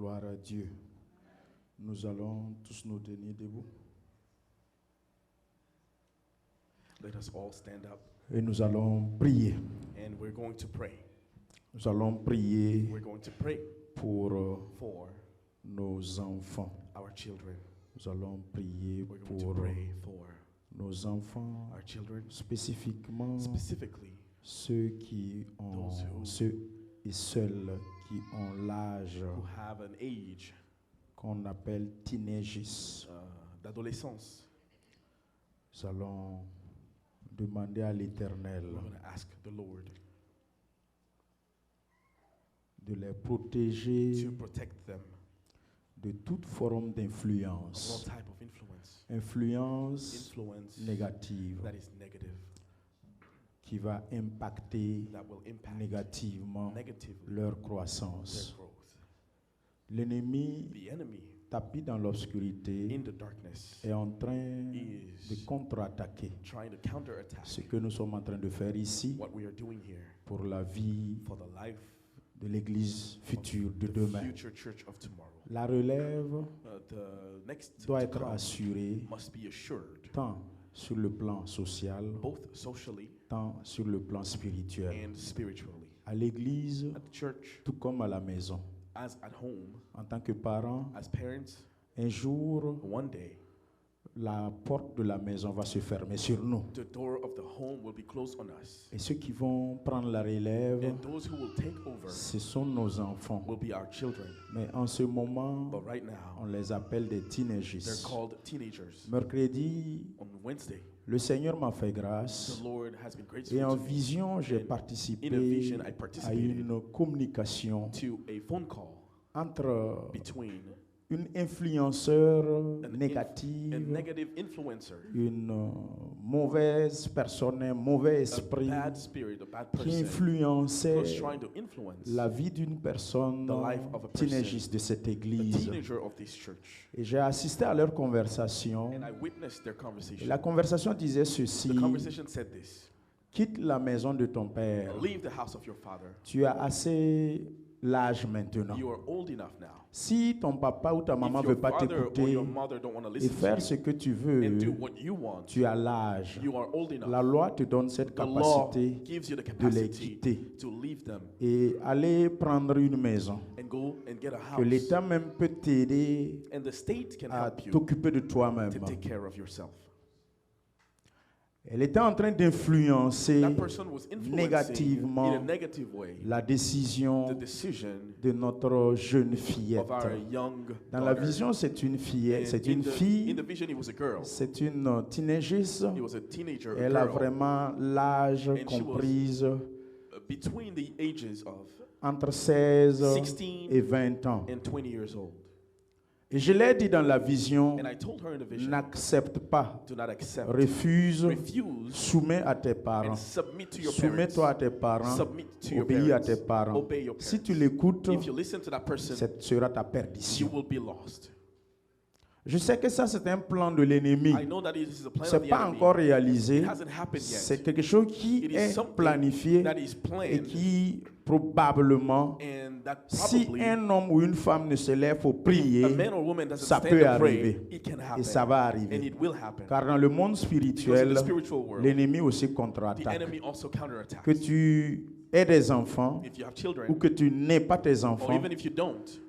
Gloire à Dieu. Nous allons tous nous tenir debout. Let us all stand up Et nous allons prier. and we're going to pray. Nous allons prier We're going to pray pour for nos enfants. our children. Nous allons prier We're going to pour pray for nos enfants, our children, spécifiquement specifically ceux qui ont, Those who- ceux et celles qui ont l'âge who have an age qu'on appelle teenagers. d'adolescence. Nous allons demander à l'Éternel We're going to ask the Lord de les protéger to protect them de toute forme from all d'influence, type of influence influence négative that is negative, qui va impacter that will impact négativement negatively leur their croissance. growth. L'ennemi, The enemy tapis dans l'obscurité, in the darkness est en train is de contre-attaquer trying to counterattack ce que nous sommes en train de faire ici what we are doing here pour la vie for the life de l'Église future de of the demain. future church of tomorrow. La relève The next doit to être come assurée must be assured tant sur le plan social, both socially tant sur le plan spirituel. and spiritually. À l'Église, At the church, tout comme à la maison. as at home, En tant que parent, as parents, un jour, one day la porte de la maison va se fermer sur nous. the door of the home will be closed on us. Et ceux qui vont prendre la relève, And those who will take over ce sont nos enfants. will be our children. Mais en ce moment, But right now, on les appelle des they're teenagers. called teenagers. Mercredi, On Wednesday, le Seigneur m'a fait grâce. the Lord has been graceful Et en to me. vision, j'ai In a participé vision, I à participated une communication to a phone call entre between une influenceur a négative, negative influencer, une mauvaise personne, un mauvais a esprit bad spirit, a bad qui person influençait who was trying to influence la vie d'une personne the life of a person, teenagiste de cette the église. teenager of this church. Et j'ai assisté à leur conversation. And I witnessed their Et conversation. la conversation disait ceci: The conversation said this: quitte la maison de ton père. leave the house of your father. Tu as assez l'âge maintenant. You are old enough now. Si ton papa ou ta maman If ne veut your pas father or t'écouter your mother don't want to et listen faire to ce you que tu and do veux, what you want, tu as l'âge. you are old enough. La loi te donne cette The law capacité gives you the de les capacity quitter to leave them et aller prendre une maison. and go and get a Que house. l'État même peut t'aider And the state can à help you t'occuper de toi-même. to take care of yourself. Elle était en train d'influencer That person was influencing in négativement a negative way la the décision decision de notre jeune fillette. of our young Dans la daughter. vision, c'est une fillette, And c'est in une the fille, vision, he was a girl. c'est une teenageuse. He was a teenager, a Elle a girl, vraiment l'âge And she was- comprise between the ages of entre 16 16 et 20 ans. and 20 years old. Et je l'ai dit dans la vision, And I told her in the vision, n'accepte pas, do not accept, refuse, refuse, soumets à tes parents. and submit to your Soumets-toi à parents. tes parents, Submit to your obéis à tes parents. parents. Obey your Si parents. tu l'écoutes, If you listen to that person, ce sera ta you perdition. will be lost. Je sais que ça, c'est un plan de l'ennemi. I know that this is a plan Ce of n'est the pas enemy. encore réalisé. It hasn't happened C'est yet. quelque chose qui It is est something planifié that is et planned, qui probablement, and that si probably un homme ou une femme ne se lève pour a prier, man or woman doesn't ça stand peut and pray, arriver. it can Et happen, ça va and arriver. it will happen. Car dans le monde Because in spirituel, the spiritual world, l'ennemi aussi the contre-attaque. enemy also counterattacks. Que tu aies des enfants If you have ou children, que tu n'aies pas tes or enfants, even if you don't,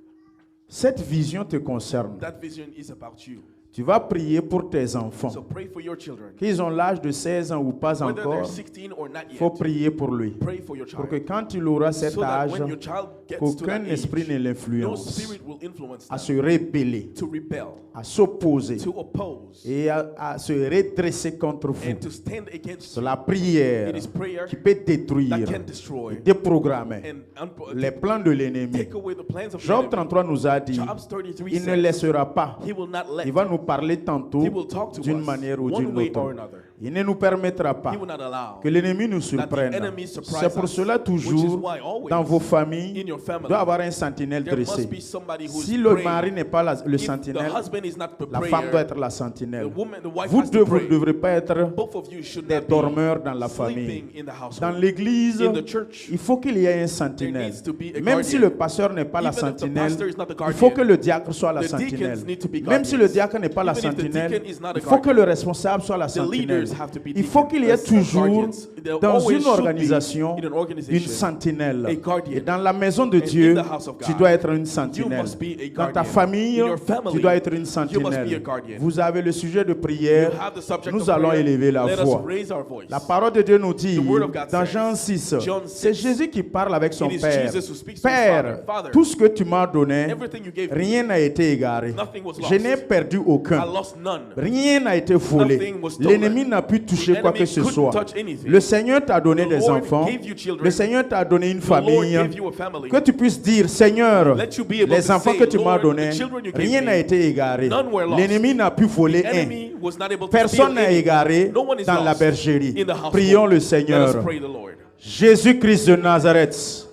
cette vision te concerne. that vision is about you. Tu vas prier pour tes enfants. So pray for your children. Qu'ils ont l'âge de 16 ans ou pas Whether they're encore, 16 or not il faut yet, prier pour lui. pray for your Pour que child. quand il aura cet So that âge, when your child gets to qu'aucun that esprit ne age, no l'influence spirit will influence à them se rebeller, to rebel, à s'opposer to oppose, et à se redresser contre vous. and to stand against C'est you. la prière It is prayer qui peut that détruire can et destroy déprogrammer and les plans de l'ennemi. take away the plans of the Job enemy. 33 nous a dit, Job 33 il ne says laissera pas. he will not let. Il va nous parler tantôt He will talk to d'une us manière ou one d'une way or autre. another. Il ne nous permettra pas He will not allow que l'ennemi nous that the surprenne. enemy surprise C'est pour us, cela which is toujours why always dans vos familles, in your family, il doit y avoir un sentinelle there dressé. must be somebody who is Si le praying. mari n'est pas le If sentinelle, the husband is not the la prayer, femme doit être la sentinelle. the wife Vous has deux, to vous ne pray. devrez pas être Both of you should des not be dormeurs dans la famille. sleeping in the household. Dans l'église, In the church, il faut qu'il y ait un there sentinelle. needs to be a Même si guardian. le pasteur n'est pas la Even if the sentinelle, pastor is not the il guardian, faut que le diacre soit la the deacons sentinelle. need to be Même si le guardians. diacre n'est pas la Even if the sentinelle, deacon is not a il faut que guardian, le responsable soit la the sentinelle. leaders have to be Il faut qu'il y ait deacons, toujours guardians. There dans always une should be organisation in an organization une sentinelle. a guardian. Et dans la maison de And Dieu, in the house of tu God, dois être une you sentinelle. must be a Dans ta guardian. famille, In your family, tu dois être une you must be a sentinelle. guardian. Vous avez le sujet de prière. You have the subject Nous of allons prayer. élever la Let us voix. raise our voice. La parole de Dieu nous dit, The word of God dans says, Jean 6, John c'est 6, Jésus qui parle avec son it is Père. Jesus who speaks to his Père, Father. tout ce que tu m'as donné, Everything you gave me, rien n'a été égaré. nothing was lost. Je n'ai perdu aucun. I lost none. Rien n'a été volé. Nothing was stolen. L'ennemi n'a pu toucher The quoi enemy que ce couldn't soit. touch anything. Le Seigneur t'a donné The des Lord enfants. gave you children. Le Seigneur t'a donné une The Lord famille. gave you a family. Que tu puisses dire, Seigneur, Let you be able les to enfants say, que tu m'as Lord, donnés, the children you gave rien me, n'a été égaré. none were lost. L'ennemi n'a pu voler The un. enemy was not able to Personne steal n'a any. égaré No one is dans la lost bergerie. in the household. Prions le Let us Seigneur. pray the Lord. Jésus-Christ de Nazareth,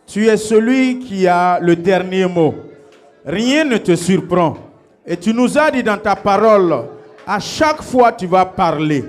tu es celui qui a le dernier mot. Rien ne te surprend. Et tu nous as dit dans ta parole, à chaque fois tu vas parler.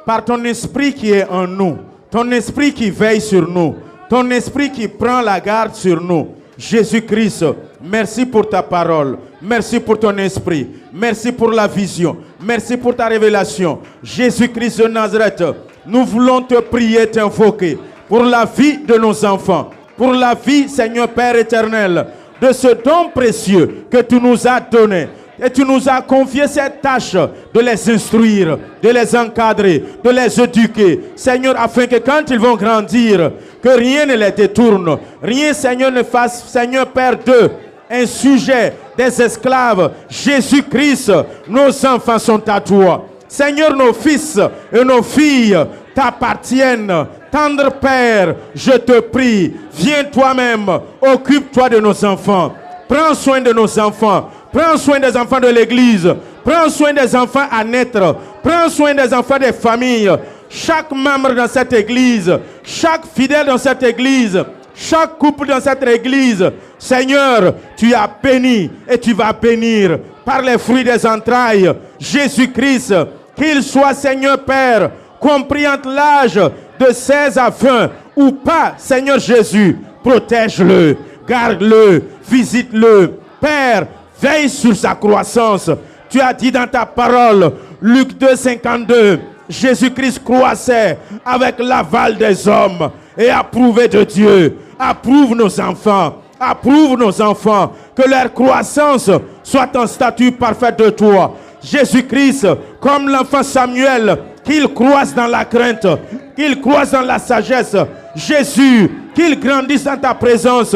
Par ton esprit qui est en nous, ton esprit qui veille sur nous, ton esprit qui prend la garde sur nous. Jésus-Christ, merci pour ta parole. Merci pour ton esprit. Merci pour la vision. Merci pour ta révélation. Jésus-Christ de Nazareth, nous voulons te prier, t'invoquer pour la vie de nos enfants. Pour la vie, Seigneur Père éternel, de ce don précieux que tu nous as donné. Et tu nous as confié cette tâche de les instruire, de les encadrer, de les éduquer. Seigneur, afin que quand ils vont grandir, que rien ne les détourne. Rien, Seigneur, ne fasse, Seigneur Père, d'eux un sujet, des esclaves. Jésus-Christ, nos enfants sont à toi. Seigneur, nos fils et nos filles t'appartiennent. Tendre Père, je te prie, viens toi-même, occupe-toi de nos enfants. Prends soin de nos enfants. Prends soin des enfants de l'église. Prends soin des enfants à naître. Prends soin des enfants des familles. Chaque membre dans cette église, chaque fidèle dans cette église, chaque couple dans cette église. Seigneur, tu as béni et tu vas bénir par les fruits des entrailles. Jésus-Christ, qu'il soit, Seigneur Père, compris entre l'âge de 16 à 20 ou pas, Seigneur Jésus, protège-le, garde-le, visite-le. Père, veille sur sa croissance. Tu as dit dans ta parole, Luc 2, 52, Jésus-Christ croissait avec l'aval des hommes et approuvé de Dieu. Approuve nos enfants. Approuve nos enfants. Que leur croissance soit en statut parfait de toi. Jésus-Christ, comme l'enfant Samuel, qu'il croisse dans la crainte, qu'il croisse dans la sagesse. Jésus, qu'il grandisse dans ta présence.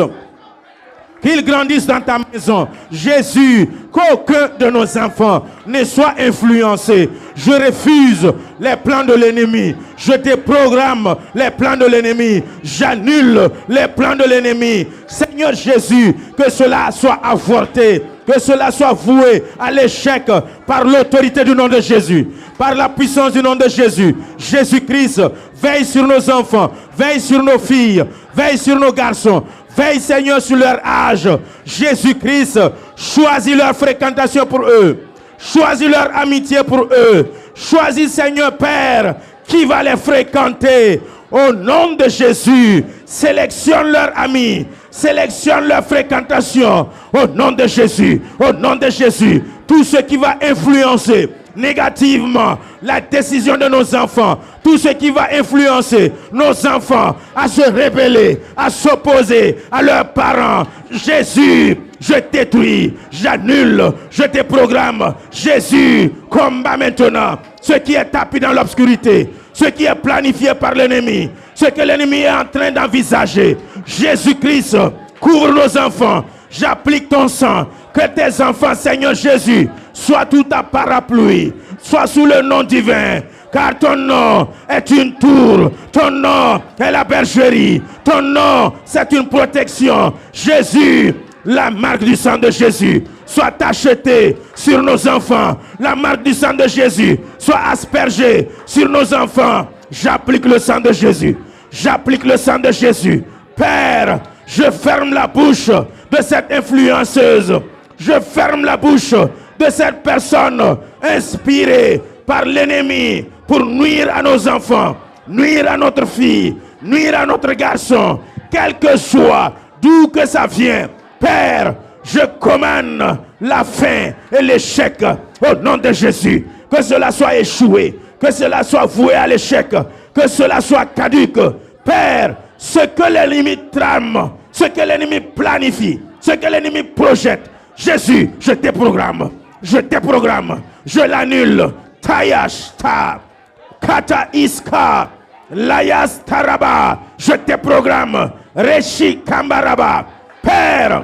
Qu'ils grandissent dans ta maison. Jésus, qu'aucun de nos enfants ne soit influencé. Je refuse les plans de l'ennemi. Je déprogramme les plans de l'ennemi. J'annule les plans de l'ennemi. Seigneur Jésus, que cela soit avorté. Que cela soit voué à l'échec par l'autorité du nom de Jésus. Par la puissance du nom de Jésus. Jésus-Christ, veille sur nos enfants. Veille sur nos filles. Veille sur nos garçons. Veille, Seigneur, sur leur âge. Jésus-Christ, choisis leur fréquentation pour eux. Choisis leur amitié pour eux. Choisis, Seigneur Père, qui va les fréquenter. Au nom de Jésus, sélectionne leurs amis. Sélectionne leur fréquentation. Au nom de Jésus. Au nom de Jésus. Tout ce qui va influencer négativement la décision de nos enfants, tout ce qui va influencer nos enfants à se rebeller, à s'opposer à leurs parents. Jésus, je détruis, j'annule, je déprogramme. Jésus, combat maintenant ce qui est tapis dans l'obscurité, ce qui est planifié par l'ennemi, ce que l'ennemi est en train d'envisager. Jésus-Christ, couvre nos enfants. J'applique ton sang. Que tes enfants, Seigneur Jésus, soient tout à parapluie, soient sous le nom divin. Car ton nom est une tour. Ton nom est la bergerie. Ton nom, c'est une protection. Jésus, La marque du sang de Jésus soit achetée sur nos enfants. La marque du sang de Jésus soit aspergée sur nos enfants. J'applique le sang de Jésus. J'applique le sang de Jésus. Père, je ferme la bouche de cette influenceuse. Je ferme la bouche de cette personne inspirée par l'ennemi pour nuire à nos enfants, nuire à notre fille, nuire à notre garçon, quel que soit, d'où que ça vient. Père, je commande la faim et l'échec au nom de Jésus. Que cela soit échoué, que cela soit voué à l'échec, que cela soit caduque. Père, ce que l'ennemi trame, ce que l'ennemi planifie, ce que l'ennemi projette, Jésus, je déprogramme, je l'annule. Tayash ta, kata iska, layas taraba, je déprogramme. Reshi kambaraba. Père,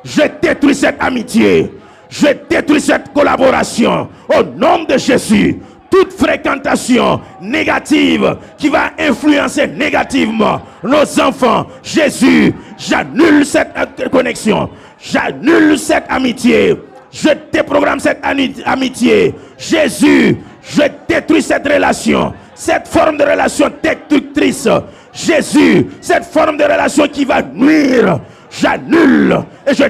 je détruis cette amitié, je détruis cette collaboration au nom de Jésus. Toute fréquentation négative qui va influencer négativement nos enfants, Jésus, j'annule cette connexion, j'annule cette amitié, je déprogramme cette amitié. Jésus, je détruis cette relation, cette forme de relation destructrice. Jésus, cette forme de relation qui va nuire, j'annule et je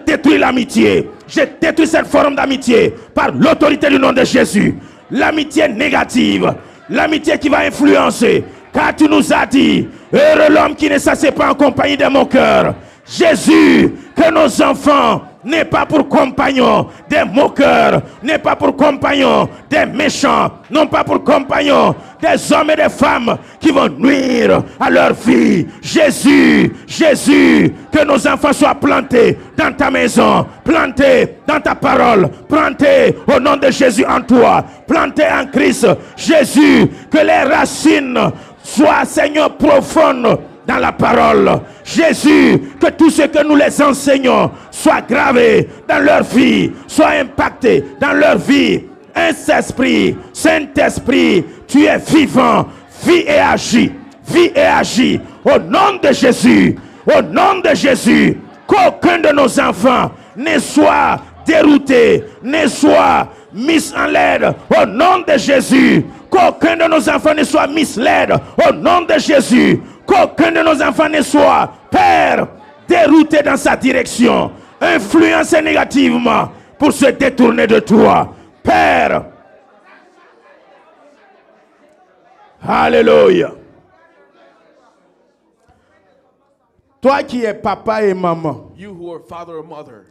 détruis l'amitié. Je détruis cette forme d'amitié par l'autorité du nom de Jésus. L'amitié négative, l'amitié qui va influencer. Car tu nous as dit, heureux l'homme qui ne s'assied pas en compagnie des moqueurs. Jésus, que nos enfants n'est pas pour compagnons des moqueurs, n'est pas pour compagnons des méchants, non pas pour compagnons des hommes et des femmes qui vont nuire à leur vie. Jésus, Jésus, que nos enfants soient plantés dans ta maison, plantés dans ta parole, plantés au nom de Jésus en toi, plantés en Christ. Jésus, que les racines soient, Seigneur, profondes dans la parole. Jésus, que tout ce que nous les enseignons soit gravé dans leur vie, soit impacté dans leur vie. Un Saint-Esprit, Saint-Esprit, tu es vivant, vis et agis au nom de Jésus, au nom de Jésus. Qu'aucun de nos enfants ne soit dérouté, ne soit mis en l'aide au nom de Jésus. Qu'aucun de nos enfants ne soit mis en l'aide au nom de Jésus. Qu'aucun de nos enfants ne soit, Père, dérouté dans sa direction, influencé négativement pour se détourner de toi. Père, alléluia. Toi qui es papa et maman, You who are father or mother,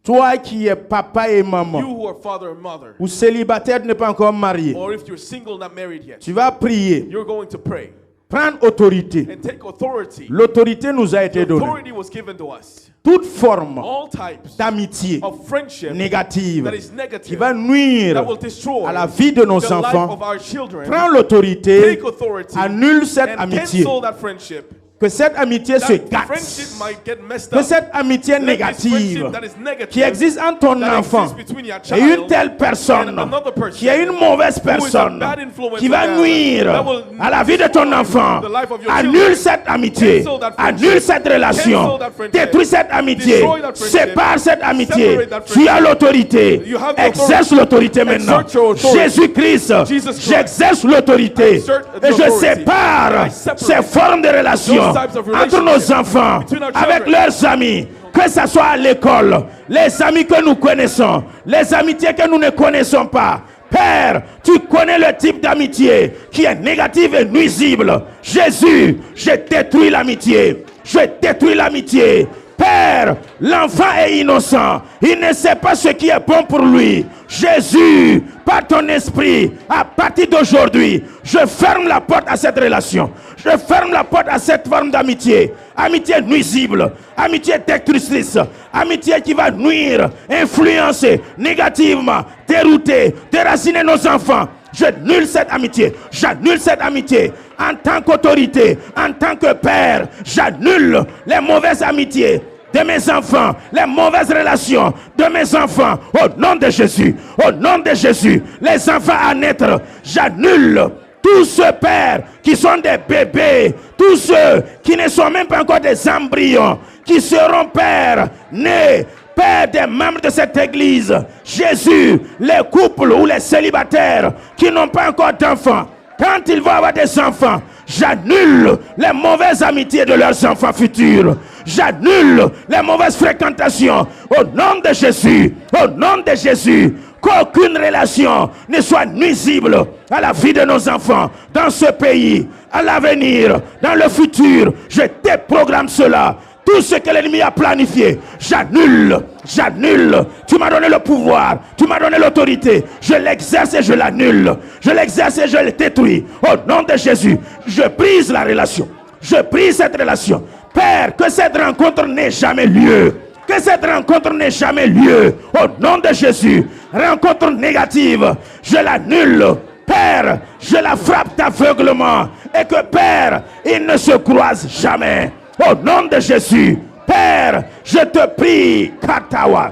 toi qui es papa et maman, you who are father or mother, ou célibataire n'est pas encore marié, or if you're single, not married yet, tu vas prier, you're going to pray prendre autorité. and take authority. L'autorité nous a été donnée. Authority was given to us. Toute forme All types d'amitié of friendship négative that is qui negative, va nuire that will destroy à la vie de nos the life enfants, of our children, prends l'autorité, take authority annule cette and amitié. cancel that friendship. Que cette amitié se That friendship gâte. might get messed Que up. cette amitié Let this négative friendship that is negative, qui existe entre ton that enfant exists between your et child une telle personne and another person qui est une mauvaise who is a personne bad influence qui va on them, nuire that will à la vie de ton enfant, the life of your annule children. cette amitié, Cancel that friendship. annule cette relation, Cancel that friendship. détruis cette amitié, Destroy that friendship. sépare cette amitié. Separate that Tu as l'autorité, You have the exerce authority. l'autorité maintenant. Exert your authority. Jésus-Christ, Jesus Christ. j'exerce l'autorité Exert the et je authority. sépare I separate ces formes de relations those types of entre nos relationships enfants between our avec children. leurs amis, que ce soit à l'école, les amis que nous connaissons, les amitiés que nous ne connaissons pas. Père, tu connais le type d'amitié qui est négative et nuisible. Jésus, je détruis l'amitié. Je détruis l'amitié. Père, l'enfant est innocent. Il ne sait pas ce qui est bon pour lui. Jésus, par ton esprit, à partir d'aujourd'hui, je ferme la porte à cette relation. Je ferme la porte à cette forme d'amitié. Amitié nuisible, amitié destructrice, amitié qui va nuire, influencer négativement, dérouter, déraciner nos enfants. J'annule cette amitié. J'annule cette amitié. En tant qu'autorité, en tant que père, j'annule les mauvaises amitiés de mes enfants, les mauvaises relations de mes enfants. Au nom de Jésus, au nom de Jésus, les enfants à naître, j'annule Tous ceux, Père, qui sont des bébés, tous ceux qui ne sont même pas encore des embryons, qui seront, Père, nés, Père, des membres de cette église, Jésus, les couples ou les célibataires qui n'ont pas encore d'enfants, quand ils vont avoir des enfants, j'annule les mauvaises amitiés de leurs enfants futurs. J'annule les mauvaises fréquentations. Au nom de Jésus, au nom de Jésus, qu'aucune relation ne soit nuisible à la vie de nos enfants dans ce pays, à l'avenir, dans le futur. Je déprogramme cela. Tout ce que l'ennemi a planifié, j'annule, j'annule. Tu m'as donné le pouvoir, tu m'as donné l'autorité. Je l'exerce et je l'annule. Je l'exerce et je le détruis. Au nom de Jésus, je brise la relation. Je brise cette relation. Père, que cette rencontre n'ait jamais lieu. Que cette rencontre n'ait jamais lieu. Au nom de Jésus, rencontre négative, je l'annule. Père, je la frappe d'aveuglement. Et que Père, ils ne se croisent jamais. Au nom de Jésus, Père, je te prie, Katawa,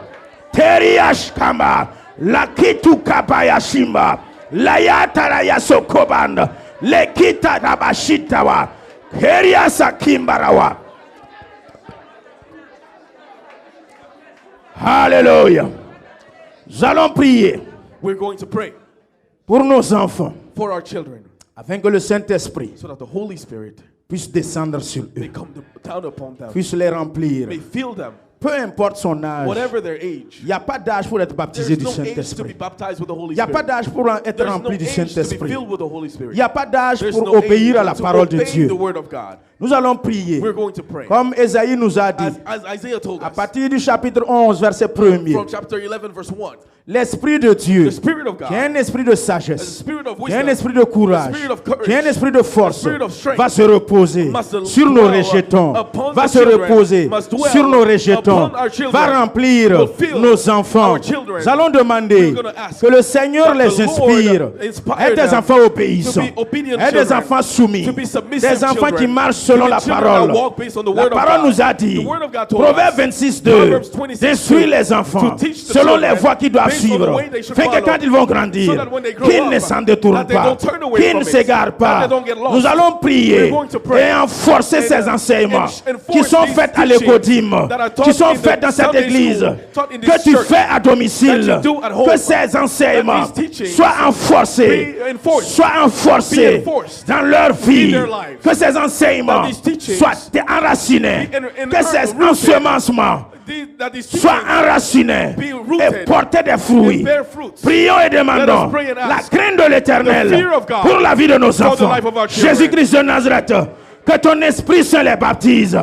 Teriash Kama, Lakitu Kabayashima, Layatara Sokoband, Lekita Rabashitawa, Keriasa Kimbarawa. Alléluia. Nous allons prier. We're going to pray pour nos enfants, for our children, afin que le Saint-Esprit so that the Holy Spirit puisse descendre sur may eux, come down upon them, puisse les remplir. may fill them, Peu importe son âge, whatever their age. il n'y a pas d'âge pour être baptisé There's du no age to be Saint-Esprit. baptized with the Holy Il n'y a pas Spirit. d'âge pour être There's no rempli du age to be Saint-Esprit. filled with the Holy Spirit. Il n'y a pas d'âge There's pour no obéir à age la to parole de obey Dieu. the word of God. Nous allons prier. We're going to pray. Comme Ésaïe nous a dit, As Isaiah told à us, partir du chapitre 11, verset 1er, from chapter 11, verse 1, l'Esprit de Dieu, the Spirit of qui est God, un esprit de the sagesse, Spirit of qui est un wisdom, esprit de courage, the spirit of courage, qui est un esprit de force, the spirit of strength, va se reposer must sur nos dwell rejetons, upon va the se children, reposer must dwell sur nos rejetons, upon our children, va remplir will fill nos enfants. our children. Nous allons demander We're gonna ask que le Seigneur that les the inspire, Lord inspire et des them enfants obéissants, to be obedient et des children, enfants soumis, to be submissive des enfants children, qui marchent to selon be la children parole. that walk based on the La word of parole God. nous a dit, The word of God told Proverbe us, 26:2, Proverbs 26:2, d'instruire les enfants to teach the selon les children voies qu'ils doivent based on the suivre, way they should fait que follow, quand ils vont grandir, so that when they grow qu'ils up, ne s'en détournent that they pas, don't turn away qu'ils from ne it, s'égarent that pas. they don't get lost. Nous allons prier We're going to pray et enforcer and ces enseignements qui enforce sont these faits à teachings l'écodime, that are taught qui sont in the faits dans cette Sunday église, school, taught in this que tu church, fais à domicile, that you do at home, que ces enseignements that these teachings soient enforcés, be enforced, soient enforcés be enforced dans leur vie, their lives, que ces enseignements that these teachings soient enracinés, que ces rooted, ensemencements that these soient teachings enracinés be et rooted porter des fruits. and bear fruits. Prions et Let demandons us pray and la ask crainte de l'Éternel the fear of God pour la vie de nos for the enfants. life of our children. Jésus-Christ de Nazareth, que ton Esprit Saint les baptise,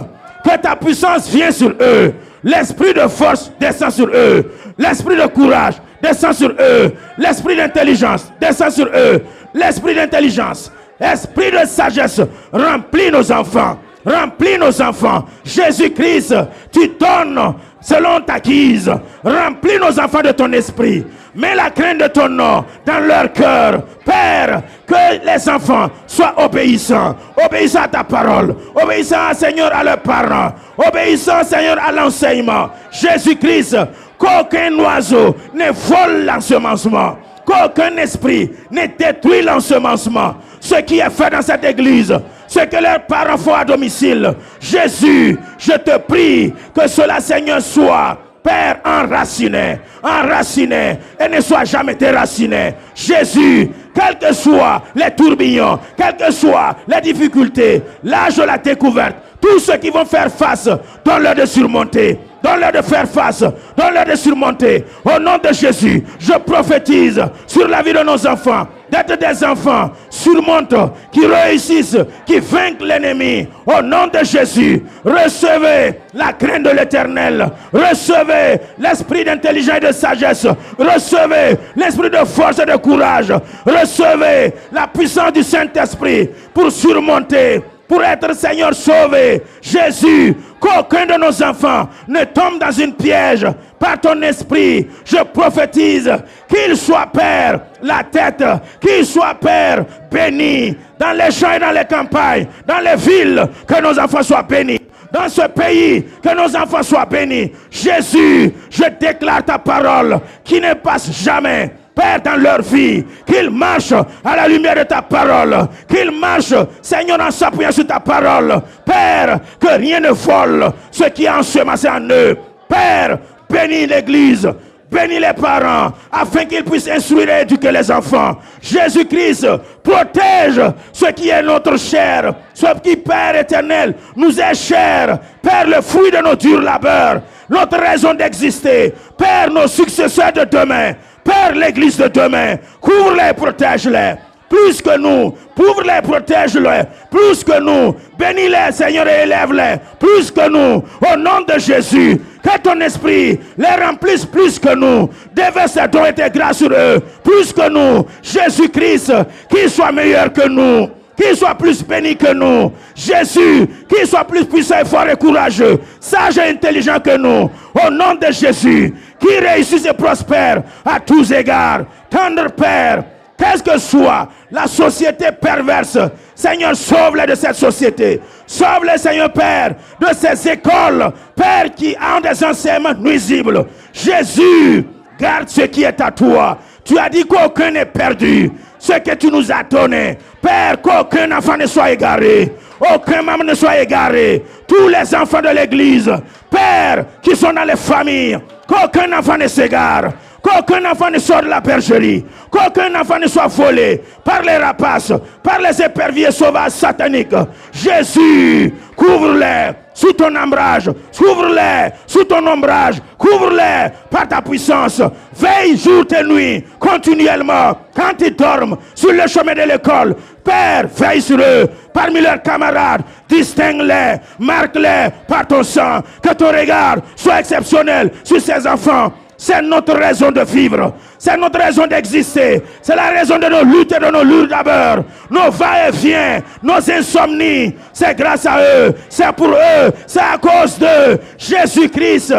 que ta puissance vienne sur eux, l'esprit de force descend sur eux, l'esprit de courage descend sur eux, l'esprit d'intelligence descend sur eux, l'esprit d'intelligence, esprit de sagesse remplit nos enfants. Remplis nos enfants. Jésus-Christ, tu donnes selon ta guise. Remplis nos enfants de ton esprit. Mets la crainte de ton nom dans leur cœur. Père, que les enfants soient obéissants. Obéissants à ta parole. Obéissants, Seigneur, à leurs parents. Obéissants, Seigneur, à l'enseignement. Jésus-Christ, qu'aucun oiseau ne vole l'ensemencement. Qu'aucun esprit ne détruit l'ensemencement. Ce qui est fait dans cette église, ce que leurs parents font à domicile. Jésus, je te prie que cela, Seigneur, soit, Père, enraciné, enraciné, et ne soit jamais déraciné. Jésus, quels que soient les tourbillons, quelles que soient les difficultés, l'âge de la découverte, tous ceux qui vont faire face, donne-leur de surmonter. Donne-leur de faire face, donne-leur de surmonter. Au nom de Jésus, je prophétise sur la vie de nos enfants, d'être des enfants surmontent, qui réussissent, qui vainquent l'ennemi. Au nom de Jésus, recevez la crainte de l'Éternel, recevez l'esprit d'intelligence et de sagesse, recevez l'esprit de force et de courage, recevez la puissance du Saint-Esprit pour surmonter, pour être, Seigneur, sauvé. Jésus, qu'aucun de nos enfants ne tombe dans une piège par ton esprit. Je prophétise qu'il soit, Père, la tête, qu'il soit, Père, béni dans les champs et dans les campagnes, dans les villes, que nos enfants soient bénis. Dans ce pays, que nos enfants soient bénis. Jésus, je déclare ta parole qui ne passe jamais. Père, dans leur vie, qu'ils marchent à la lumière de ta parole, qu'ils marchent, Seigneur, en s'appuyant sur ta parole. Père, que rien ne vole ce qui est ensemencé en eux. Père, bénis l'Église, bénis les parents, afin qu'ils puissent instruire et éduquer les enfants. Jésus-Christ, protège ce qui est notre chair, ce qui, Père éternel, nous est cher. Père, le fruit de nos durs labeurs, notre raison d'exister. Père, nos successeurs de demain. Père, l'Église de demain, couvre-les, protège-les. Plus que nous, couvre-les, protège-les. Plus que nous, bénis-les, Seigneur, et élève-les. Plus que nous, au nom de Jésus. Que ton esprit les remplisse plus que nous. Déverse tes dons et tes grâces sur eux. Plus que nous. Jésus-Christ, qu'il soit meilleur que nous. Qu'il soit plus béni que nous. Jésus, qu'il soit plus puissant et fort et courageux. Sage et intelligent que nous. Au nom de Jésus, qu'il réussisse et prospère à tous égards. Tendre Père, qu'est-ce que soit la société perverse, Seigneur, sauve-les de cette société. Sauve-les, Seigneur Père, de ces écoles, Père, qui ont des enseignements nuisibles. Jésus, garde ce qui est à toi. Tu as dit qu'aucun n'est perdu. Ce que tu nous as donné, Père, qu'aucun enfant ne soit égaré. Aucun membre ne soit égaré. Tous les enfants de l'Église, Père, qui sont dans les familles, qu'aucun enfant ne s'égare. Qu'aucun enfant ne sorte de la bergerie. Qu'aucun enfant ne soit volé par les rapaces, par les éperviers sauvages sataniques. Jésus, couvre-les sous ton ombrage. Couvre-les sous ton ombrage. Couvre-les par ta puissance. Veille jour et nuit, continuellement, quand ils dorment sur le chemin de l'école. Père, veille sur eux, parmi leurs camarades. Distingue-les, marque-les par ton sang. Que ton regard soit exceptionnel sur ces enfants. C'est notre raison de vivre. C'est notre raison d'exister. C'est la raison de nos luttes et de nos lourds labeurs. Nos va-et-vient, nos insomnies. C'est grâce à eux. C'est pour eux. C'est à cause d'eux. Jésus-Christ,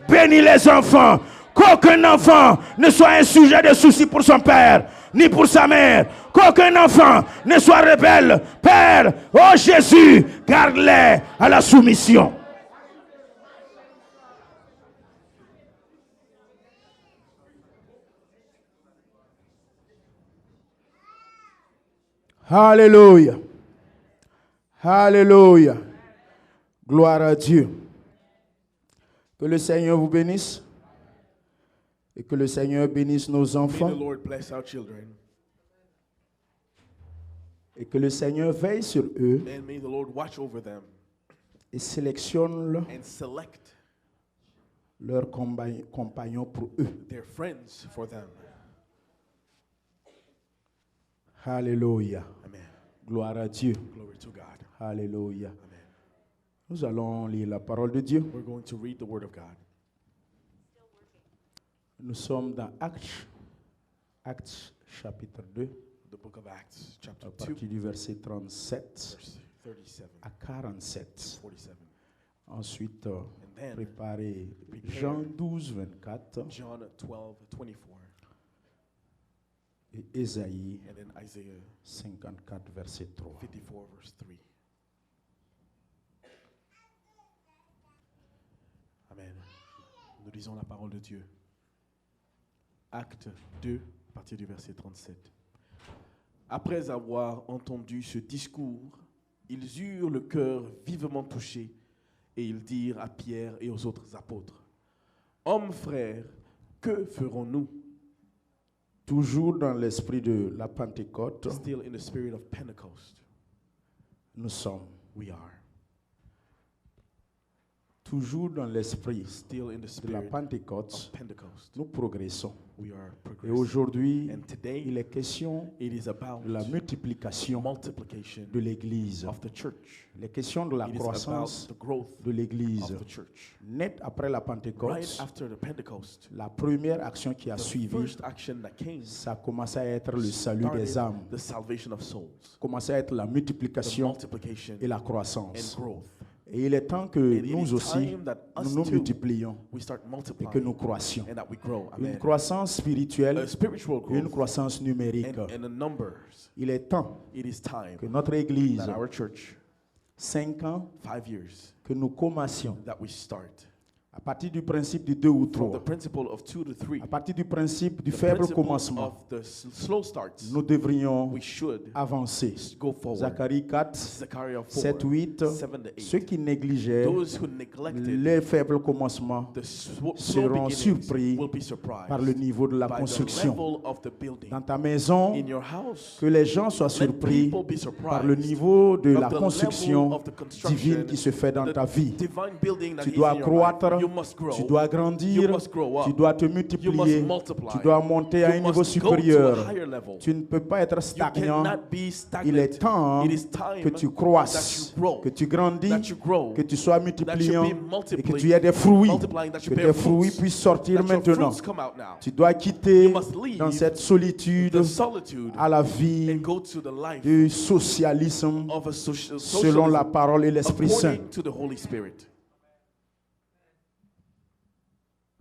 bénis les enfants. Qu'aucun enfant ne soit un sujet de souci pour son père, ni pour sa mère. Qu'aucun enfant ne soit rebelle. Père, oh Jésus, garde-les à la soumission. Alléluia. Alléluia. Gloire à Dieu. Que le Seigneur vous bénisse. Et que le Seigneur bénisse nos enfants. May the Lord bless our children. Et que le Seigneur veille sur eux. And may the Lord watch over them. Et sélectionne And select leurs compagnons pour eux. their friends for them. Alléluia. Amen. Gloire à Dieu. Glory to God. Alléluia. Amen. Nous allons lire la parole de Dieu. We're going to read the Word of God. Nous sommes dans Actes chapitre 2, The book of Acts, chapter à 2, partir du verset 37 verse 37 à 47. 47. Ensuite, then préparez prepare Jean 12, 24 John 12, 24. et Ésaïe And then Isaiah 54, verset 3. 54, verse 3. Amen. Nous lisons la parole de Dieu. Acte 2, à partir du verset 37. Après avoir entendu ce discours, ils eurent le cœur vivement touché et ils dirent à Pierre et aux autres apôtres, « Hommes frères, que ferons-nous » Toujours dans l'esprit de la Pentecôte, Still in the spirit of Pentecost, nous sommes. we are. Toujours dans l'esprit Still in the de la spirit Pentecôte, of Pentecost, nous progressons. we are Et progressing. aujourd'hui, And today, il est question it is about de la multiplication multiplication de l'Église. of the church. Il est question de la It is croissance about the growth de l'Église. of the church. Net après la Right Pentecôte, after the Pentecost, la première action qui a the suivi, first action that came ça a commencé à être le salut des started âmes, the salvation of souls, commencé à être la the multiplication multiplication et la and croissance. growth. Et il est temps que And it nous is aussi, time that nous us nous too, multiplions we start et multiplying que nous croissions. and that we grow. Une Amen. croissance spirituelle A spiritual et une growth croissance numérique. and the numbers. Il est temps It is time que notre Église, that our church, 5 ans, 5 years, que nous commencions that we start À partir du principe du 2 ou from the 3, principle of 2 to 3, à partir du principe du the faible principle commencement, of the slow starts, nous devrions we should avancer. go forward. Zacharie 4, Zechariah 4, 7, 8, 7 to 8. ceux qui négligeaient Those who neglected les faibles commencements the slow seront beginnings surpris will be surprised par le niveau de la by the construction. level of the building. Dans ta maison, In your house, que les gens soient let surpris people be par le surprised niveau de of la the level construction of the construction, divine qui se fait dans the ta vie. divine building that Tu is dois in your croître, life. You must grow. tu dois grandir, You must grow up. tu dois te You multiplier, must multiply. tu dois monter à un You niveau must go to supérieur. a higher level. Tu ne peux pas être You stagnant. cannot be stagnant. Il est temps It is time que tu that croisses, you grow, que tu grandis, that you grow, que tu sois that multipliant you be et que tu aies des fruits, multiplying, that you que bear tes fruits fruits, puissent sortir that your maintenant. fruits come out now. Tu dois quitter You must leave dans cette solitude The solitude à la vie and go to the life du socialisme of a selon la socialism parole et l'Esprit Saint. according to the Holy Spirit.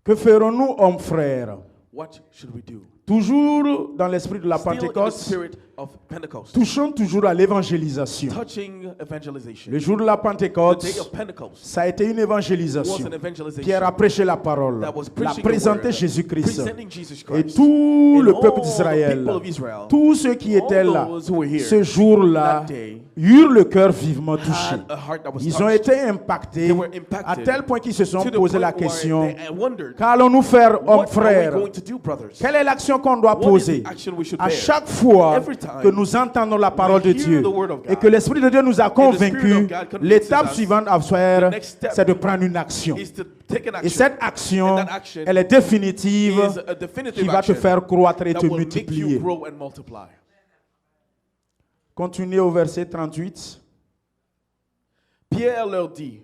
Que ferons-nous, hommes frères? What should we do? Toujours dans l'esprit de la Still in the Pentecôte, spirit of Pentecost, touchons toujours à l'évangélisation. touching evangelization. Le jour de la The Pentecôte, day of Pentecost ça a été une was évangélisation. an evangelization Pierre a prêché la parole, that was il a preaching the présenté word, Jésus-Christ. presenting Jesus Et Christ. tout And le peuple all the d'Israël, people of Israel, tous ceux qui étaient all là, those who were here ce jour-là, that day, eurent le cœur vivement touché. had a heart that was Ils ont touched. été impactés They were à impacted tel point qu'ils se sont to the posé point la where question, they wondered, qu'allons-nous faire, hommes what are we frères? going to do, brothers? Quelle est l'action qu'on doit What is poser? the action we should À bear? chaque fois Every time que nous entendons la parole de hear Dieu the word of God, et que l'Esprit de Dieu nous a and the Spirit convaincus, of God convinces l'étape us, suivante à faire, the next step c'est de prendre une action. is to take an Et action. cette action, And that action elle est définitive, is a definitive qui va te action faire croître et that te will make you multiplier. grow and multiply. Continuez au verset 38. Pierre leur dit,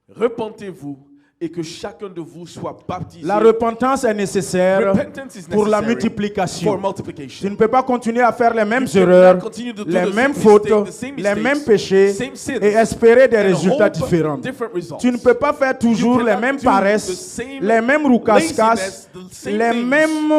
repentez-vous et que chacun de vous soit baptisé. La repentance est nécessaire Repentance is pour la necessary multiplication. for Tu multiplication. ne peux pas continuer à faire les mêmes You cannot erreurs, continue to do les the mêmes same fautes, mistake, the same les mistakes, mêmes péchés same sins, et espérer des and résultats hope différents. different results. Tu ne peux pas faire toujours You les cannot mêmes do paresses, the same les mêmes roucascas, laziness, the same les things, mêmes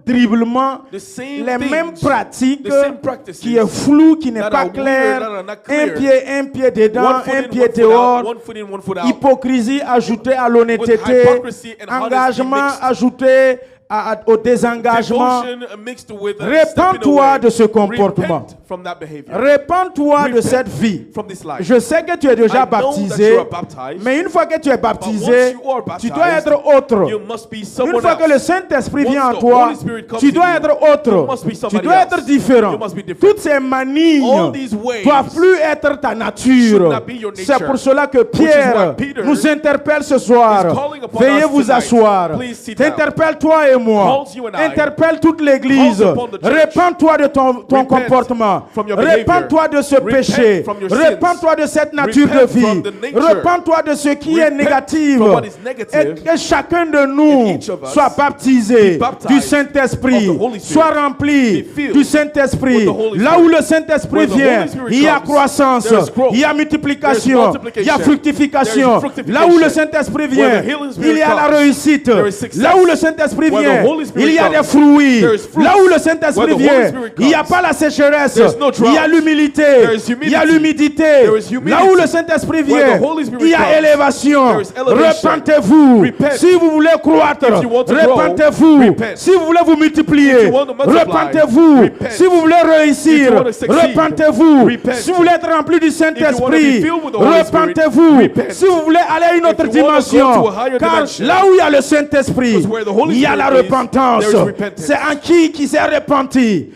dribblements, the same les things, mêmes pratiques the same practices qui est flou, qui n'est that pas are weird, clair. that are not Un clear. pied dedans, One foot un in, pied one foot out, dehors. one foot in, one foot out. Hypocrisie ajoutée à l'honnêteté, hypocrisy and honesty engagement mixed. ajouté au désengagement. Devotion mixed with Répands-toi stepping away. de ce comportement. Repent from that behavior. Répands-toi de Repent cette vie. from this life. Je sais que tu es déjà I know that baptisé, you are baptized, mais une fois que tu es but baptisé, once you are tu baptized, dois être autre. you must be Une someone fois que le else. Saint-Esprit Once vient en the toi, Holy Spirit comes tu in dois you, être you autre. must be Tu somebody dois être else. différent. You must be different. Toutes ces manignes All these ways doivent plus être ta should nature. not be your nature. C'est pour cela que is Pierre why Peter nous interpelle ce soir. is calling upon Veuillez us vous tonight. asseoir. Please sit down. T'interpelle toi et moi. Calls you and I. Interpelle toute l'Église. Calls upon the church. Répands-toi de ton Repent comportement. from your behavior. Répands-toi de ce Repent péché. from your sins. Répands-toi de cette nature Repent de vie. from the nature. Répands-toi de ce qui est Repent négatif. from what is negative. Et que chacun de nous And each of us soit baptisé be baptized du Saint-Esprit, of the Holy Spirit. soit rempli Be filled du Saint-Esprit. with the Holy Là Spirit. où le Saint-Esprit Where the vient, Holy Spirit il y a comes, croissance, there is growth. il y a There multiplication, is multiplication. il y a fructification. There is fructification. Là où le Saint-Esprit vient, Where the Holy Spirit il y a la comes, réussite. there is success. Là où le Saint-Esprit Where vient, the Holy Spirit il y a des comes, fruits. there is fruits. Là où le Saint-Esprit Where the Holy vient, Spirit il n'y a comes, pas la sécheresse, there is no il y a drought. l'humilité, There is il y a humility. l'humidité. There is humility. Là où le Saint-Esprit Where vient, the Holy Spirit il y a comes, élévation. there is elevation. Repentez-vous. Repent. Si vous voulez croître, If you want to grow, repentez-vous. repent. Si vous voulez vous multiplier, If you want to multiply, repentez-vous. repent. Si vous voulez réussir, If you want to succeed, repentez-vous. repent. Si vous voulez être rempli du If you want to be Saint-Esprit, filled with the Holy Spirit, repentez-vous. repent. Si vous voulez aller à une autre If you want to go dimension, to a higher car dimension, là où il y a le Saint-Esprit, because where the Holy il y a Spirit la is, repentance. there is repentance. C'est en qui s'est repenti.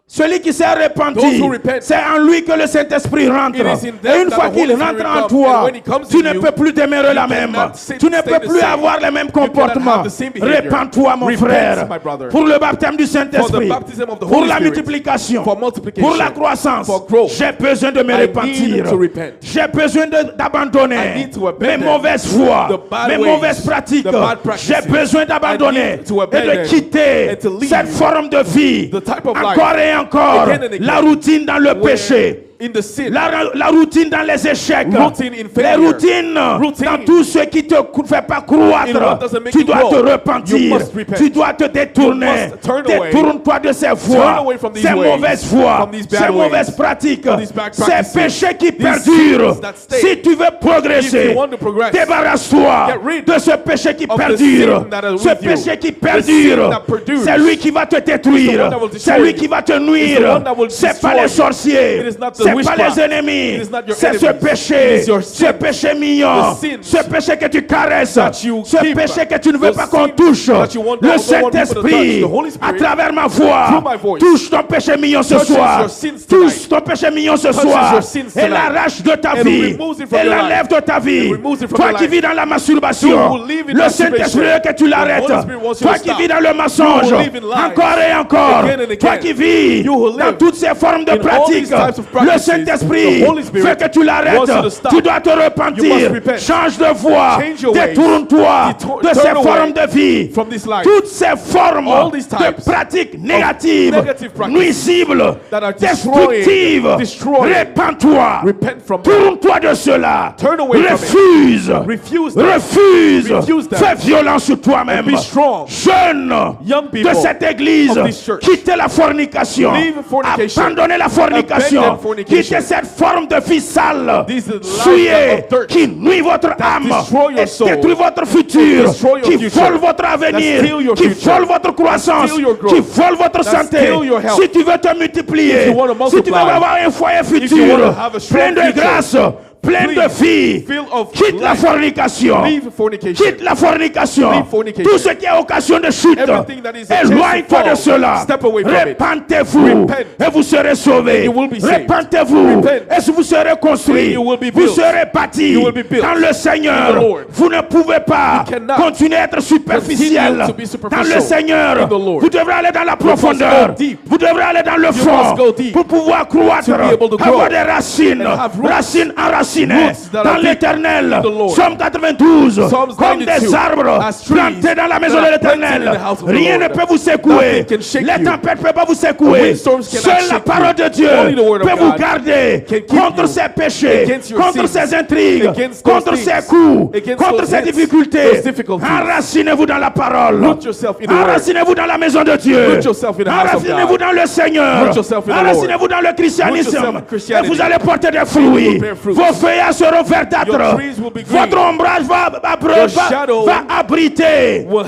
Celui qui s'est repenti, Those who repent. c'est en lui que le Saint-Esprit rentre. It is in them Et une that fois the qu'il Holy rentre Spirit en comes. toi, And when he comes tu in ne you, peux plus demeurer la même. cannot Tu ne stay peux the plus same. avoir les mêmes cannot comportements. have the same behavior. Répands-toi, mon Repent, frère, my brother. pour le baptême du Saint-Esprit, For the baptism of the pour Holy la Spirit. multiplication, For multiplication. pour la croissance. For growth. J'ai besoin de me I repentir. need to repent. J'ai besoin I d'abandonner need to mes abandon mauvaises voies, the bad mes ways, mauvaises pratiques. the bad practices. J'ai besoin d'abandonner I need to et de abandon quitter and to leave cette forme de vie. the type of Encore life et encore, again and again, la routine dans le where péché. in the sin, la routine dans les échecs, routine in les failure, routines routine dans tout ce qui te fait pas croître. in what doesn't make Tu you dois grow. te You repentir, must repent. tu dois te détourner. You must turn away. Détourne-toi de ces Turn voies, away from these ces ways, mauvaises voies, from these bad ces ways, mauvaises pratiques, from these bad ces practices, péchés qui these perdurent. sins that stay. Si tu veux progresser, If you want to progress, débarrasse-toi get rid de ce péché qui of the perdure. sin that is Ce with you. péché qui The sin perdure, that perdures. c'est lui qui va te It's the détruire. one that will destroy C'est lui you. qui va te It's the nuire. one that will C'est destroy pas les you. sorciers. It is not the C'est pas witchcraft. les ennemis. It is not your C'est ce enemies. péché. It is your Ce sin. péché mignon. The sin Ce péché que tu caresses. that you Ce keep. péché que tu ne veux The pas qu'on sin touche. that you want- Le don't want people to Saint-Esprit, touch. The Holy Spirit, à travers ma voix, through my voice, touche ton péché mignon ce touches soir. your sins Touche tonight. ton péché mignon ce Touches soir. your sins Et tonight. l'arrache de ta And vie. removes it from Et your l'enlève de ta vie. And removes it from Toi your qui life. vis dans la masturbation, You will live in le masturbation. Saint-Esprit veut que tu l'arrêtes. The Holy Spirit wants you Toi to qui stop. vis dans le mensonge, You will live in lies. encore et encore. Again and again. Toi qui vis You will dans live toutes ces formes de in all pratiques, these types of le practices. Saint-Esprit The Holy Spirit veut que tu l'arrêtes. wants you to stop. Tu dois te You repentir. must repent. Change de voie. Change your ways. Détourne-toi de Turn ces away formes de vie. from this life. Toutes ces formes All these de types pratiques négatives, negative practices nuisibles, that are destroying, destructives. destroying. Répands-toi. Repent from them. Tourne-toi de cela. Turn away from it. Refuse. Refuse them. Refuse. Refuse them. Fais violence sur toi-même. And be strong. Jeunes Young de people cette église, of this church. quittez la fornication. Leave fornication. Abandonnez la fornication. Abandon fornication. Quittez cette forme de vie sale. These are lives Souillée of dirt qui nuit votre âme destroy your et soul. détruit votre futur. Destroy your Qui future. vole votre avenir. That steal your Qui future. vole votre croissance. steal your growth. Qui vole votre That santé. steal your health. Si tu veux te multiplier. If you want to Si tu veux multiply. avoir un foyer you want futur. to have a strong Plein de future. grâce. Plein de Please, vie. fill of Quitte la life. fornication. Leave fornication. Quitte la fornication. Leave fornication. Tout ce qui est occasion de chute. Everything that is a chance to Éloigne-toi de fall. cela. Step away from it. Repentez-vous. Repent. Et vous serez sauvés. You will be saved. Repentez-vous. Repent. Et vous serez construits. You will be Vous built. serez bâtis. You will be built. Dans le Seigneur. In the Lord. Vous ne pouvez pas You cannot continuer à être superficiel. continue to be Dans superficial le Seigneur. in the Lord. Vous devrez aller dans la must profondeur. go deep. Vous devrez aller dans le must fond. go deep Pour pouvoir croître. to be able to grow Avoir des racines. and have roots. Racines enracinées Roots that dans are deep l'éternel. in the Lord. Psaume 92. Psalms Comme 92, des arbres as trees plantés dans la maison that de are planted l'éternel. in the house of the Rien Lord. ne peut vous secouer. Nothing can shake Les you. tempêtes ne peuvent pas vous The secouer. windstorms cannot Seule la shake parole you. de Dieu Only the word of peut vous God garder can keep contre you ces péchés, against your contre sins, ces intrigues, against those contre things, ces coups, against contre those ces hits, difficultés. those difficulties. Enracinez-vous dans la parole. Root yourself in the word. Enracinez-vous dans la maison de Dieu. Root yourself in the house of God. Enracinez-vous dans le Seigneur. Root yourself in the Lord. Enracinez-vous dans le Root yourself christianisme. in Christianity. Et vous allez porter des fruits. You will bear fruits. Vos feuillages seront verdâtres. Your trees will be green. Votre ombrage Your shadow va abriter will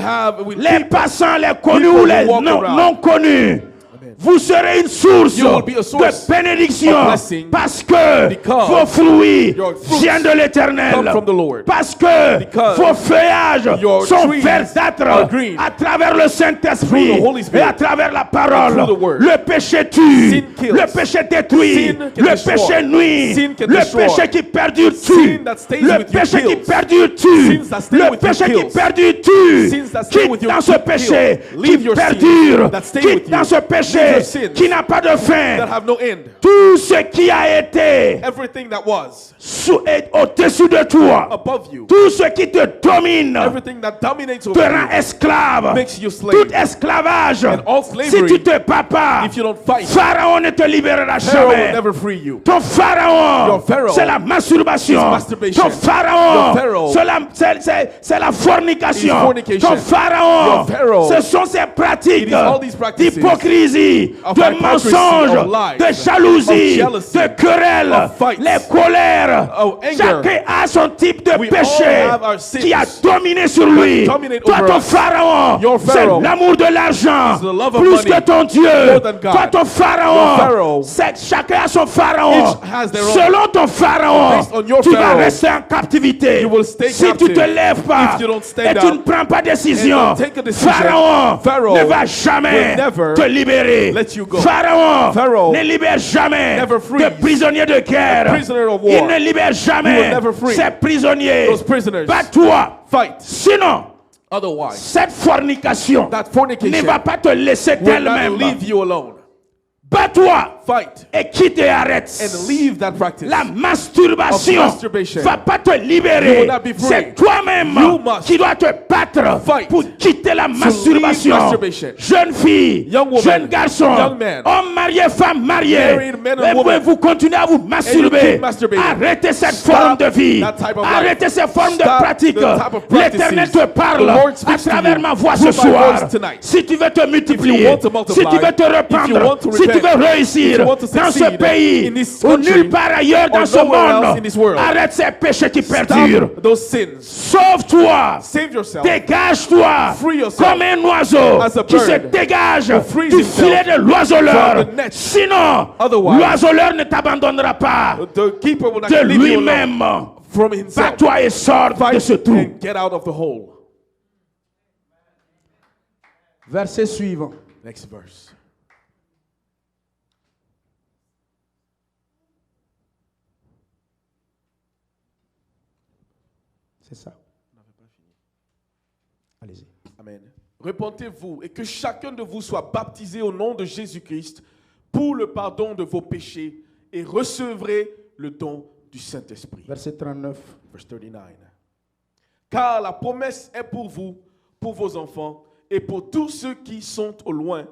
les keep passants, les connus people ou les who walk around. non connus. Vous serez une source You will be a source de bénédiction of blessing parce que because vos fruits your fruits viennent de l'éternel. come from the Lord. Parce que Because vos feuillages your sont trees verdâtres are green. à travers le Saint-Esprit Through the Holy Spirit. et à travers la parole. And through the word. Le péché tue, Sin kills. le péché détruit, Sin can le destroy. péché nuit, Sin can le destroy. péché qui perdure tue, Sin that stays le with you péché qui kills. perdure tue, Sins that stay le with you péché qui kills. perdure tue. Sins that stay with Quitte you dans ce kill. péché Leave qui your sins perdure, that stay quitte with dans you. ce Leave péché your sins qui n'a pas de fin. that have no end. Tout ce qui a été Everything that was au-dessus de toi, above you, tout ce qui te domine, everything that dominates te over rend you, esclave. makes you slave. Tout esclavage, And all si slavery, tu te bats pas, if you don't fight, Pharaon ne te libérera Pharaoh will jamais. never free you. Ton pharaon, Your Pharaoh c'est la masturbation. is masturbation. Ton pharaon, Your Pharaoh c'est la fornication. is fornication. Ton pharaon, Your Pharaoh, ce sont ces pratiques it is all these practices d'hypocrisie, of de hypocrisy, mensonges, of lies, de jalousie, of jealousy, de querelles, of fights, les colères. of anger. Chacun a son type de We péché all have our sins qui a dominé sur lui. dominate Toi, over ton us. pharaon, Your c'est Pharaoh l'amour de l'argent is the love of plus money que ton Dieu. more than God. Toi, ton Your pharaon, Pharaoh, chacun a son pharaon. each has their own. Selon ton pharaon, Based on your tu vas Pharaoh, rester en captivité. you will stay Si captive tu te lèves pas if you don't stand et tu up ne prends pas décision, and don't take a decision, Pharaon ne va jamais will never te libérer. let you go. Pharaon ne libère jamais never frees de prisonniers de guerre. a prisoner of war. Il ne libère He jamais will never free ces prisonniers. those prisoners. Bats-toi. Fight. Sinon, Otherwise, cette fornication that fornication ne va pas te laisser will not d'elle-même. leave you alone. Bats-toi. fight et quitte et arrête. and leave that practice. La masturbation Of masturbation va pas te You libérer. will not be free. C'est toi-même You must qui dois te battre fight pour quitter la leave masturbation. masturbation. Jeune fille, Young woman, jeune garçon, young man, homme marié, femme mariée, married men and et women, vous continuez à vous masturber. keep masturbating. Arrêtez cette Stop forme de vie. that type of life. Arrêtez cette forme de Stop pratique. the type of L'Éternel te practices. parle The Lord à speaks to travers you ma voix through ce my soir. voice tonight. Si tu veux te If you multiplier, want to multiply, si tu veux te if you répandre, want to si tu repent, veux réussir if you want to dans ce succeed pays in this ou country nulle part ailleurs dans or ce nowhere else in monde, this world, arrête ces péchés qui perdurent. Stop those sins. Sauve-toi. Save yourself. Dégage-toi Free yourself comme un oiseau as a qui se bird dégage who frees du himself filet de l'oiseleur. from the net. Sinon, Otherwise, l'oiseleur ne t'abandonnera pas The keeper will not de leave you alone lui-même. from himself. Bats-toi et sors de ce Fight trou. and get out of the hole. Verset suivant. Next verse. C'est ça. Allez-y. Amen. Repentez-vous et que chacun de vous soit baptisé au nom de Jésus-Christ pour le pardon de vos péchés et recevrez le don du Saint-Esprit. Verset 39. Verse 39. Car la promesse est pour vous, pour vos enfants et pour tous ceux qui sont au loin,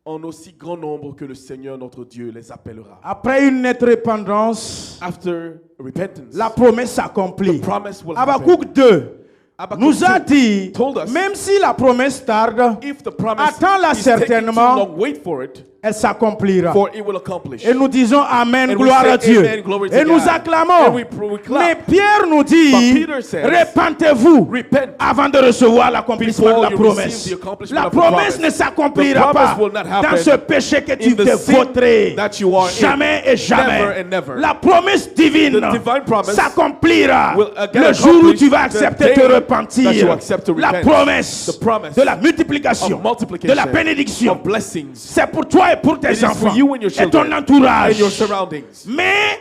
en aussi grand nombre que le Seigneur notre Dieu les appellera. Après une nette repentance, After repentance, la promesse s'accomplit. the promise will Habakkuk happen. 2 Habakkuk nous a 2 dit, told us, même si la promesse tarde, if the promise attends-la is taking too certainement, long, wait for it, elle s'accomplira. for it will accomplish. Et nous disons Amen, And we gloire say à Dieu. amen, glory to Et nous God. acclamons. And we clap. Mais Pierre nous dit, But Peter says, repentez-vous repent avant de recevoir l'accomplissement de before la you promesse. receive the accomplissement La of the promesse promise. ne s'accomplira The pas promise will not happen dans ce péché que tu in the t'es sin vautré. that you are in. Jamais et jamais. Never and never. La promesse divine The divine promise s'accomplira will again le jour où tu vas accomplish the accepter day de repentir. that you accept to La repent. promesse The promise de la multiplication, of multiplication, de la bénédiction. of blessings. C'est pour toi et pour tes It is enfants for you and your et ton children entourage. and your surroundings. Mais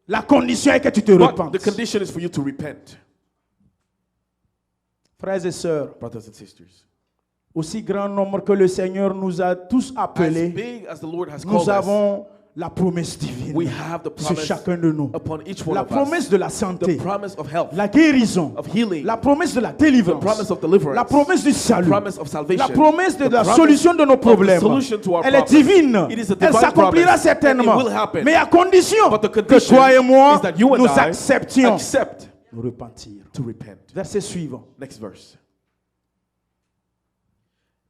la condition est que tu te But repentes. the condition is for you to repent. Frères et sœurs, Brothers and sisters, aussi grand nombre que le Seigneur nous a tous as appelés, big as the Lord has nous called us, avons la promesse divine we have the sur promise chacun de nous. upon each one La of promesse us. de la The santé, promise of health, la guérison, of healing, la promesse de la the délivrance, promise of deliverance, la promesse du the salut, promise of salvation, la promesse de the la promise solution de nos of the problèmes. solution to our Elle est problems. divine. It is a Elle divine s'accomplira promise, certainement. and it will happen. Mais à condition But the que condition toi et moi, is that you and nous I acceptions accept nous repentir. to repent. Verset suivant. Next verse.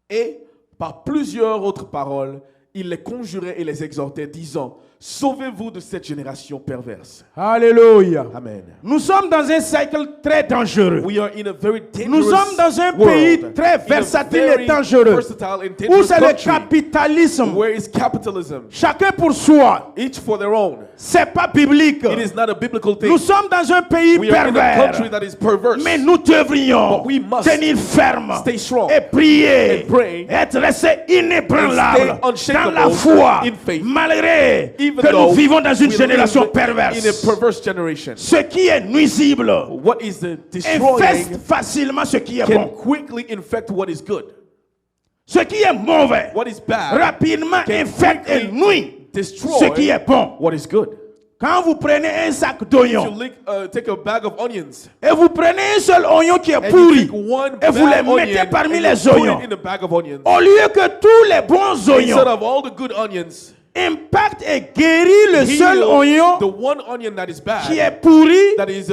Et par plusieurs autres paroles, il les conjurait et les exhortait, disant, sauvez-vous de cette génération perverse. Alléluia. Amen. Nous sommes dans un cycle très dangereux. We are in a very Nous dangerous sommes dans un world, pays très in a versatile very et dangereux, versatile and où dangerous c'est le country, capitalisme. where is capitalism, Chacun pour soi. each for their own. C'est pas biblique. It is not a biblical thing. Nous sommes dans un pays We are in a pervers. country that is perverse. Mais nous devrions But we must tenir ferme stay strong et prier, and pray être restés inébranlables and stay dans unshakable la foi, in faith, malgré even que nous though vivons dans une we génération live perverse. in a perverse generation. Ce qui est nuisible What is the infeste destroying facilement ce qui est can bon. quickly infect what is good. Ce qui est mauvais What is bad rapidement can infecte et quickly nuit destroy ce qui est bon. what is good. Quand vous prenez un sac If d'oignons you take a bag of onions et vous prenez un seul oignon qui est and you pourri take one et vous les bad mettez onion parmi and les you put oignons, it in a bag of onions, au lieu que tous les bons instead oignons of all the good onions, impactent et guérissent le seul heal oignon the one onion that is bad, qui est pourri, that is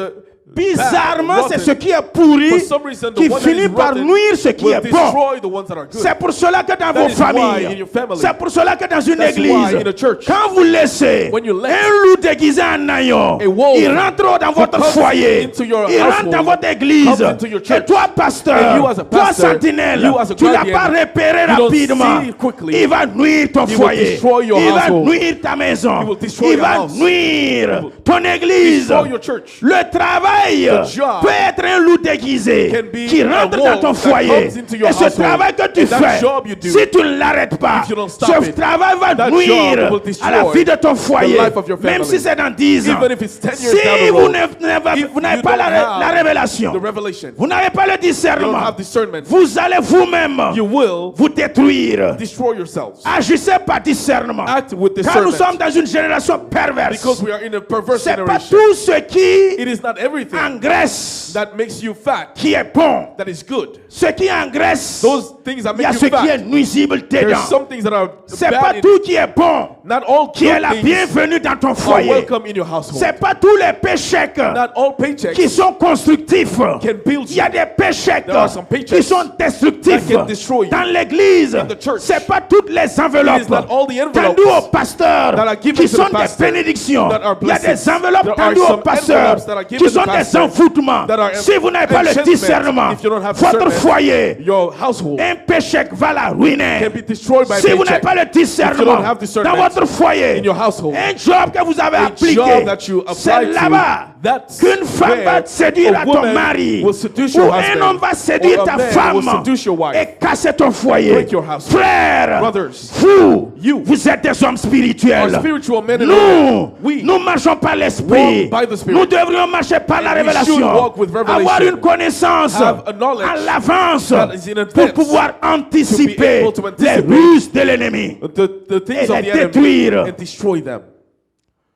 bizarrement bad, c'est rotten. ce qui est pourri For some reason, the qui one that finit is par rotten nuire ce qui will est bon. destroy the ones that are good. C'est pour cela que dans That vos is why in familles, your family, c'est pour cela que dans une that's église, why in a church, quand vous laissez when you let un loup déguisé en agneau, a wolf il rentre dans votre comes foyer, into your il rentre household, dans votre église, comes into your et church, toi pasteur, and you as a toi pastor, sentinelle, you as a tu ne l'as guardian, pas repéré you don't rapidement, see it quickly. il va nuire ton He will foyer, destroy your il va household. nuire ta maison, He will destroy il your va house. nuire He will ton église. destroy your church. Le travail travail The job peut être un loup déguisé can be qui a rentre dans wolf ton that foyer. comes into your Et ce household. travail que tu And that fais, job you do, si tu ne l'arrêtes pas, if you don't stop ce it, travail va that nuire job will à la destroy vie de ton foyer. life of your Même family. si c'est dans 10 ans. Even if it's 10 years Si down the vous road, n'avez you pas don't la have révélation, the revelation, vous n'avez pas le you don't discernement, have discernment, vous allez vous-même you will vous détruire. destroy yourselves. Agissez par discernement. Act with Car nous discernment. sommes dans une génération perverse. Because we are in a perverse C'est pas generation. tout ce qui It is not everything engraisse that makes you fat qui est bon. that is good. Ce qui engraisse, Those things that il y a make ce you qui est fat. nuisible There's dedans. some things that are C'est bad pas in tout it. qui est bon Not all qui est good la things bienvenue dans ton are foyer. welcome in your household. C'est pas tous les péchés Not all paychecks qui sont constructifs. can build Il y a you. des péchés There are some paychecks qui sont destructifs. that can destroy you. Dans l'église, In the church, c'est pas toutes les It is enveloppes not all the envelopes tendues aux pasteurs that are given qui to sont the des pastor bénédictions. that are Il y a des blessings. enveloppes There are tendues aux some pasteurs envelopes that are given qui to sont the des pastor envoûtements. that are Si vous n'avez pas le enchantment, discernement, if you don't have votre discernment, foyer, your household un péché va la ruiner. can be destroyed by Si vous n'avez paycheck. pas le If you discernement don't have discernment dans votre foyer, in your household, un job que vous avez a appliqué, job that you c'est apply to, là-bas that's qu'une femme where va séduire a à ton woman mari, will seduce ou your un husband, homme va séduire or a ta man femme will seduce your wife, et casser ton foyer. break your household. Frères, Brothers, vous, vous êtes des hommes spirituels. are spiritual men and women. We Nous marchons par l'esprit. walk by the Spirit. Nous devrions marcher par la And we should révélation. walk with revelation. Avoir une connaissance Have a knowledge à l'avance that is in advance pour pouvoir anticiper able to les anticipate ruses de l'ennemi. the things Et of les the enemy détruire. and destroy them.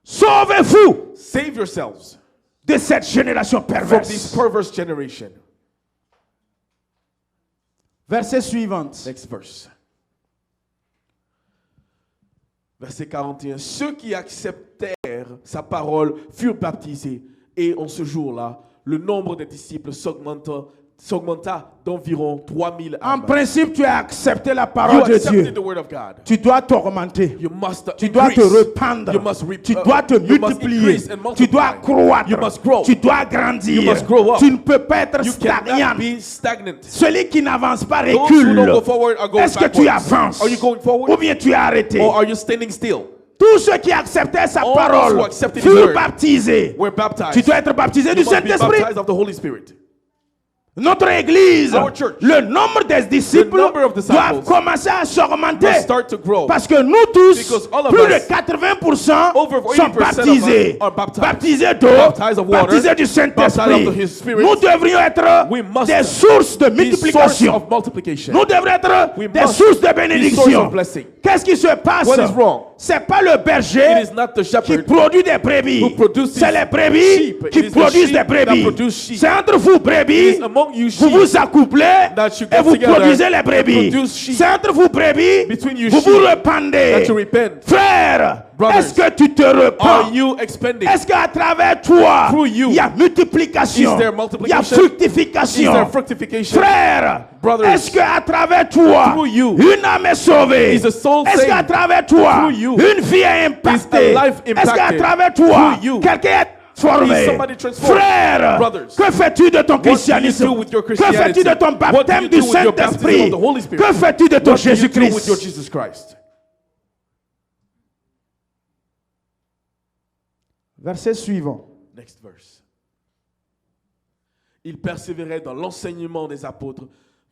Sauvez-vous Save yourselves de cette génération from this perverse. perverse generation. Verset suivant. Next verse. Verset 41. Ceux qui acceptèrent sa parole furent baptisés. Et en ce jour-là, le nombre des disciples s'augmenta d'environ 3000 En âmes. principe, tu as accepté la You parole de accepted Dieu. the word of God. Tu dois t'augmenter. You must Tu dois te increase. répandre. You must Tu dois te you must multiplier. increase and Tu dois multiply. croître. You must grow. Tu dois grandir. You must grow up. Tu ne peux pas être You cannot stagnant. be stagnant. Celui qui n'avance pas Those who recule. don't go forward are going Est-ce que tu backwards. avances Are you going forward ou bien tu es arrêté? or are you standing still? Tous ceux qui acceptaient sa All those parole who accepted his furent word baptisés. We're baptized. Tu dois être baptisé You du must be Saint-Esprit. baptized of the Holy Spirit. Notre église, Our church, le nombre des disciples number of disciples doivent commencer à s'augmenter. Must start to grow. Parce que nous tous, Because all of plus us, de 80% over 80% sont of us baptisés. are baptized. Baptisés d'eau, Baptized of water, baptisés du baptized Saint-Esprit. of the Spirit. Nous devrions être We must des sources de be source multiplication. of multiplication. Nous devrions être We des must sources de be source bénédiction. of blessing. Qu'est-ce qui se passe? What is wrong? C'est pas le berger It is not the qui shepherd produit des brebis. who produces C'est les brebis sheep. qui It is the produisent sheep des brebis. that produce sheep. C'est entre vous brebis, It is among you vous sheep vous accouplez that you et get vous together produisez les and brebis. produce sheep. C'est entre vous brebis, Between you vous sheep vous répandez. that you repent. Frère, Brothers, est-ce que tu te repens? Are you expanding? Est-ce qu'à travers toi, Through you, il y a multiplication, is there il y a multiplication? Is fructification? there fructification? Frère, Brothers, est-ce qu'à travers toi, through you, une âme est sauvée? is a soul Est-ce qu'à saved? travers toi, Through you, une vie est impactée? is a life Est-ce qu'à impacted? travers toi, Through you, quelqu'un est transformé? is somebody transformed? Frère, Brothers, que fais-tu de ton what do you christianisme? do with your Que Christianity? fais-tu de ton What do baptême you du do with your baptism Saint-Esprit? of the Holy Spirit? Que fais-tu de ton What do you do with your Jésus-Christ? Jesus Christ? Verset suivant. Next verse. Il persévérait dans l'enseignement des apôtres,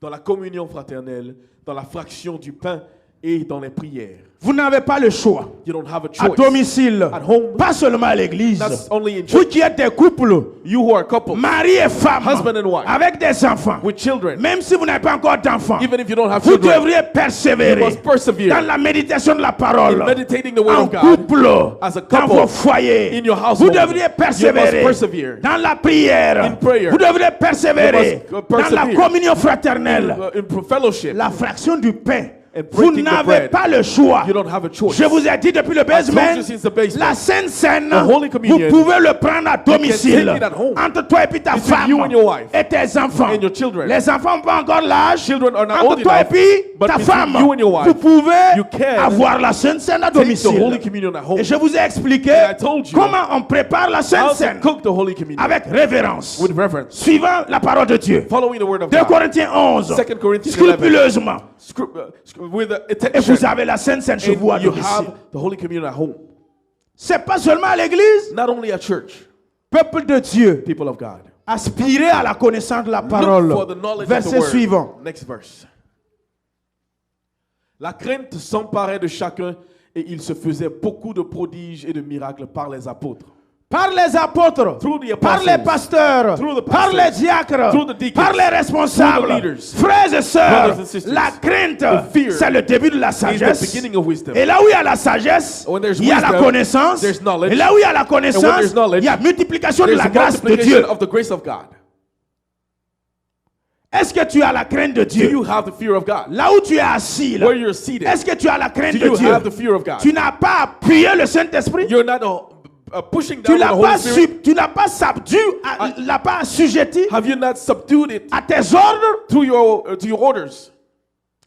dans la communion fraternelle, dans la fraction du pain et dans les prières. Vous n'avez pas le choix. You don't have a À choice. domicile, At home, pas seulement à l'église. not only in Vous church. qui êtes des couples, You who are couples mari et femme, Husband and wife. avec des enfants, with children, même si vous n'avez pas encore d'enfants, even if you don't have vous children, devriez you persévérer must persevere dans la méditation de la parole, in meditating the word en of God. couple, As a dans couple, vos foyers. in your Vous household. devriez You persévérer must persevere dans la prière. in prayer. Vous devriez persévérer You must dans la persevere communion fraternelle. in fellowship. La fraction du pain. And Vous breaking the n'avez bread. pas le choix. You don't have a choice. Je vous ai dit depuis le basement, you since the basement. la Sainte Seine, The Holy vous Communion, pouvez le prendre à domicile, take it at home. entre toi et puis ta Between femme you and your wife. et tes enfants. And your children. Les enfants n'ont pas encore l'âge. Children are not Entre old toi et enough, puis but ta between femme, you and your wife, vous pouvez you can avoir la Sainte Seine à Take the Holy domicile. Communion at home. Et je vous ai expliqué And I told you comment on prépare la how Sainte to Seine cook the Holy Communion avec révérence, with reverence, suivant la parole de Dieu. following the word of 2 God. Corinthiens 11, 2 Corinthians 11. scrupuleusement. With Et attention. vous avez la Sainte Seine chez vous à And you domicile. have the Holy Communion at home. C'est pas seulement à l'église, Not only at church, Peuple de Dieu, People of God. aspirez à la connaissance de la Look parole. for the knowledge of the Verset word. suivant. Next verse. La crainte s'emparait de chacun et il se faisait beaucoup de prodiges et de miracles par les apôtres. Par les apôtres, Through the par apostles, les pasteurs, through the par pastors, les diacres, through the deacons, par les responsables, through the leaders, frères et sœurs, brothers and sisters, la crainte, the fear c'est le début de la is the sagesse. beginning of wisdom. Et là où il y a la sagesse, When there's il y a la wisdom, connaissance. there's knowledge. Et là où il y a la And when connaissance, there's knowledge, il y a multiplication de There's la a grâce de multiplication Dieu. of the grace of God. Est-ce que tu as la crainte de Do Dieu? you have the fear of God? Là où tu es assis, là, Where you're seated, est-ce que tu as la crainte do de you Dieu? have the fear of God? Tu n'as pas appuyé le Saint-Esprit? You're not pushing Tu down on the l'as Holy pas Spirit. tu n'as pas subdu, l'as pas assujetti Have you not subdued it à tes ordres? to your orders?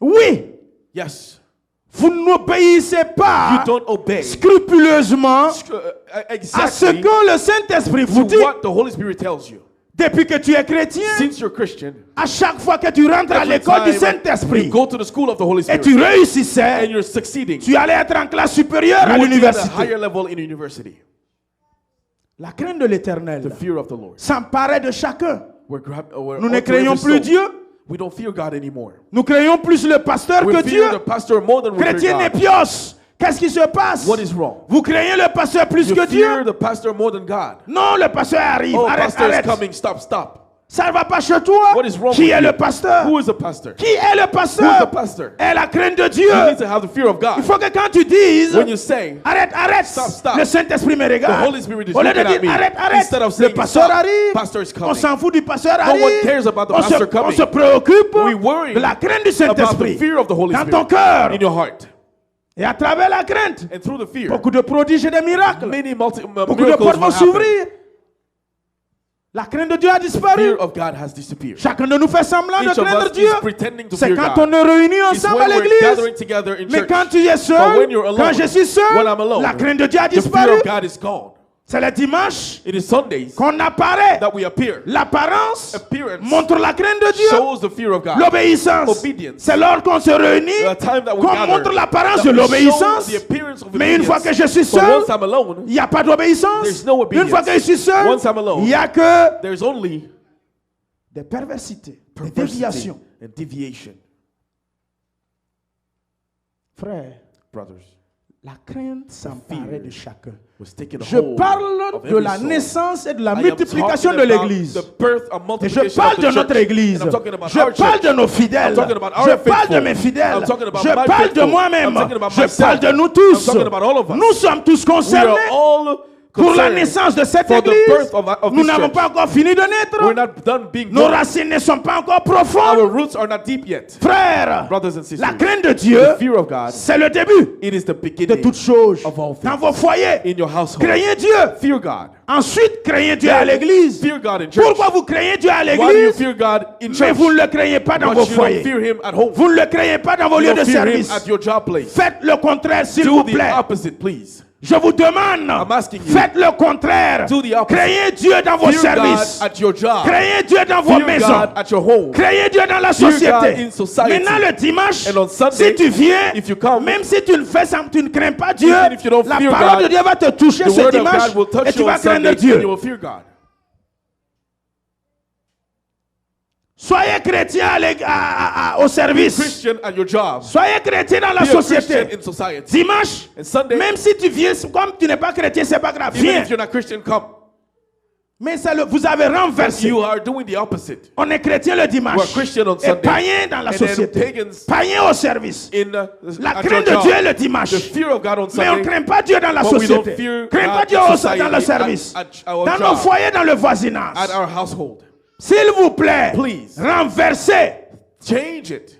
Oui. Yes. Vous n'obéissez You pas don't obey scrupuleusement à ce exactly que le Saint-Esprit vous to dit. what the Holy Spirit tells you. Depuis que tu es chrétien, Since you're Christian, à chaque fois que tu rentres à every l'école du time Saint-Esprit you go to the school of the Holy et Spirit tu réussissais, and you're succeeding, tu allais être en classe supérieure à you will be at a l'université. higher level in university. La crainte de l'Éternel The fear of the Lord. s'emparait de chacun. We're Nous ne all to craignons every plus soul. Dieu, We don't fear God anymore. nous craignons plus le pasteur We que Dieu. fear the pastor more than we Chrétien fear et God. pios, qu'est-ce qui se passe? What is wrong? Vous craignez le pasteur plus You que Dieu? fear the pastor more than God. Non, le pasteur arrive. Oh, Arrête, pastor is arrête. coming. Stop. Ça ne va pas chez toi. What is wrong Qui with est you? le pasteur? Who is the pastor? Qui est le Who is pasteur? the pastor? Et la crainte de Dieu. You need to have the fear of Il God. faut que quand tu dises, When you say, arrête, Stop. le Saint-Esprit me the regarde. Holy Spirit is Au lieu de looking at dire, me, arrête, instead of le saying, pasteur stop, arrive. pastor is On coming. s'en fout du pasteur No arrive. one cares about the on pastor se, coming. on se préoccupe We worry de la crainte du about the Saint-Esprit fear of the Holy dans ton Spirit cœur. in your heart. Et à travers la crainte, And through the fear, beaucoup de prodiges et de miracles. many Beaucoup de miracles portes vont will happen. s'ouvrir. La crainte de Dieu a The disparu. fear of God has disappeared. Chacun de nous fait semblant de Each of craindre us Dieu. is pretending to C'est fear quand God. on est réunis It's ensemble à when we're l'église. gathering together in Mais church. quand tu es But seul, when you're alone, quand je suis seul, when I'm alone, la crainte de Dieu a the fear disparu. of God is gone. C'est le dimanche It is Sundays qu'on apparaît. that we appear. L'apparence Appearance montre la crainte de Dieu. shows the fear of God. L'obéissance, Obedience. c'est lors qu'on se réunit, The time that we qu'on gather, montre l'apparence that de we show l'obéissance. the appearance of Mais une fois que je suis obedience. But seul, once I'm alone, il n'y a pas d'obéissance. There's no obedience. Une fois que je suis seul, Once I'm alone, il n'y a que there's only des perversités, des perversity déviations. and deviation. Frère, Brothers, la crainte s'emparait fear de chacun. was taken Je hold parle of de every la soul. naissance et de la I am multiplication talking de about l'Église. the birth and Et multiplication je parle of de the notre church. Église. And I'm talking about Je our parle church. de nos fidèles. I'm talking about our Je parle de faithful. mes fidèles. I'm talking about Je my parle de faithful. moi-même. I'm talking about Je myself. parle de nous I'm tous. talking about all of us. Nous sommes tous We are concernés all pour la concerned naissance de cette for the Église. birth of Nous this n'avons church. pas encore fini de We're naître. not done being Nos born. racines ne sont pas encore Our profondes. roots are not deep yet. Frères, Brothers and sisters, la crainte de Dieu, the fear of God, c'est le début it is the de beginning toutes choses. of all Dans things. vos foyers, In your household, craignez Dieu. fear God. Ensuite, craignez Dieu à Then l'église. fear God in church. Pourquoi vous craignez Dieu à Why do you l'église? fear God in Mais church? vous ne le craignez pas dans But vos you don't foyers. fear Him at home. Vous ne le craignez pas dans vos You lieux de don't fear Him service. at your job place. Faites le contraire, s'il vous Do the plaît. opposite, please. Je vous demande, I'm asking you. faites le contraire. Do the opposite. Craignez Dieu dans vos Fear services. God at your job. Craignez Dieu dans vos Fear maisons. God at your home. Craignez Dieu dans la Fear God société. in society. Maintenant, le dimanche, And on Sunday, si tu viens, if you come, même si tu le fais sans tu ne crains pas Dieu, even if you don't la fear parole God, de Dieu va te toucher The ce word of dimanche God will touch et tu you vas on Sunday craindre and Dieu. you will fear God. Soyez chrétien au service. Christian at your job. Soyez chrétien dans la Be a Christian société. in society. Dimanche, And Sunday, même si tu viens, comme tu n'es pas chrétien, c'est pas grave. even Viens. if you're not Christian, come. Mais vous avez renversé. You are doing the opposite. On est chrétien le dimanche. We're Christian on Et Sunday. païen dans la And then société. pagans Païen au service. In La at crainte your de Dieu job. le dimanche. The fear of God on Mais on ne Sunday. craint pas Dieu dans la But we don't société. fear Craint God pas Dieu in dans le society, service. at our Dans job. nos foyers, dans le voisinage. At our household. S'il vous plaît, Please. renversez. Change it.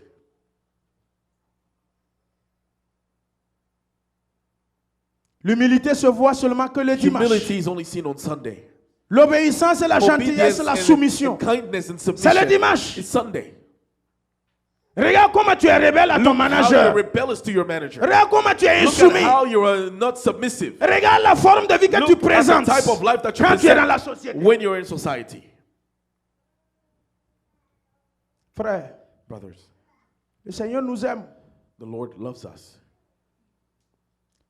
L'humilité se voit seulement que le dimanche. Humility is only seen on Sunday. L'obéissance et la gentillesse et la soumission. Kindness and C'est le submission. dimanche. It's Sunday. Regarde comment tu es rebelle à ton Look how manager. you're rebellious to your manager. Regarde comment tu es Look insoumis. at how you're not submissive. Regarde la forme de vie que tu Look at présentes the type of life that you quand tu es dans present la société. when you're in society. Frère, Brothers, le Seigneur nous aime. the Lord loves us,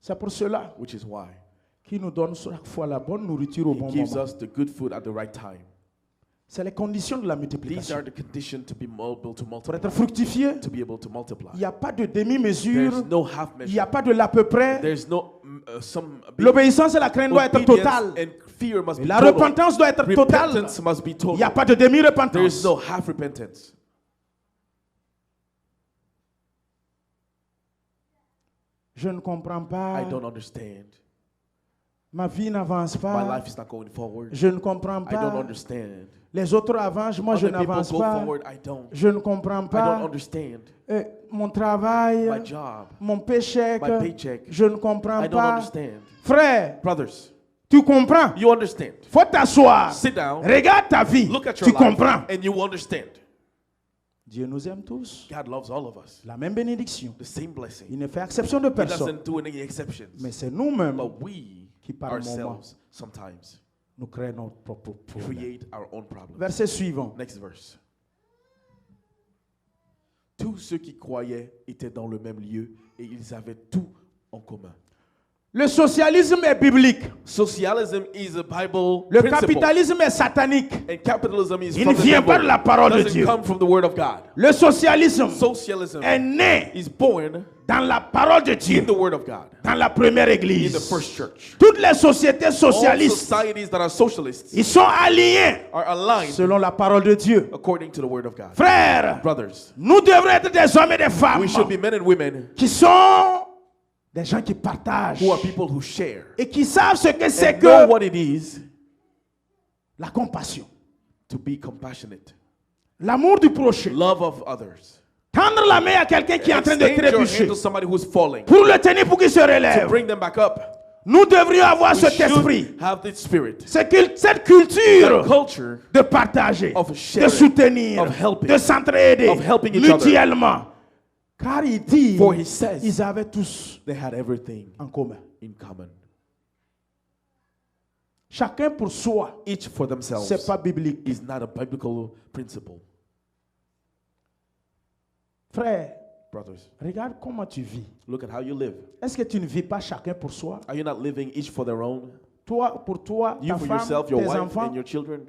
C'est pour cela which is why qui nous donne chaque fois la bonne nourriture au He bon gives moment. us the good food at the right time. C'est les conditions de la These multiplication. are the conditions to be able to Pour multiply. être fructifié, To be able to multiply. il n'y a pas de demi-mesure, There's no half il n'y measure. a pas de l'à peu près. There's no some L'obéissance et la crainte doivent être obedience totales. and fear must Et be la total. repentance doit être totale. Repentance must be Il total. n'y a pas de There is demi-repentance. no half repentance. Je ne comprends pas. I don't understand. Ma vie n'avance My pas. life is not going forward. Je ne comprends I don't pas. understand. Les autres avancent, moi je Other people n'avance go pas. forward, I don't. Je ne comprends I don't pas. understand. Mon travail, My job, mon paycheck, my paycheck, je ne comprends I don't pas. understand. Frère, Brothers, tu comprends. you understand. Faut t'asseoir. Sit down, Regarde ta vie. look at your Tu life, comprends. and you will understand. Dieu nous aime tous. God loves all of us. La même bénédiction. The same blessing. Il ne fait exception de He personne. doesn't do any exceptions. Mais c'est nous-mêmes But we, qui par moment ourselves, sometimes nous créons notre propre problème. create our own problems. Verset suivant. Next verse. Tous ceux qui croyaient étaient dans le même lieu et ils avaient tout en commun. Le socialisme est biblique. Socialism is a Bible Le principle. capitalisme est satanique. And capitalism is Il from ne the vient devil. pas de la parole de Doesn't Dieu. come from the word of God. Le socialisme Socialism est né is born dans la parole de in Dieu, the word of God, dans la première in église. the first church. Toutes les sociétés All socialistes, societies that are socialists ils sont alignés are aligned selon la parole de Dieu. according to the word of God. Frères, Brothers, nous devrions être des hommes et des femmes we should be men and women qui sont des gens qui partagent who are people who share et qui savent ce que c'est and know que what it is la compassion, to be compassionate, l'amour du prochain. love of others. Tendre la main à quelqu'un qui est en train de Extend your hand trébucher to somebody who's falling pour le tenir pour qu'il se to relève. bring them back up. Nous devrions avoir We cet should esprit, have this spirit, cette that culture culture de partager, of de sharing, soutenir, of helping, de s'entraider of helping each other. mutuellement. Car il dit, For he says ils avaient tous they had everything en commun. in common. Chacun pour soi, Each for themselves c'est pas biblique. is not a biblical principle. Frère, Brothers, regarde comment tu vis. look at how you live. Est-ce que tu ne vis pas chacun pour soi? Are you not living each for their own? Toi, pour toi, You ta for femme, yourself, your tes wife, enfants? and your children?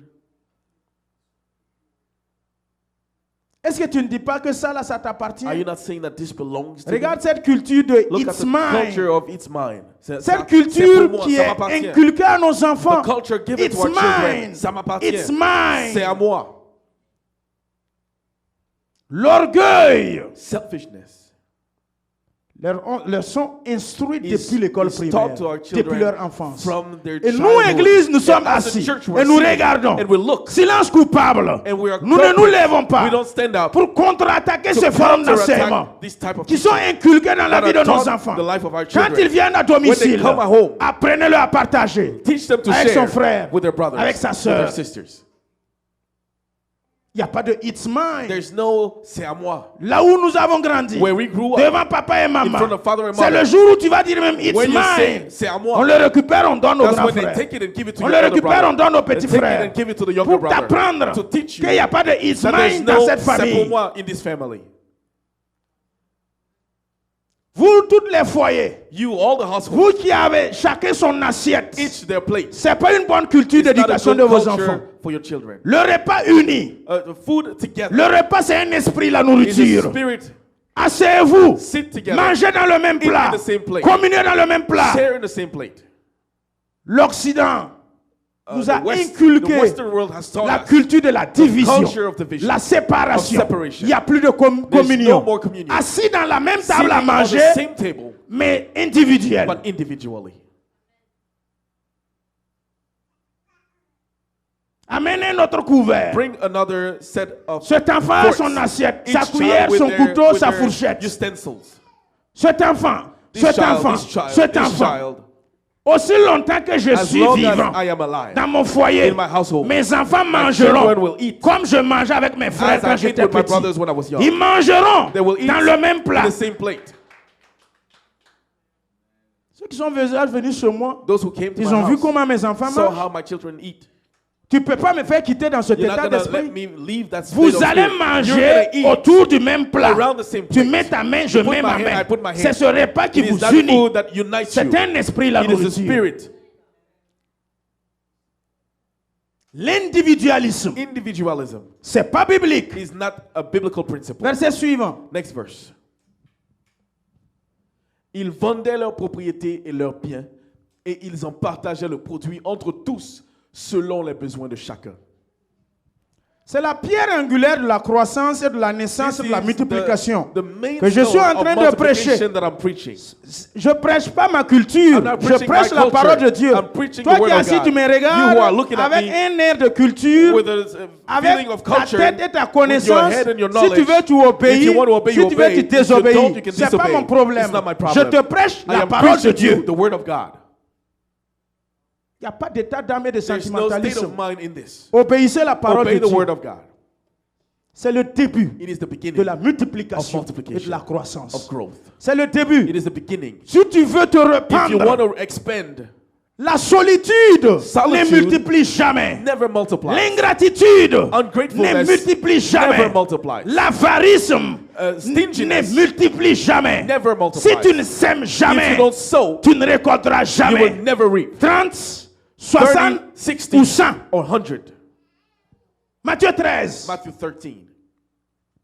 Est-ce que tu ne dis pas que ça, là, ça t'appartient? Are you not saying that this belongs to Regarde me? cette culture de Look at it's the mine. culture of it's mine. C'est Cette pour culture moi, qui ça est m'appartient. inculquée à nos enfants. The culture given It's to our children, mine. ça m'appartient. It's mine. C'est à moi. L'orgueil. Selfishness. Leur sont instruits Is- depuis l'école is primaire, taught to our depuis children leur enfance. from their Et nous, childhood. Église, nous sommes And as a assis church, et we're nous sitting regardons. and we look. Silence coupable. And we are Nous ne nous culprits. lèvons pas We don't stand up pour contre-attaquer to ces formes counterattack d'enseignement this type of qui sont teaching inculquées dans la that vie de are nos taught enfants. the life of our Quand children. ils viennent à domicile, When they come at home, apprenez-leur à partager teach them to avec share son frère, with their brothers, avec sa with sœur. their sisters. Il n'y a pas de it's mine. There's no c'est à moi. Là où nous avons grandi, Where we grew up, devant papa et maman, front of father and c'est mother. le jour où tu vas dire même it's When you say mine. c'est à On moi, le récupère, on donne aux that's grands when they frères. take it and give it to On your le older récupère, brother. on donne aux They petits take it frères. and give it to the younger Pour brother. t'apprendre To teach you qu'il n'y a pas de it's that there's mine dans no cette c'est pour famille. moi in this family. Vous, tous les foyers, You, all the households, vous qui avez chacun son assiette, each their plate. c'est pas une bonne culture It's not a d'éducation good de vos culture enfants. for your children. Le repas uni, The food together le repas c'est un esprit, la is a nourriture. spirit. Asseyez-vous, Sit together. mangez dans le même Eat plat, in the same plate. communiez dans le même plat. Share in the same plate. L'Occident nous a The inculqué Western world has taught la us culture de la division, culture of division, la séparation. of separation. Il n'y a plus de There's communion. no more communion. Assis dans la même sitting table à on the manger, same table, mais individuel. but individually. Amenez notre couvert. Bring another set of Cet enfant a forks. son assiette, Each sa child cuillère, with son their- couteau, with sa their fourchette. utensils. Cet enfant, This cet child, enfant, this child, cet this enfant. child. Aussi longtemps que je As suis long vivant as I am alive, dans mon foyer, in my household, mes enfants my mangeront children will eat comme je mangeais avec mes frères as quand I ate j'étais with my petit. brothers when I was young. Ils mangeront They will eat dans le même in plat. the same plate. Ceux qui sont venus chez moi, Those who came to ils my ont vu house comment mes enfants saw mangent. how my children eat. Tu ne peux pas me faire quitter dans cet You're not état going to let d'esprit. me leave that state Vous of allez spirit. You're manger gonna eat autour du même plat. around the same Tu plate. mets ta main, je You put mets my ma hand, main. I put my hand. C'est ce repas qui It is vous that unit. food that unites you. C'est un esprit, la It is the nourriture. spirit. L'individualisme, Individualism c'est pas biblique. is not a biblical principle. Verset suivant. Next verse. Ils vendaient leurs propriétés et leurs biens et ils en partageaient le produit entre tous selon les besoins de chacun. C'est la pierre angulaire de la croissance et de la naissance et This de la is multiplication the main que je suis en stone train of de prêcher. multiplication that I'm preaching. Je prêche pas ma culture, I'm not je preaching prêche my la culture. parole de Dieu. I'm preaching Toi the qui word es of assis, God. tu me You who are regardes looking at avec me un air de culture, With a feeling avec of ta culture, tête et ta with your connaissance. head and your Si tu knowledge. veux, tu obéis. If you want to obey, Si you tu veux, obey. tu If you don't, désobéis. you can C'est pas disobey. mon problème. It's not my Je problem. te prêche I la am parole de preaching you Dieu. the word of God. Il n'y a pas d'état d'âme et de There's no state sentimentalisme. of mind in this. Obéissez la parole Obey de the word Dieu. of God. C'est le début It is the de beginning la multiplication of et de multiplication, la of croissance. growth. C'est le début. It is the beginning. Si tu veux te If you répandre, want to expand, la solitude Solitude ne multiplie jamais. never multiply. L'ingratitude Ungratefulness ne multiplie jamais. never multiplies. L'avarisme Stinginess ne multiplie jamais. never Si multiplies. tu ne sèmes If jamais, you don't sow, tu ne récolteras you will jamais. never reap. 30, 60 30, 60, ou 100. or 100. Matthieu 13. Matthew 13.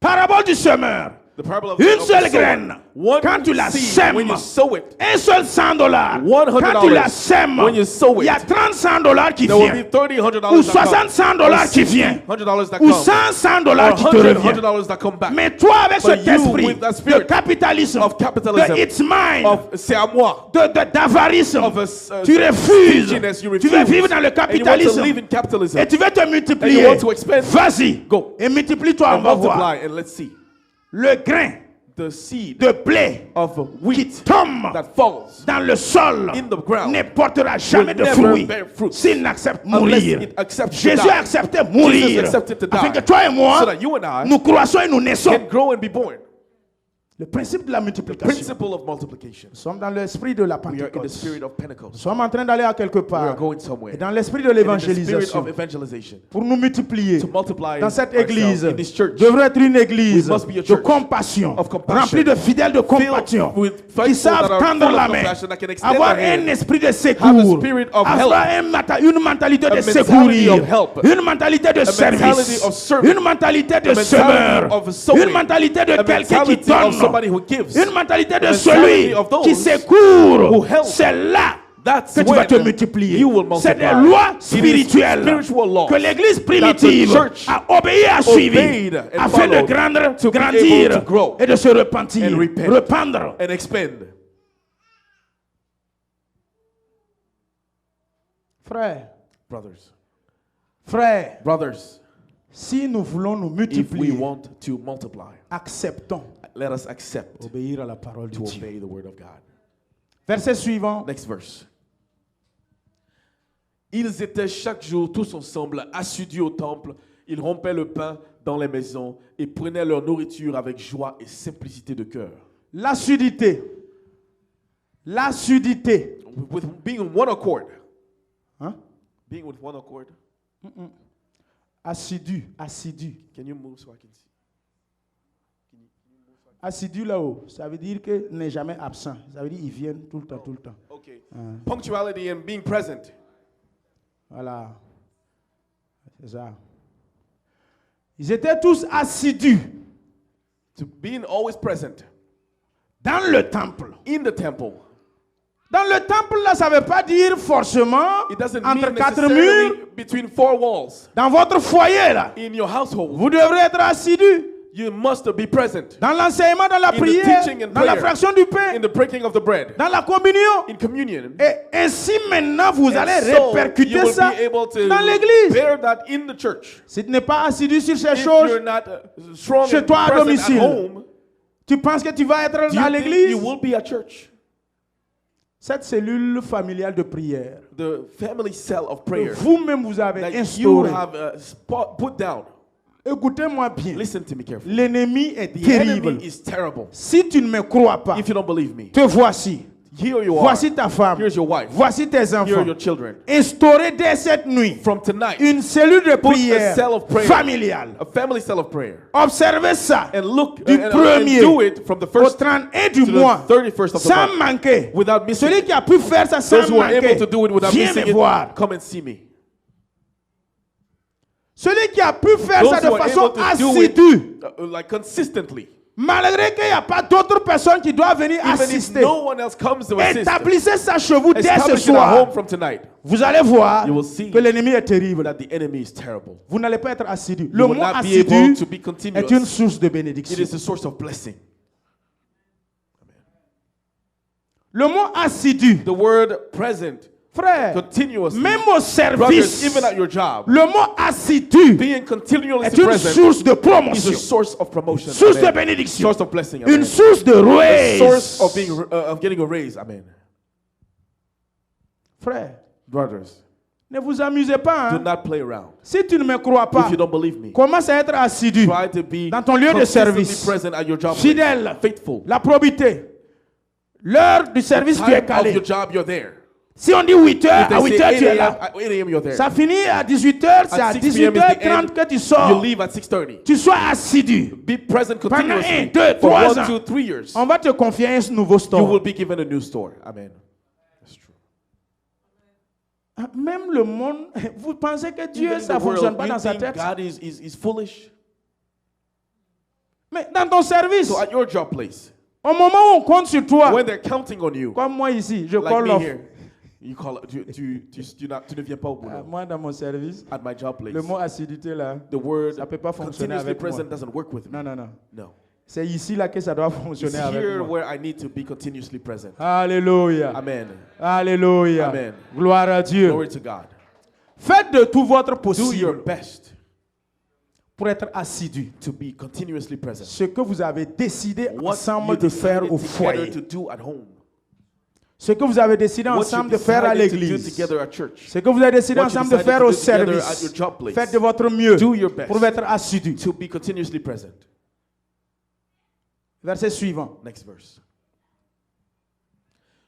Parabole du semeur. The parable of Une of the seule sower. graine. One Quand tu la seed, sèmes, when you sow it, un seul $100. $100. Quand tu la sèmes, When you sow il y a it, 30 $100 qui there will be viennent. $30, $100 Ou that 60 come. $100 qui viennent. $100 that Ou come. 100 $100 Or qui te 100 reviennent. $100 that come back. Mais toi, avec But cet you, esprit with that de spirit capitalisme, of capitalism, de it's mine, c'est à moi, d'avarisme, of a tu refuses. stinginess, you Tu veux refuse. vivre dans le And you want to capitalisme live in capitalism. et tu veux te And multiplier. you want to expand. Vas-y. Go. Et multiplie-toi, on And va voir. multiply, and let's see. Le grain The seed de blé of qui wheat tombe that falls dans le sol in the ground ne portera jamais de never fruits bear fruit s'il n'accepte unless mourir. it accepts to Jésus die. a accepté mourir Jesus accepted to die afin que toi et moi, so that you and I nous croissons et nous naissons. can grow and be born. Le principe de la The multiplication. principle of multiplication. Nous sommes dans l'esprit de la We are in the Pentecôte. spirit of Nous Pentecost. sommes en train d'aller à quelque We are part. going somewhere. Et dans l'esprit de And in the spirit l'évangélisation, of evangelization. pour nous multiplier To multiply dans cette ourselves église, in this church. devrait être une église We must be a de church compassion, of compassion, remplie de fidèles de compassion, with faithful qui savent that are tendre full la of main, compassion, that can extend avoir their hand, un esprit de have a secours, spirit of avoir une mentalité de mentality secourir, of help, une mentalité de mentality service, of service, une mentalité de a mentality semeur, of sowing, une mentalité de a quelqu'un qui mentality of donne, somebody who gives, une mentalité de a celui mentality of those qui who secourt. help. C'est là That's que tu vas when te multiplier. you will C'est des multiply. lois It is spirituelles spiritual laws que l'église that the primitive church a obéi et a suivi obeyed and afin de followed grandir, to be able grandir to grow et de se repentir, and repent. rependre. and expand. Frère, Brothers, frère, si nous voulons nous if we multiplier, want to multiply, acceptons let us accept obéir à la parole de to Dieu. obey the word of God. Verset suivant. Next verse. Ils étaient chaque jour tous ensemble assidus au temple. Ils rompaient le pain dans les maisons et prenaient leur nourriture avec joie et simplicité de cœur. L'assiduité. L'assiduité. With being in one accord. Hein? Being with one accord. Assidu, assidu. Can you move so I can see? Assidu là-haut, ça veut dire que n'est jamais absent. Ça veut dire qu'ils viennent tout le temps, tout le temps. Okay. Punctuality and being present. Voilà. C'est ça. Ils étaient tous assidus To being always present. dans le temple. In the temple. Dans le temple, là, ça ne veut pas dire forcément It doesn't entre mean quatre necessarily murs. between four walls. Dans votre foyer, là, In your household, vous devrez être assidus. you must be present. Dans l'enseignement, dans la In the prière, teaching and dans la prayer. fraction du pain, In the breaking of the bread. dans la communion. In communion. Et ainsi maintenant, vous And allez so you répercuter will ça be able to dans l'église. bear that in the church. Si tu n'es pas assidu sur ces If choses, you're not strong chez and toi à present domicile, at home, tu penses que tu vas être do à you think l'église? you will be at church? Cette cellule familiale de prière, The family cell of que prayer vous-même vous avez that you instauré. have put down. Écoutez-moi bien. Listen to me carefully. L'ennemi est The terrible. enemy is terrible. Si tu ne me crois pas, If you don't believe me, te voici. here you are. Voici ta femme. Here's your wife. Voici tes Here are enfants. your children. Instaurez dès cette nuit From tonight, une cellule de put a prière cell of prayer, familiale. a family cell of prayer, Observez ça and look du and premier do it from the au first 31 du to mois, the 31st of the sans month, manquer. without missing Celui it. qui a pu faire ça sans Those who are manquer, able to do it without viens missing me it, voir. come and see me. Celui qui a pu faire Those ça de who are façon able to do it, assidue, like consistently, malgré qu'il n'y a pas d'autres personnes qui doivent venir even if assister, no one else comes to assist, établissez ça chez vous dès ce establish it at home soir. from tonight. Vous allez voir You will see que l'ennemi est terrible. that the enemy is terrible. Vous n'allez pas être assidu. You Le will mot not be able assidu to be est une continuous. source de It bénédiction. is a source of blessing. Le mot assidu, The word present, frère, continuously, même au brothers, service, even at your job, le mot assidu being continually est une present source de is a promotion, source of promotion. source de Amen. bénédiction, Source of blessing. une Amen. source de A source of raise. of getting a raise. Amen. Frère, Brothers, ne vous amusez pas. do Hein? not play around. Si tu ne me crois pas, If you don't believe me, commence à être assidu. try to be Dans ton lieu de consistently service, present at your job place. fidèle, Faithful. la probité. L'heure du service, tu es Time of calé. your job, you're there. Si on dit 8h, If à they 8h, say tu 8 es là. a.m., at 8 a.m. you're there. Ça finit à 18h, c'est à At 6 p.m. is the 18h30 end. que tu You sors. leave at 6:30. Tu sois assidu. Be present Pendant continuously 1, 2, for 3 1, ans. 2, 3 years. On va te confier un nouveau You store. will be given a new store. Amen. That's true. Ah, même le monde, vous pensez que Dieu, Even ça in ne the world, fonctionne pas you dans sa think tête? God is foolish. Mais dans ton service, So at your job place, au moment où on compte sur toi, when they're counting on you, comme moi ici, je like call me off. here, you call tu ne viens pas au boulot. Moi, dans mon service, At my job place, le mot assiduité là, the word ça peut pas fonctionner continuously avec moi. present doesn't work with me. Non, non, non. No. C'est ici là que ça doit It's fonctionner avec here moi. where I need to be continuously present. Alléluia. Amen. Alléluia. Amen. Gloire à Dieu. Glory to God. Faites de tout votre Do your possible best pour être assidu. to be continuously present. Ce que vous avez décidé What ensemble you de faire decided au together foyer. to do at home. Ce que vous avez décidé What you ensemble de faire à decided to do l'église. together at church. Ce que vous avez décidé What you ensemble de decided faire to au do together at service. your job place. Faites de votre mieux Do your best pour être assidu. to be continuously present. Verset suivant. Next verse.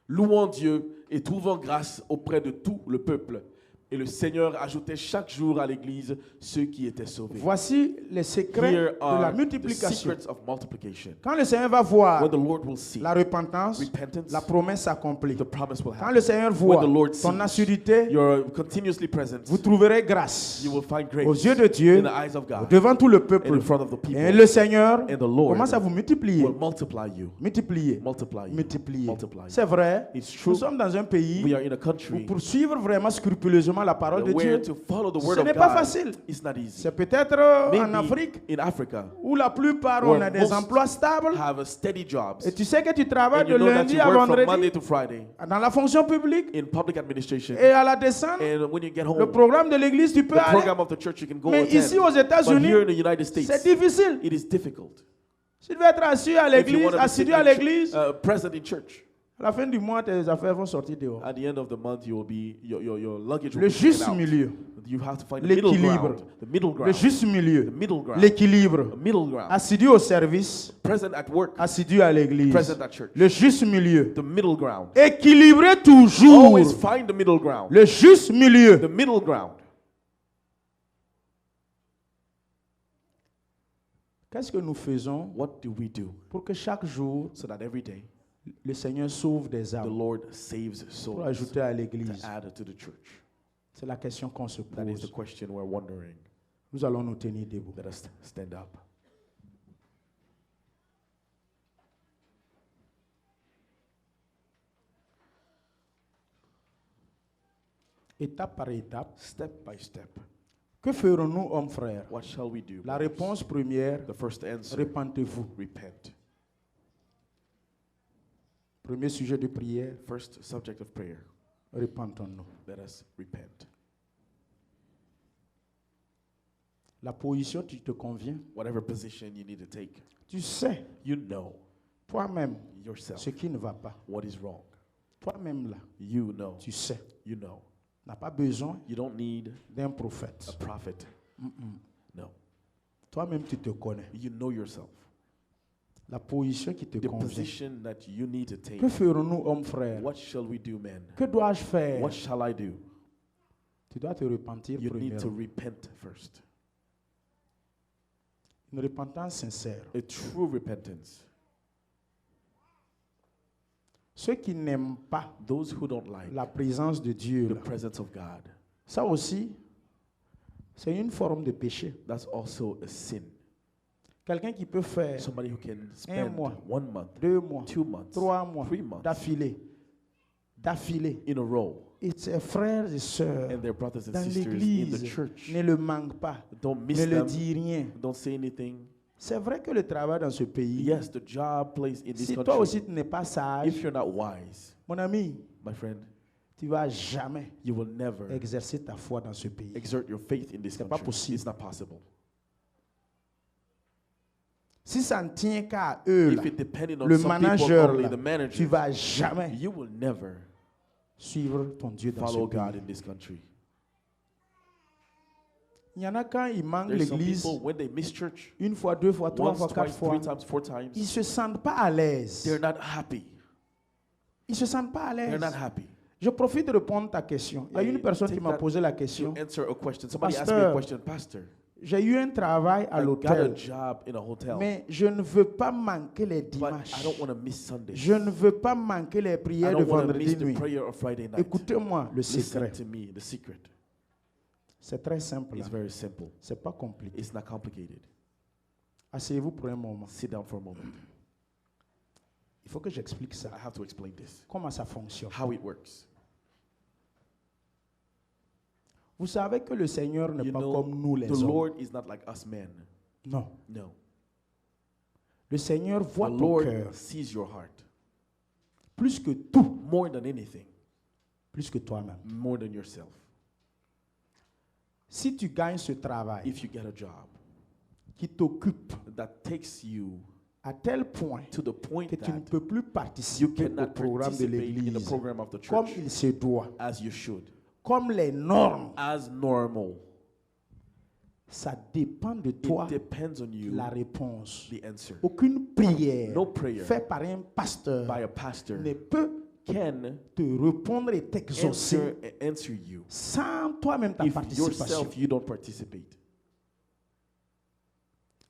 Louons Dieu et trouvons grâce auprès de tout le peuple. Et le Seigneur ajoutait chaque jour à l'église ceux qui étaient sauvés. Voici les secrets Here de la are the multiplication. secrets of multiplication. Quand le Seigneur va voir When the Lord will see, la repentance, repentance, la promesse s'accomplit. the promise will Quand happen. le Seigneur When voit the Lord ton sees, assiduité, you're continuously present. vous trouverez grâce You will find grace aux yeux de Dieu, in the eyes of God, devant tout le in peuple. front of the people. Et le Seigneur And the Lord commence à vous multiplier. will multiply you. Multiplier. Multiply you. Multiplier. Multiply you. C'est vrai. It's Nous true. sommes dans un pays We are in a où country pour suivre vraiment scrupuleusement la parole de where Dieu, to follow the ce word of n'est pas God facile. is not easy. C'est peut-être en Maybe Afrique in Africa, où la plupart where on a des most emplois stables. have a steady jobs. Et tu sais que tu travailles And de you know that lundi you à work from Monday vendredi to Friday dans la fonction publique in public administration. et à la descente. And when you get Le home, programme de l'église, tu peux the aller. program of the church you can go Mais attend. ici aux But here États-Unis, in the United States, c'est difficile. it is difficult. Si tu veux être assis à If you l'église, want to be assidu à sitting l'église, present in church, à la fin du mois, tes affaires vont sortir dehors. at the end of the month, you will be your luggage will Le be taken juste out. milieu. You have to find the middle L'équilibre. ground. The middle Le ground. juste milieu. The middle ground. L'équilibre. The middle ground. Assidu au service, Present at work. assidu à l'église. Present at church. Le juste milieu. The middle ground. Équilibré toujours. Always find the middle ground. Le juste milieu. The middle ground. Qu'est-ce que nous faisons What do we do pour que chaque jour, so that every day le Seigneur sauve des the âmes Lord saves pour souls ajouter à to l'église? add to the church? C'est la question qu'on se That is the pose. question we're wondering. Nous allons nous tenir debout. Let us stand up. Étape par étape, Step by step. que ferons-nous, hommes frères? What shall we do? La brothers? réponse première, The first answer, repentez-vous. repent. Premier sujet de prière, First subject of prayer, repentons-nous. let us repent. La position qui te convient, Whatever position you need to take, tu sais you know toi-même yourself ce qui ne va pas. what is wrong. Toi-même là, You know. tu sais. You know. N'a pas besoin You don't need d'un prophète. a prophet. No. Toi-même, tu te connais. You know yourself. La position qui te The convient. position that you need to take. Que ferons-nous, hommes frères? What shall we do, man? Que dois-je faire? What shall I do? Tu dois te repentir You need to premièrement. repent first. Une repentance sincère. A true repentance. Ceux qui n'aiment pas Those who don't like la présence de Dieu, the là, presence of God. ça aussi, C'est une forme de péché. That's also a sin. Quelqu'un qui peut faire Somebody who can un spend mois, 1 month, 2 mois, 2 months, 3 mois 3 months d'affilée. in a row, Et ses frères et sœurs and their brothers and dans sisters in the l'église church ne le manquent pas, don't miss ne le them, disent rien. don't say anything. C'est vrai que le travail dans ce pays, Yes, the job plays in this si toi country. aussi tu n'es pas sage, If you're not wise, mon ami, my friend, tu vas jamais you will never exercer ta foi dans ce pays. exert your faith in this C'est pas country. possible. It's not possible. Si ça ne tient qu'à eux, là, If it depended on le some people manager, only, là, the manager, tu vas jamais you will never suivre ton Dieu dans ce follow pays. God in this country. Il y en a quand ils manquent There's some l'église, people, when they miss church, une fois, 2 fois, 3 once, fois, 4 twice, fois, 3 times, 4 times, ils se sentent pas à l'aise. they're not happy. Ils se sentent pas à They're l'aise. not happy. Je profite de répondre à ta question. Il y a une personne qui Take m'a that posé la question. To answer a question. Somebody asked me Pasteur, a question, Pastor. J'ai eu un travail à I got a l'hôtel, job in a hotel, mais je ne veux pas manquer les but dimanches. I don't want to miss Sundays. Je ne veux pas manquer les I prières de don't want to vendredi miss the nuit. prayer of Friday night. Écoutez-moi le Listen secret. to me, the secret. C'est très simple. It's very simple. C'est pas compliqué. It's not complicated. Asseyez-vous pour un moment. Sit down for a moment. Il faut que j'explique ça. I have to explain this. Comment ça fonctionne. How it works. Vous savez que le Seigneur n'est You pas know, comme nous les the hommes. Lord is not like us men. Non. No. Le Seigneur voit The ton Lord cœur sees your heart plus que tout, more than anything, plus que toi-même. more than yourself. Si tu gagnes ce travail If you get a job qui t'occupe that takes you à tel point to the point que tu ne that peux plus you participer au cannot programme de participate in the l'Église program of the comme church il se doit, as you should, comme les normes, as normal, ça dépend de toi it depends on you, la réponse. the answer. Aucune prière No prayer faite par un pasteur by a pastor ne peut can te répondre et t'exaucer answer you sans toi-même ta if participation. yourself you don't participate.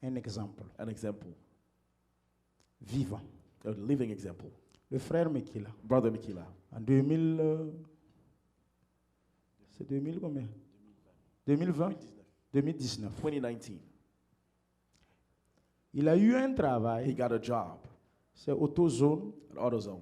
Un exemple An example, vivant. a living example. Le frère Mekila, Brother Mikila, en 2000, c'est 2000 combien 2020 2019. 2019, Il a eu un he travail, got a job c'est AutoZone. at AutoZone.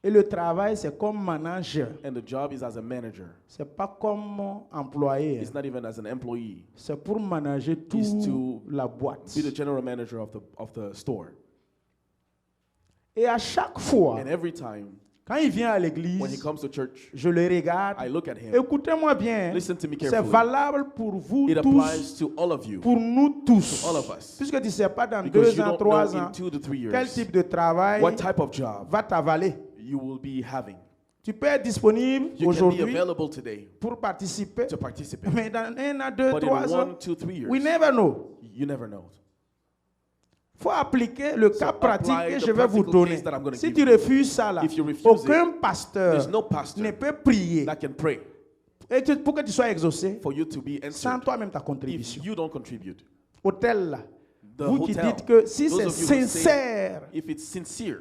Et le travail, c'est comme manager. And the job is as a manager. C'est pas comme employé. It's not even as an employee. C'est pour manager It's toute to la boîte. Be the general manager of the store. Et à chaque fois, And every time quand il vient à when he l'église, comes to church, je le regarde. I look at him. Écoutez-moi bien. Listen to me C'est carefully. valable pour vous It tous, applies to all of you, pour nous tous. all of us. Puisque tu ne sais pas dans Because 2 you ans, don't 3 know in ans, 2 to 3 quel years type de travail what type of job va t'avaler. you will be having. Tu peux être disponible You can be aujourd'hui available today pour participer, to participate. mais dans 1 an, 2, But in 3 ans, 1, 2, 3 years, we never know. you never know. Il faut appliquer le cas pratique apply que the je vais vous practical donner. case that I'm gonna Si give tu you. refuses ça, là, If you refuse aucun pasteur There's no pastor ne peut prier that can pray et pour que tu sois exaucé for you to be sans answered toi-même ta if contribution. you don't contribute. Hôtel, là, The vous qui hotel, dites que si those c'est of you who say, sincère, if it's sincere,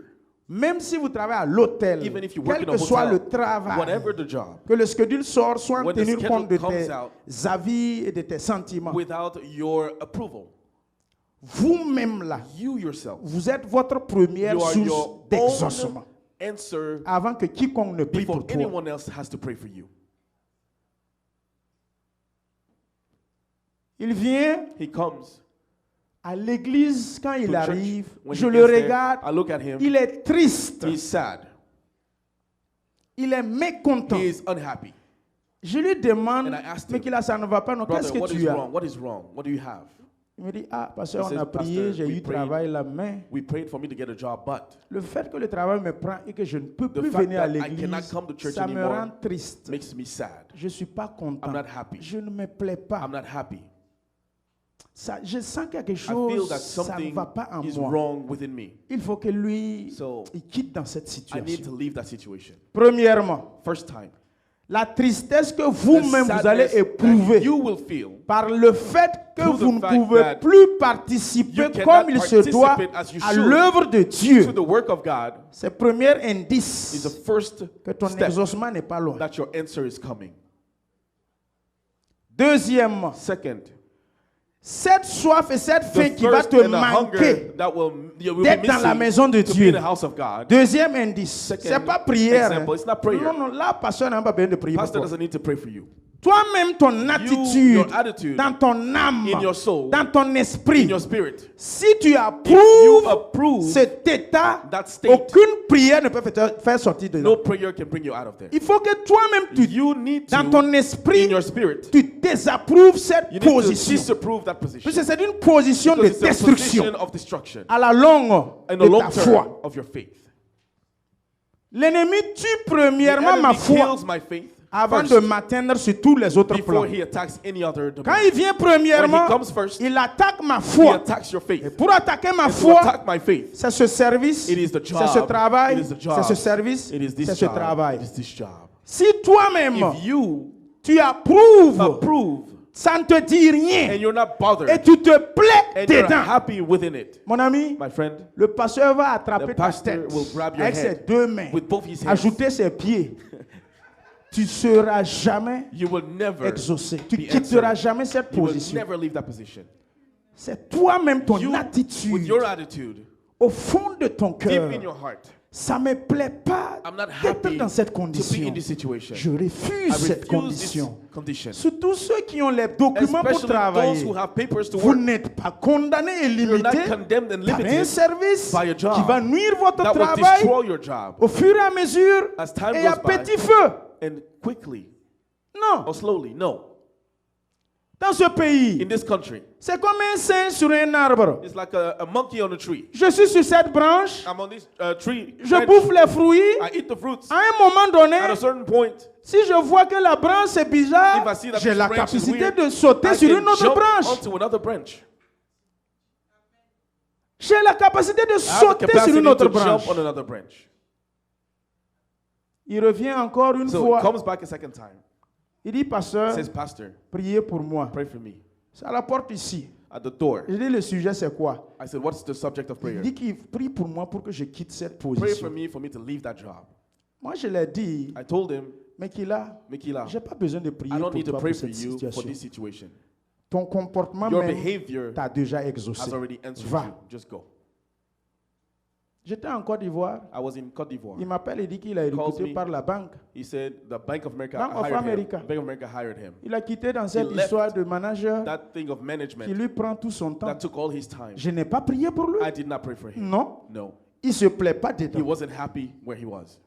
même si vous travaillez à l'hôtel, even if you work quel in a que soit le hotel, travail, whatever the job, que le schedule sort sans when the tenir schedule compte de comes tes out, avis et de tes sentiments, without your approval, vous-même là, you yourself, vous êtes votre première you are source your d'exaucement own answer avant que quiconque ne prie before pour toi. anyone else has to pray for you. Il vient He comes à l'église quand to il church. arrive, When je he le gets there, regarde, I look at him. il est triste, He's sad. il est mécontent. He is unhappy. Je lui demande, And I asked mais him, qu'il a, ça ne va pas, non, qu'est-ce Brother, what que is tu as? wrong? What is wrong? What do you have? Il me dit, ah, parce He qu'on says, a prié, Pastor, j'ai we eu prayed. travail la main. We prayed for me to get a job, but Le fait que le travail me prend et que je ne peux the plus fact venir à that I cannot l'église, come to church ça me anymore rend triste. makes me sad. Je ne suis pas content. I'm not happy. Je ne me plais pas. I'm not happy. Ça, je sens quelque I feel chose, that ça ne something va pas en is moi. wrong within me. Il faut que lui, So, il quitte dans cette I need to situation. leave that situation. Premièrement, First time. la tristesse que The vous-même vous allez sadness that éprouver you will feel par le fait que through the vous ne fact pouvez that plus participer you cannot comme il se doit participate as you à should l'œuvre de Dieu. to the work of God C'est le premier is the indice first que ton step exaucement n'est pas loin. that your answer is coming. Deuxièmement, Second, cette soif et cette faim the qui va thirst te and the manquer hunger that you will be d'être dans la missing maison de to be Dieu. in the house of God. Deuxième indice, Second c'est pas prière. example, it's not prayer. Non, non, là, pasteur n'a pas besoin de prier pour Pastor toi. doesn't need to pray for you. Toi-même, ton attitude, your attitude, dans ton âme, in your soul, dans ton esprit, in your spirit, si tu you approuves approve cet état, that state, aucune prière ne peut te faire sortir de là. no prayer can bring you out of there. Il faut que toi-même, You need dans to, ton in esprit, your spirit, tu désapprouves cette you need to position. disapprove that position. Parce que c'est une position de Because it's a destruction position of destruction à la longue in the de long ta term foi. of your faith. L'ennemi tue The premièrement ma enemy foi kills my faith avant first, de m'atteindre sur tous les autres before plans. he attacks any other Quand domain. il vient premièrement, When he comes first, il attaque ma He foi. attacks your Et faith. pour attaquer ma And to foi, attack my faith, c'est ce service, it is the c'est job. ce travail, It is the c'est job. ce service, It is this c'est ce job. travail. It is this job. Si toi-même, If you tu approuves, approve ça ne te dit and rien, you're not et bothered tu te plais and you're dedans, happy within it, mon ami, my friend, le pasteur va attraper the ta pastor tête will grab your avec ses head deux mains, with both his hands. ajouter ses pieds. Tu seras jamais You will never exaucé. Tu be quitteras answered. jamais cette You will position. never leave that position. C'est toi-même ton You, with attitude your attitude, au fond de ton deep cœur. in your heart, Ça me plaît pas I'm not d'être happy dans cette to be condition. in this situation. Je I refuse cette refuse this condition. condition. Surtout ceux qui ont les documents pour Especially those travailler. who have papers to Vous work. n'êtes pas condamné et You're not limité condemned and par un limited service by a job qui va nuire votre that will travail destroy your job. au fur et à mesure As time et à goes by. petit feu. And quickly Non. or slowly, no. Dans ce pays, In this country, c'est comme un singe sur un arbre. it's like a monkey on a tree. Je suis sur cette branche, I'm on this tree. je branch. bouffe les fruits. I eat the fruits. À un moment donné, At a certain point, si je vois que la branche est bizarre, if I see that j'ai this la branch is capacité weird, de sauter I sur can une autre jump branche. onto another branch. J'ai la capacité de I have the sauter sur capacity une autre to branche. jump on another branch. Il revient encore une So fois. it comes back a second time. Il dit, pasteur, Says, Pastor, priez pour moi. pray for me. C'est à la porte ici. At the door. Je dis, le sujet c'est quoi? I said, what's the subject of Il prayer? dit qu'il prie pour moi pour que je quitte cette Pray position. for me to leave that job. Moi, je l'ai dit, I told him, mais qu'il a, Mikila, j'ai pas besoin de prier I don't pour need to toi pray pour for cette you for situation. this situation. Ton comportement Your même behavior t'a déjà exaucé. has already answered Va. you. Just go. J'étais en Côte d'Ivoire. I was in Côte d'Ivoire. Il m'appelle et dit qu'il a été Calls recruté me. par la banque. He said the Bank of America Bank of hired America. him. Bank of America hired him. Il a quitté dans cette left histoire de manager That thing of qui management lui prend tout son temps. that took all his time. Je n'ai pas prié pour lui. I did not pray for him. Non, No. il se plaît pas He dedans. wasn't happy where he was.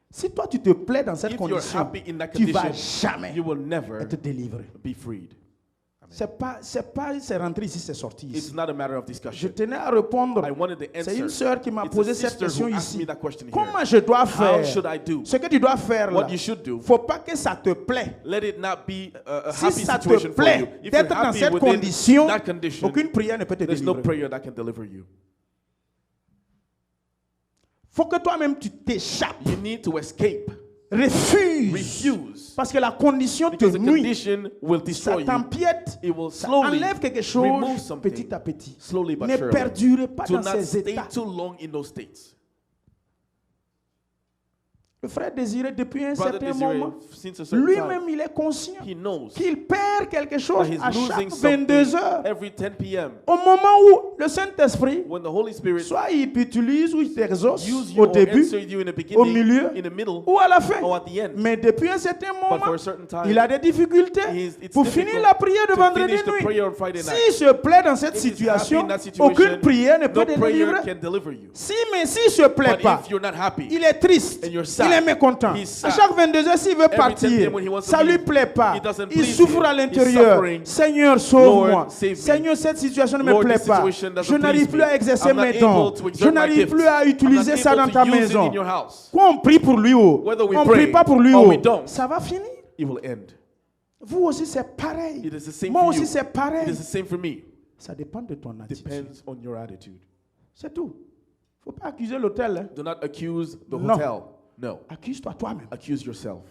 Si toi tu te plais dans cette If you're condition, happy in that tu vas condition, jamais you will never être délivré. be freed. C'est rentré ici, c'est sorti It's ici. not a matter of Je discussion. tenais à répondre. I wanted the C'est une answer. sœur qui m'a It's a posé cette sister question who asked ici. me that question here. Comment je dois How faire? should I do? Ce que tu dois faire là, What you should do, faut pas que ça te plaît. let it not be a Si happy ça te situation for you. plaît If you're d'être dans happy cette within condition, that condition, aucune prière ne peut te there's no délivrer. prayer that can deliver you. Faut que toi-même tu t'échappes. You need to escape. Refuse. Refuse. Parce que la condition te Because the nuit. condition will Ça destroy you. t'empiète. It will Ça slowly enlève quelque remove chose something petit à petit. slowly but Ne surely. perdurez pas Do dans not ces stay états. too long in those states. Le frère Désiré, depuis un Brother certain Desiree, moment, since a certain lui-même time, il est conscient he knows qu'il perd quelque that chose he's à chaque losing 22 something heures. every 10 p.m. Au moment où le Saint-Esprit, When the Holy Spirit soit il t'utilise ou il t'exauce use you au or début, answer you in the au beginning, milieu in the middle, ou à la fin. or at the end. Mais depuis un certain But for moment, a certain time, il a des difficultés it's pour difficult finir la prière de to vendredi finish the prayer nuit. on Friday night. S'il se plaît dans cette If he's happy situation, in that situation, aucune prière ne peut no te prayer délivrer. can deliver you. Mais s'il se plaît But pas, if you're not happy, il est triste, and you're il sad, est mécontent. he's À sad. chaque 22 heures, s'il veut 10 partir, p.m. when he wants to ça lui leave, plaît pas. it doesn't Il please souffre him. à He's l'intérieur. suffering. Seigneur, sauve-moi. Lord, save me. Seigneur, cette situation ne me Lord, plaît this pas. situation doesn't Je n'arrive please plus me. à exercer I'm not mes dons. able to exert Je my n'arrive gift. plus à utiliser I'm not ça able dans to ta use it maison. in your house. Quoi, on prie pour lui, oh. Whether we On pray prie pas pour lui, or oh. we don't, Ça va finir. it will end. Vous aussi, c'est pareil. It is the same Moi for aussi, you. c'est It pareil. is the same for me. Ça dépend de ton attitude. Depends on your attitude. C'est tout. Faut pas accuser l'hôtel. Hein. Do not accuse the No. hotel. No. Accuse-toi toi-même. Accuse yourself.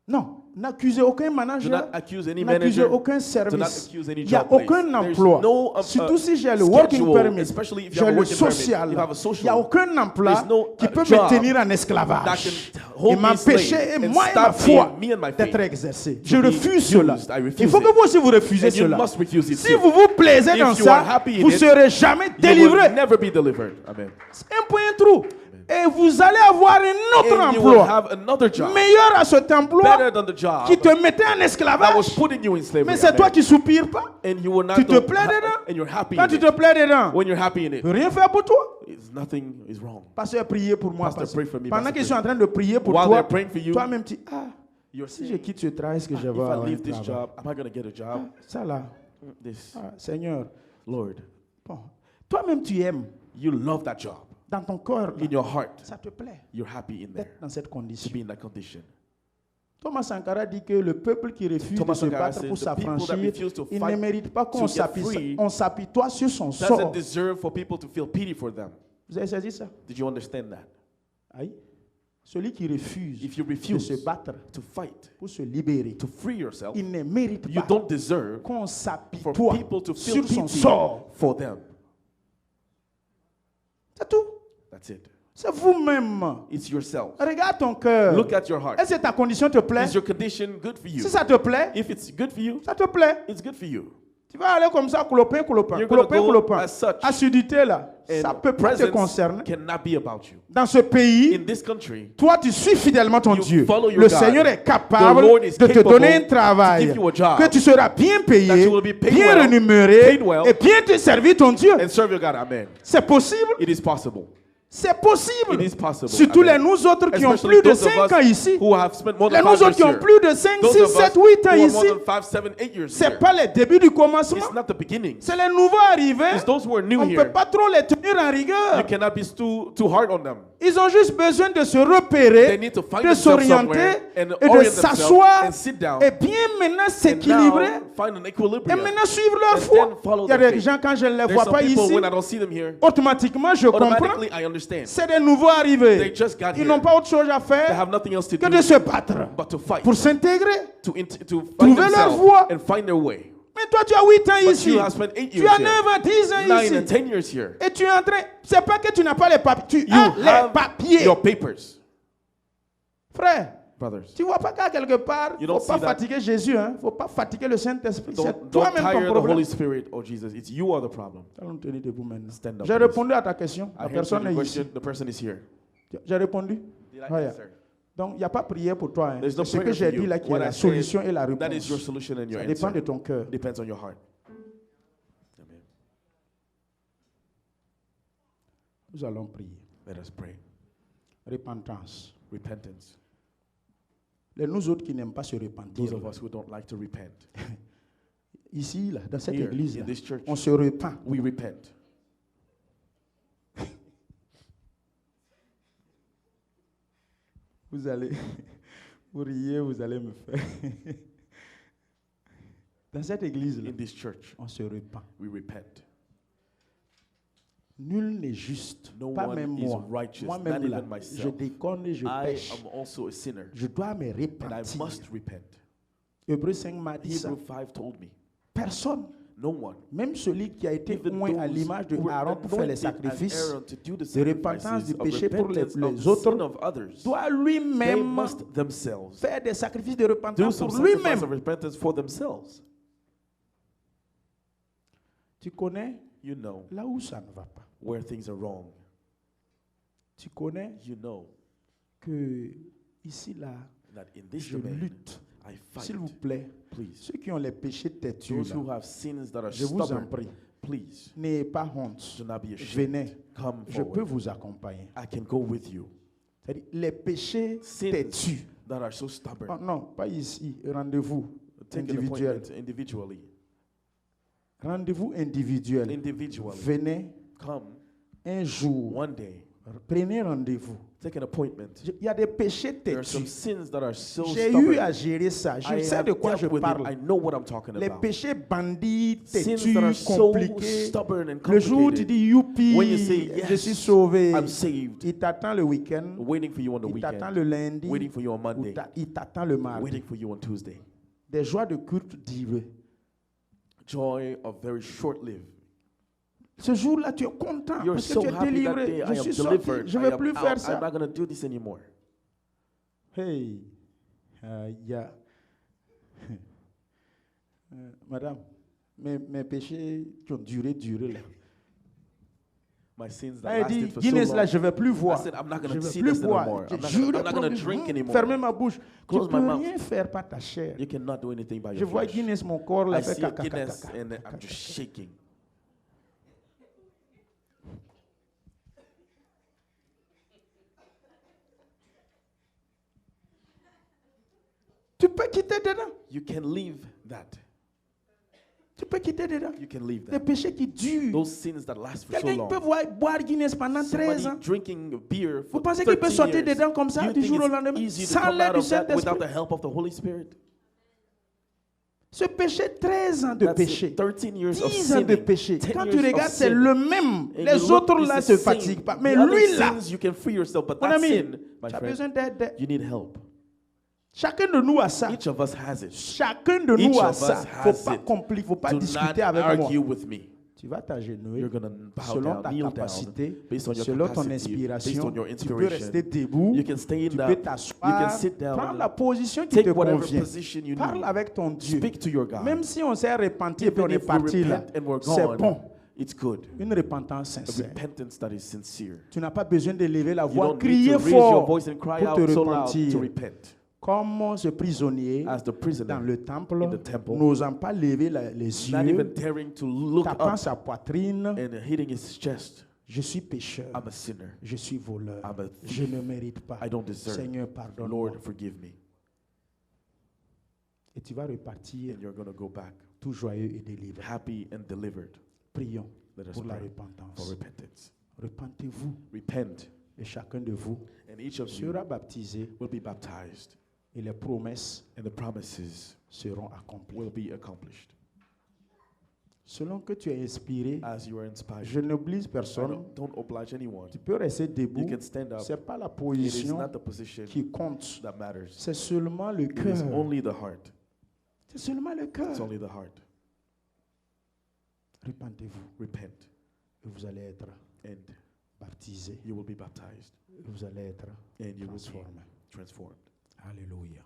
Non, N'accusez aucun Do manager. not accuse any N'accusez manager. aucun Do not service. accuse any Il n'y a job place. aucun There's emploi. no Surtout si j'ai le working schedule, permit, especially if you j'ai have a le working permit. social. You have a Il social. n'y a aucun emploi There's no, qui peut me job tenir en that esclavage can et hold me m'empêcher, slave and moi et ma stop foi, me and my d'être faith exercée. to Je be refuse cela. used. I refuse Il faut que it. vous aussi vous refusez And you cela. must refuse it Si too. vous vous plaisez If dans you ça, are happy in vous ne it, serez jamais You will délivré. never be delivered. Amen. C'est un point trou. Et vous allez avoir un autre And you will emploi have another job meilleur à cet emploi better than the job qui te mettait en that was esclavage. putting you in slavery. Mais c'est Amen. toi qui soupires pas. And you will not Tu te know- plais dedans. and you're happy Quand in tu it. te plais dedans, When you're happy in tu it, peux rien faire pour toi. nothing is wrong. Pasteur, priez pour moi. Pasteur, pasteur. pray for me, Pendant pasteur, qu'ils pray. sont en train de prier pour While toi, they're praying for you, toi-même tu dis, You're si je saying, quitte ce travail, est-ce que je vais if avoir I un leave this travail? job, am I going to get a job? Ça là, This, Seigneur, Lord, bon, toi-même tu aimes you love that job. dans ton cœur, là, In your heart, ça te plaît you're happy in there d'être dans cette to condition. be in that condition. Thomas Sankara dit que le peuple qui refuse Thomas de se Sankara battre says pour the people that s'affranchir, refuse to il ne fight mérite pas qu'on to get free s'apitoie sur son Doesn't sort. deserve for people to feel pity for them. Vous avez saisi ça? Did you understand that? Aïe. Celui qui refuse If you de refuse se battre to fight, pour se libérer, to free yourself, il ne mérite you pas don't deserve qu'on for s'apitoie people to feel sur son pity sort. for them. C'est tout. That's it. C'est vous-même. It's yourself. Regarde ton cœur. Look at your heart. Est-ce que ta condition te plaît? Is your condition good for you? Si ça te plaît, If it's good for you, ça te plaît. it's good for you. Tu vas aller comme ça, clopin, clopin, You're gonna clopin, go clopin. as such. Acidité là, And ça peut pas te presence concerner. cannot be about you. Dans ce pays, In this country, toi tu suis fidèlement ton You Dieu. follow your Le God. Seigneur est capable The Lord is de te capable donner un to travail, give you a job. que tu seras bien That payé, you will be paid bien well, rémunéré paid well, et bien te servir ton Dieu. and serve your God. Amen. C'est possible. It is possible. C'est possible. It is possible. Surtout Amen. les nous autres qui ont Especially plus de those of 5 ans us ici. who have spent more Les than nous 5 autres qui ont years plus de 5, Those 6, of us 7, 8 ans who are ici. more than 5, 7, 8 years C'est here. pas le début du commencement. It's not the beginning. C'est les nouveaux arrivés. It's those who are new On ne here. peut pas trop les tenir en rigueur. You cannot be too hard on them. Ils ont juste besoin de se They repérer, need to find de themselves s'orienter somewhere and et de orient s'asseoir themselves and sit down et bien maintenant and s'équilibrer now find an et equilibrium. maintenant suivre leur And foi. then follow Il y a their des faith. gens, quand je ne les There's vois some pas people, ici, when I don't see them here, automatiquement je comprends. automatically I understand. C'est des nouveaux arrivés. They just got Ils here. n'ont pas autre chose à They faire have nothing else to que do de se battre but to fight, pour s'intégrer. to Trouver find leur themselves voie. and find their way. Mais toi, tu as 8 ans But ici. you have spent 8 Tu years as here, 9 ans, 10 ans 9 ici. and 10 years here. Et tu es en train. C'est pas que tu n'as pas les papiers. Tu You as les have papiers. your papers, Frère, brothers. tu vois pas qu'à quelque part, il You ne don't faut pas see that. fatiguer Jésus. Il ne faut pas fatiguer le Saint-Esprit. C'est Don't toi-même ton tire the problème. Holy Spirit or Jesus. It's you are the problem. Allons tenir debout maintenant. Stand up, J'ai please. répondu à ta question. La I answered personne your est question. ici. The person is here. J'ai répondu. Did I Voilà. answer? Donc, il n'y a pas prière pour toi. Hein. There's no C'est ce que prayer j'ai for you. dit là qui est What la I said, solution et la That is your réponse. solution and your Ça dépend de answer. ton cœur. Depends on your heart. Amen. Nous allons prier. Let us pray. Repentance. Repentance. Les nous autres qui n'aiment pas se repentir. Those of us who don't like to repent. Ici, là, dans cette Here, église, in là, this church, on se repent. we repent. Vous allez, vous riez, vous allez me faire. Dans cette église-là, In this church, on se repent. we repent. Nul n'est juste, No pas one même is moi. righteous, Moi-même not là, even myself. je déconne et je I pêche. am also a sinner, Je dois me and I repentir. must repent. Hébreu 5 m'a dit ça. Hebrew 5 told me, Personne, no one, même celui qui a été even oint à those l'image de who were Aaron pour faire les anointed as sacrifices, Aaron to do the de repentance sacrifices du of péché pour repentance of les the autres, sin of others, doit they lui-même must themselves faire des sacrifices de do repentance some pour sacrifice lui-même. of repentance for themselves. Tu connais You know là où ça ne va pas. where things are wrong. Tu connais You know que ici, là, that in this je domain, lutte. I fight. S'il vous plaît, Please, ceux qui ont les péchés têtus, those là, who have sins that are je vous en stubborn, prie, please n'ayez pas honte. do not be ashamed. Venez, Come je peux forward. vous accompagner. I can go with you. C'est-à-dire, les péchés Sins têtus. that are so stubborn. Oh, non, pas ici. Rendez-vous Take an individuel. appointment individually. Rendez-vous individuel. Individually. Venez Come un jour. one day. Prenez rendez-vous. Take an appointment. Il y a des péchés There are some têtus. sins that are so J'ai eu stubborn. à gérer ça. Je I sais have de quoi dealt je with it. I parle. know what I'm talking Les about. péchés bandits, Sins that are têtus, so compliqués. stubborn and Le jour où tu complicated. dis youpi, When you say, je yes, suis sauvé, I'm saved. il t'attend le week-end, Waiting for you on the il t'attend weekend. le lundi, Waiting for you on ou Monday. il t'attend le mardi. Waiting for you on Tuesday. Des joies de culte durées. Joy of very short-lived. Ce jour-là, tu es content You're parce que so tu es happy that délivré. day. I Je am suis sorti, delivered. je ne I vais am plus out. faire I'm ça. not going to do this anymore. Hey, il y a... Madame, mes péchés qui ont duré là. My sins that Elle dit, lasted for so Guinness là, long. je ne vais plus I boire. said, I'm not Je going ne to vais see plus this boire. anymore. Je I'm not jure going to drink anymore. Fermez ma bouche. Tu ne Close peux my mouth. rien faire par ta chair. You cannot do anything by Je your vois flesh. Guinness, mon corps là, I fait see a caca, Guinness caca, and caca, I'm just caca. shaking. Tu peux quitter dedans. You can leave that. Tu peux quitter dedans. You can leave Des that. péchés qui durent. Those sins that last for so Quelqu'un qui peut long. boire Guinness pendant 13 Somebody ans. drinking beer Vous for pensez qu'il peut 13 sortir years. dedans comme ça You du think jour au it's lendemain easy to sans come l'aide out du of that without Saint-Esprit? the help of the Holy Spirit? Ce péché, 13 ans de That's it. péché. 13 years of 10 ans de sinning. péché. 10 Quand years tu of regardes, c'est sin. le même. And Les you look, autres it's là the se same. fatiguent pas. Mais The other lui là, sins, you can free yourself, but mon that ami, sin, my tu as friend, besoin d'aide. you need help. Chacun de nous a ça. Each of us has it. Chacun de Each nous a of ça. us Faut has pas it. compliquer, faut pas Do discuter not avec argue moi. with me. Tu vas t'agenouiller You're going to bow selon down, ta kneel capacité, down, based on your selon ton capacity, based inspiration. on your Tu peux inspiration. rester debout, You can stay tu in peux that. You t'asseoir, can sit down. prends la position qui Take te whatever convient. position you Parle need. avec ton Dieu. Speak to your God. Même si on s'est repenti et puis on Even est if we parti là, repent and we're c'est gone, bon. it's good. Une repentance A sincère. repentance that is sincere. Tu n'as pas besoin de lever la You voix, don't need crier to raise your fort voice and cry pour te out so loud repentir. to repent. Comme ce prisonnier As the prisoner, dans le temple, in the temple, n'osant pas lever les not yeux, even daring to look tapant up sa poitrine, and hitting his chest. je suis pécheur, I'm a sinner. je suis voleur, I'm a je thief. ne mérite pas. I don't deserve. Seigneur, pardonne-moi. Lord, forgive me. Et tu vas repartir And you're going to go back tout joyeux et délivré. happy and delivered. Prions Let us pour la pray for repentance. repentance. Repentez-vous Repent, et chacun de vous and each of you sera baptisé will be baptized, et les promesses and the promises seront accomplies. will be accomplished. Selon que tu es inspiré, As you are inspired, je n'oblige I personne. don't oblige anyone. Tu peux rester You debout. can stand up. Ce n'est pas la It is position not the position qui compte. that matters. C'est seulement le It cœur. is only the heart. C'est seulement le cœur. It's only the heart. Repentez-vous Repent, et vous allez être and baptisé. you will be baptized, Et vous allez être and you will be transformé. transformed. Alléluia.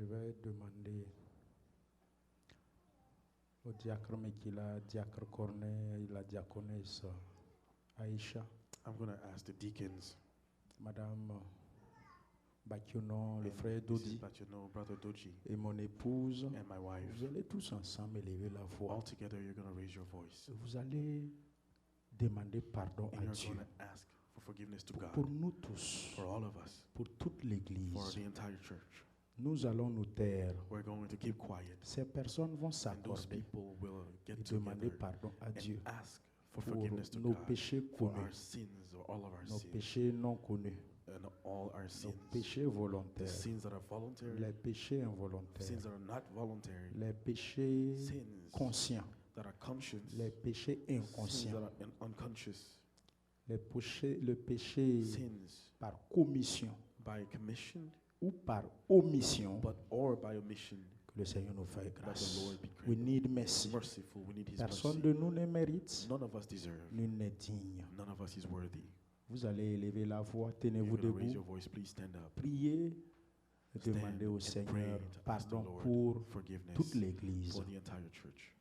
Je vais demander au diacre Mekila, diacre Cornet et la diaconesse Aïcha, I'm going to ask the deacons, Madame Bakionon, le frère Mrs. Dodi Bachano, Brother Doji, et mon épouse. and my wife. Vous allez tous ensemble élever la voix. All together, you're going to raise your voice. Vous allez demander pardon And à you're Dieu going to ask for forgiveness to God. pour nous tous, For all of us. pour toute For l'Église. the entire church. Nous allons nous taire. We're going to keep quiet. Ces personnes vont And those s'accorder people will get et demander together pardon à Dieu and ask for pour forgiveness to nos God. péchés For our connus, sins, or all of our nos sins. péchés non connus, And all our nos sins. péchés The volontaires, sins that are voluntary. les péchés Sins involontaires, that are not voluntary. les péchés Sins conscients, that are conscious. les péchés Sins inconscients, that are unconscious. le péché Sins par commission by commission, ou par omission. or by omission. Que le Seigneur nous fasse That the grâce. Lord be We grateful. need mercy. Merciful, we need His Personne mercy. de nous ne mérite, None of us deserve. nul n'est digne. None of us is worthy. Vous allez élever la voix, You're tenez-vous going to raise your debout, voice. Please stand up. priez, Stand demandez au and Seigneur pray to ask the pardon Lord pour forgiveness toute l'Église. for the entire church.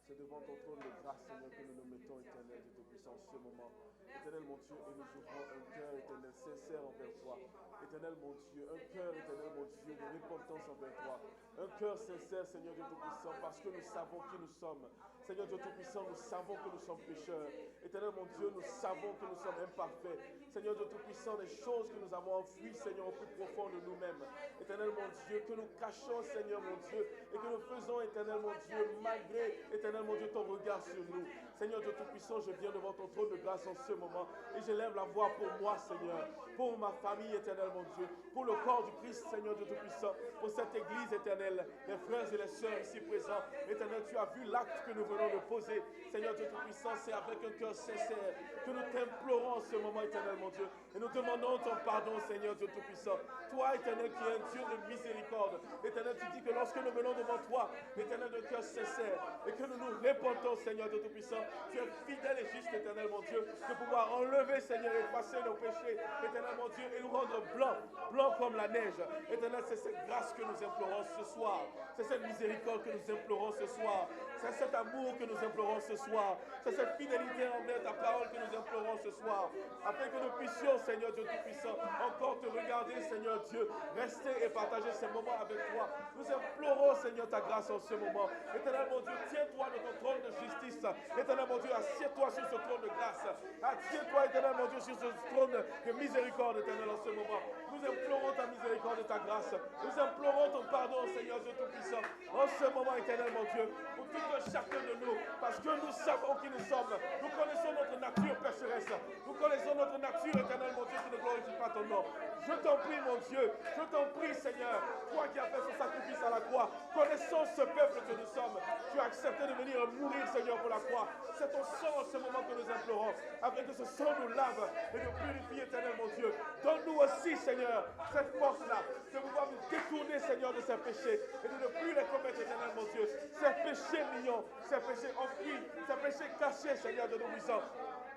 C'est devant ton trône de grâce, Seigneur, que nous nous mettons, éternel, de Tout-Puissant, en ce moment. Éternel, mon Dieu, et nous ouvrons un cœur, éternel, sincère envers toi. Éternel, mon Dieu, un cœur, éternel, mon Dieu, de repentance envers toi. Un cœur sincère, Seigneur Dieu Tout-Puissant, parce que nous savons qui nous sommes. Seigneur Dieu Tout-Puissant, nous savons que nous sommes pécheurs. Éternel, mon Dieu, nous savons que nous sommes imparfaits. Seigneur Dieu Tout-Puissant, des choses que nous avons enfouies, Seigneur, au plus profond de nous-mêmes. Éternel, mon Dieu, que nous cachons, Seigneur, mon Dieu, et que nous faisons, éternel, mon Dieu, malgré, éternel, mon Dieu, ton regard sur nous. Seigneur Dieu Tout-Puissant, je viens devant ton trône de grâce en ce moment et j'élève la voix pour moi, Seigneur, pour ma famille, éternel, mon Dieu, pour le corps du Christ, Seigneur Dieu Tout-Puissant, pour cette église éternelle, les frères et les sœurs ici présents. Éternel, tu as vu l'acte que nous venons de poser. Seigneur Dieu Tout-Puissant, c'est avec un cœur sincère que nous t'implorons en ce moment, éternel, mon Dieu, et nous demandons ton pardon, Seigneur Dieu Tout-Puissant. Toi, éternel, qui es un Dieu de miséricorde. Éternel, tu dis que lorsque nous venons devant toi, éternel, de cœur sincère, et que nous nous répandons, Seigneur Dieu Tout-Puissant, tu es fidèle et juste, éternel, mon Dieu, de pouvoir enlever, Seigneur, effacer nos péchés, éternel, mon Dieu, et nous rendre blancs comme la neige. Éternel, c'est cette grâce que nous implorons ce soir. C'est cette miséricorde que nous implorons ce soir. C'est cet amour que nous implorons ce soir. C'est cette fidélité envers ta parole que nous implorons ce soir. Afin que nous puissions, Seigneur Dieu Tout-Puissant, encore te regarder, Seigneur Dieu, rester et partager ces moments avec toi. Nous implorons, Seigneur, ta grâce en ce moment. Éternel, mon Dieu, tiens-toi de ton trône de justice. Éternel, mon Dieu, assieds-toi sur ce trône de grâce. Assieds-toi, éternel, mon Dieu, sur ce trône de miséricorde, éternel, en ce moment. Nous implorons ta miséricorde et ta grâce. Nous implorons ton pardon, Seigneur Dieu Tout-Puissant, en ce moment, éternel, mon Dieu, pour tout un chacun de nous, parce que nous savons qui nous sommes. Nous connaissons notre nature pécheresse. Nous connaissons notre nature, éternel, mon Dieu, qui ne glorifie pas ton nom. Je t'en prie, mon Dieu, je t'en prie, Seigneur, toi qui as fait ce sacrifice à la croix, connaissons ce peuple que nous sommes. Tu as accepté de venir mourir, Seigneur, pour la croix. C'est ton sang en ce moment que nous implorons, afin que ce sang nous lave et nous purifie, éternel, mon Dieu. Donne-nous aussi, Seigneur, cette force-là, de pouvoir nous détourner, Seigneur, de ces péchés et de ne plus les commettre, éternel, mon Dieu. Ces péchés mignons, ces péchés enfuis, ces péchés cachés, Seigneur, de nos puissants.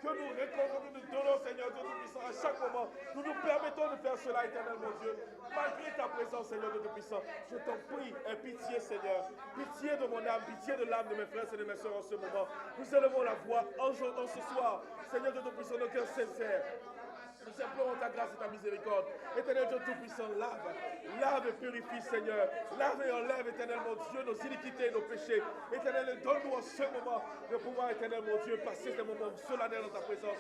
Que nous réconcilions, nous donnons, Seigneur Dieu Tout-Puissant, à chaque moment. Nous nous permettons de faire cela, éternel, mon Dieu. Malgré ta présence, Seigneur Dieu Tout-Puissant, je t'en prie, aie pitié, Seigneur. Pitié de mon âme, pitié de l'âme de mes frères et de mes sœurs en ce moment. Nous élevons la voix en ce soir, Seigneur Dieu Tout-Puissant, nos cœurs sincères. Nous implorons ta grâce et ta miséricorde. Éternel Dieu Tout-Puissant, lave et purifie, Seigneur. Lave et enlève, éternel mon Dieu, nos iniquités et nos péchés. Éternel, donne-nous en ce moment de pouvoir, éternel mon Dieu, passer ces moments solennels dans ta présence.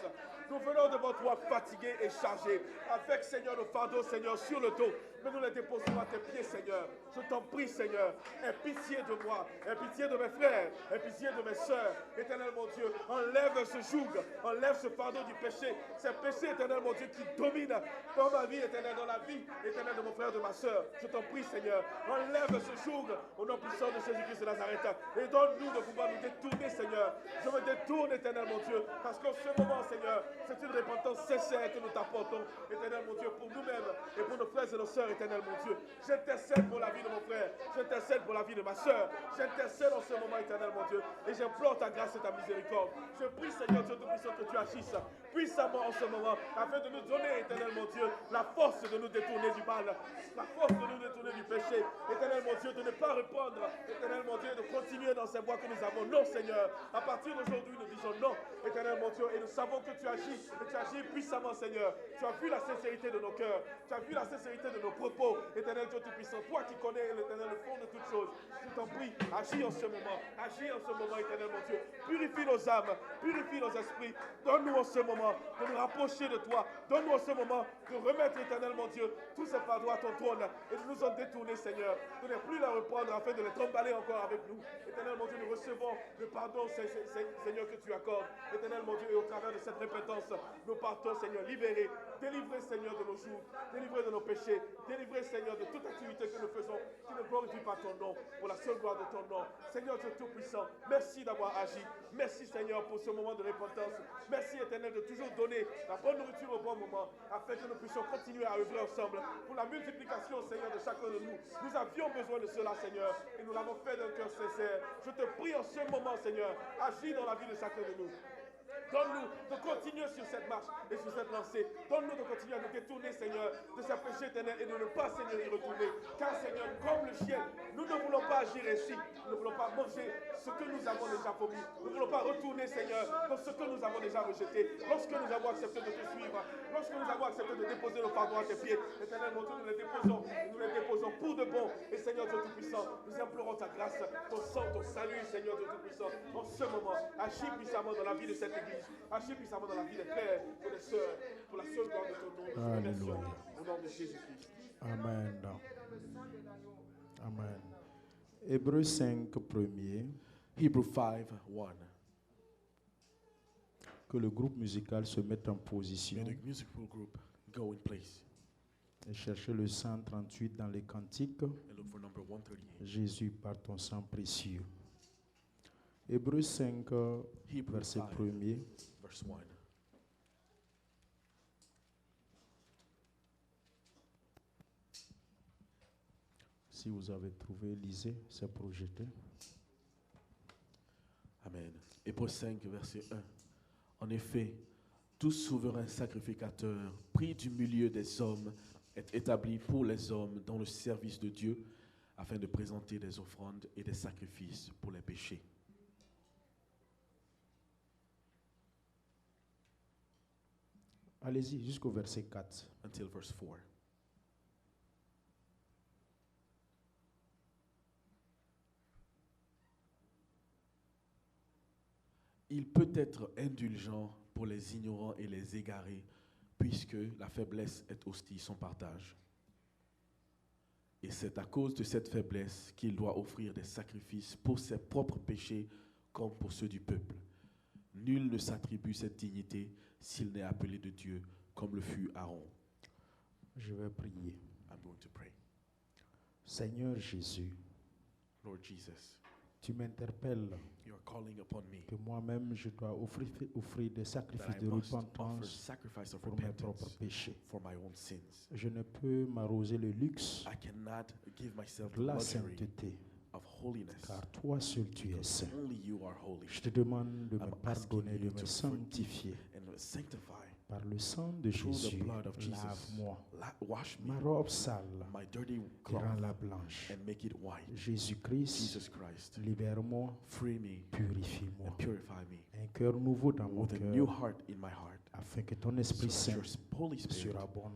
Nous venons devant toi fatigués et chargés, avec, Seigneur, nos fardeaux, Seigneur, sur le dos. Mais nous les déposons à tes pieds, Seigneur. Je t'en prie, Seigneur, aie pitié de moi, aie pitié de mes frères, aie pitié de mes sœurs. Éternel mon Dieu, enlève ce joug, enlève ce fardeau du péché, ces péchés, éternel mon Dieu, qui dominent dans ma vie, éternel, dans la vie, éternel, de mon frère, de ma sœur. Je t'en prie, Seigneur, enlève ce joug au nom puissant de Jésus-Christ de Nazareth et donne-nous de pouvoir nous détourner, Seigneur. Je me détourne, éternel mon Dieu, parce qu'en ce moment, Seigneur, c'est une repentance sincère que nous t'apportons, éternel mon Dieu, pour nous-mêmes et pour nos frères et nos sœurs, éternel mon Dieu. J'intercède pour la vie de mon frère, j'intercède pour la vie de ma sœur, j'intercède en ce moment, éternel mon Dieu, et j'implore ta grâce et ta miséricorde. Je prie, Seigneur Dieu Tout-Puissant, que tu agisses puissamment en ce moment, afin de nous donner, éternel mon Dieu, la force de nous détourner du mal, la force de nous détourner du péché, éternel mon Dieu, de ne pas répondre, éternel mon Dieu, de continuer dans ces voies que nous avons. Non, Seigneur, à partir d'aujourd'hui, nous disons non, éternel mon Dieu, et nous savons que tu agis, et tu agis puissamment, Seigneur. Tu as vu la sincérité de nos cœurs, tu as vu la sincérité de nos propos, éternel Dieu Tout-Puissant. Toi qui connais, l'éternel, le fond de toutes choses, je t'en prie, agis en ce moment, éternel mon Dieu. Purifie nos âmes, purifie nos esprits. Donne-nous en ce moment de nous rapprocher de toi. Donne-nous en ce moment de remettre, éternel mon Dieu, tous ces fardeaux à ton trône et de nous en détourner, Seigneur. De ne plus la reprendre afin de les tremballer encore avec nous. Éternel mon Dieu, nous recevons le pardon, Seigneur, que tu accordes. Éternel mon Dieu, et au travers de cette répétence, nous partons, Seigneur, libérés, délivrés, Seigneur, de nos jours, délivrés de nos péchés, délivrés, Seigneur, de toute activité que nous faisons qui ne glorifie pas ton nom, pour la seule gloire de ton nom. Seigneur Dieu Tout-Puissant, merci d'avoir agi. Merci, Seigneur, pour ce moment de repentance. Merci, Éternel, de toujours donner la bonne nourriture au bon moment, afin que nous puissions continuer à œuvrer ensemble pour la multiplication, Seigneur, de chacun de nous. Nous avions besoin de cela, Seigneur, et nous l'avons fait d'un cœur sincère. Je te prie en ce moment, Seigneur, agis dans la vie de chacun de nous. Donne-nous de continuer sur cette marche et sur cette lancée. Donne-nous de continuer à nous détourner, Seigneur, de ces péchés éternels et de ne pas, Seigneur, y retourner. Car, Seigneur, comme le chien, nous ne voulons pas agir ainsi. Nous ne voulons pas manger ce que nous avons déjà promis. Nous ne voulons pas retourner, Seigneur, dans ce que nous avons déjà rejeté. Lorsque nous avons accepté de te suivre, lorsque nous avons accepté de déposer le fardeau à tes pieds, éternel, mon Dieu, nous les déposons pour de bon. Et Seigneur Dieu Tout-Puissant, nous implorons ta grâce, ton sang, ton salut, Seigneur Dieu Tout-Puissant. En ce moment, agis puissamment dans la vie de cette église. Agis puissamment dans la vie des frères et des sœurs, pour la seule gloire de ton nom. Alléluia. Au nom de Jésus-Christ. Amen. Amen. Hébreux 5, premier. Hebrews 5:1. Que le groupe musical se mette en position May the musical group go in place et chercher le 138 dans les cantiques. and look for number 138. Jésus, par ton sang précieux. Hébreux 5, Hebrews verset 5, 1er. verse 1. Si vous avez trouvé, lisez, c'est projeté. Amen. Hébreux 5, verset 1. En effet, tout souverain sacrificateur, pris du milieu des hommes, est établi pour les hommes dans le service de Dieu, afin de présenter des offrandes et des sacrifices pour les péchés. Allez-y jusqu'au verset 4. Until verse 4. Il peut être indulgent pour les ignorants et les égarés, puisque la faiblesse est aussi son partage. Et c'est à cause de cette faiblesse qu'il doit offrir des sacrifices pour ses propres péchés comme pour ceux du peuple. Nul ne s'attribue cette dignité s'il n'est appelé de Dieu, comme le fut Aaron. Je vais prier. I'm going to pray. Seigneur Jésus, Lord Jesus, tu m'interpelles you are calling upon me que moi-même je dois offrir des that sacrifices I de must offer repentance sacrifice of pour mes propres repentance péchés. for my own sins. Je ne peux m'arroser le luxe I cannot give myself the de la luxury sainteté, of holiness. car toi seul tu es saint. Only you are holy. Je te demande de me I'm pardonner, asking de you me to sanctifier. and sanctify Par le sang de through the Jésus, blood of Jesus. lave-moi. Wash me, Ma robe sale, my dirty et cloth, rends-la blanche. and make it white. Jésus-Christ, Jesus Christ, libère-moi, free me purifie-moi. and purify me Un cœur nouveau dans mon with a new cœur, heart in my heart, afin que ton so Esprit that Saint your Holy Spirit surabonde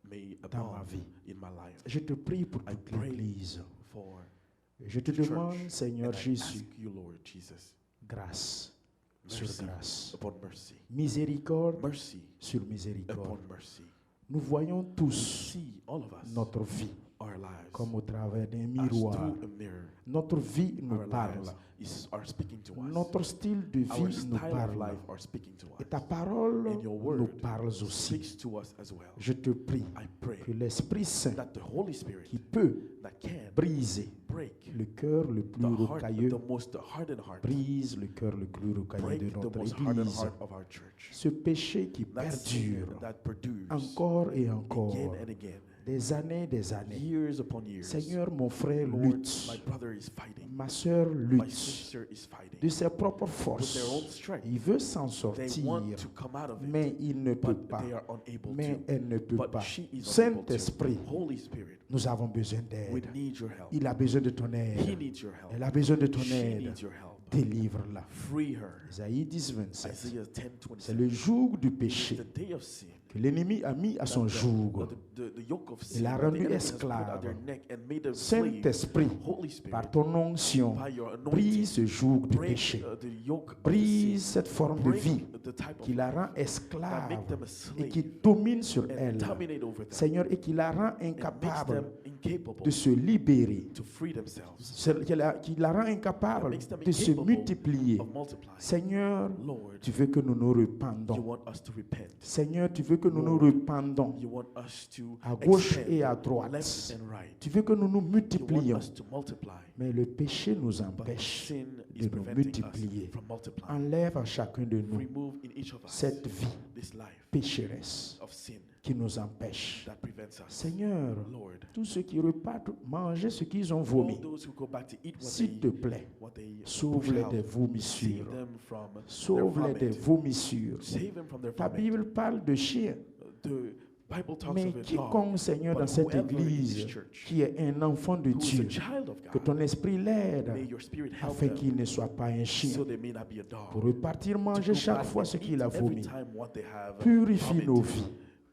may dans ma abound vie. in my life. Je te prie pour I toute pray l'Église. for Je te church, demande, Seigneur and I Jésus, ask you, Lord Jesus, grâce sur mercy grâce, upon mercy, miséricorde mercy sur upon miséricorde. mercy. Nous voyons We tous see all of us, notre vie our lives, comme au travers d'un as miroir. through a mirror. Notre vie nous Our parle. lives are speaking to us. Notre style de Our vie nous style of parle. life are speaking to Et us. ta parole And your word nous parle aussi. Speaks to us as well. Je te prie I pray que l'Esprit Saint that the Holy Spirit qui peut that can briser break le cœur le the plus heart, rocailleux, the most hardened heart, brise le cœur le plus rocailleux break de the notre most hardened Église. heart of our church. Ce péché qui That sin perdure that perdures encore et encore, again and again. Des années, des années. Years upon years. Seigneur, mon frère Lord, lutte. my brother is fighting. Ma soeur My lutte. sister is fighting. De ses propres With their own forces. strength. Il veut s'en They want sortir. to come out of it. Mais il ne peut But pas. they are unable Mais to. elle ne peut But pas. she is unable to. Saint-Esprit, Holy Spirit, nous avons besoin we d'aide. need your help. Il a besoin de ton He aide. needs your help. Elle a besoin de ton She aide. needs your help. Délivre-la. Free her. Isaïe 10, 27. Isaiah C'est 10:27. le joug du péché The day of sin. que l'ennemi a mis à son joug. The yoke of Il sin. l'a that the rendu enemy has put esclave. at their neck and made them slave. Saint-Esprit, Holy Spirit, par ton onction, by your anointing, brise ce joug du break péché. the yoke of the Brise sin. cette forme de vie Break the type of qui la life rend that esclave make them a et slave qui domine sur and elle. dominate over them. Seigneur, et qui la rend And makes incapable them incapable de se libérer. to free themselves, Qui la rend incapable makes them de se incapable multiplier. of multiplying. Seigneur, Lord, tu veux que nous nous you rependons. want us to repent. Seigneur, tu veux que nous nous Lord, rependons You want us to à gauche expand et à left droite. and right. Tu veux que nous nous You want multiplions. us to multiply. Mais le péché nous But empêche sin de is nous preventing multiplier. us from multiplying. Enlève à chacun de nous Remove in each of us cette vie this life pécheresse of sin qui nous empêche. that prevents us. Seigneur, Lord, tous ceux qui repartent manger ce qu'ils ont all vomi, those who go back to eat s'il te plaît, what they sauve-les push des out, vomissures. save them from their Sauve-les des vomit. vomissures. Save them from their Ta vomit. Bible parle de chiens, The Bible talks mais of a dog, quiconque, Seigneur, but dans cette whoever in this église church qui est un enfant de who is a Dieu, child of que God, ton esprit l'aide may your spirit help afin them qu'il ne soit pas un chien. so they may not be a dog. Pour repartir To manger go chaque back fois and ce eat qu'il a every vomi. time what they have Purifie nos vomited. vies.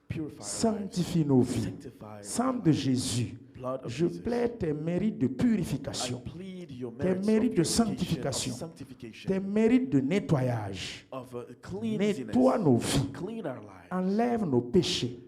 Purify our lives. Sanctifie nos vies. Sanctify our Sang lives. de Jésus, Blood of je Jesus. plaide tes mérites de I purification, plead your tes merits mérites de of purification, sanctification, of sanctification, tes mérites de nettoyage. of cleanliness. Nettoie nos vies, Clean our lives. enlève nos péchés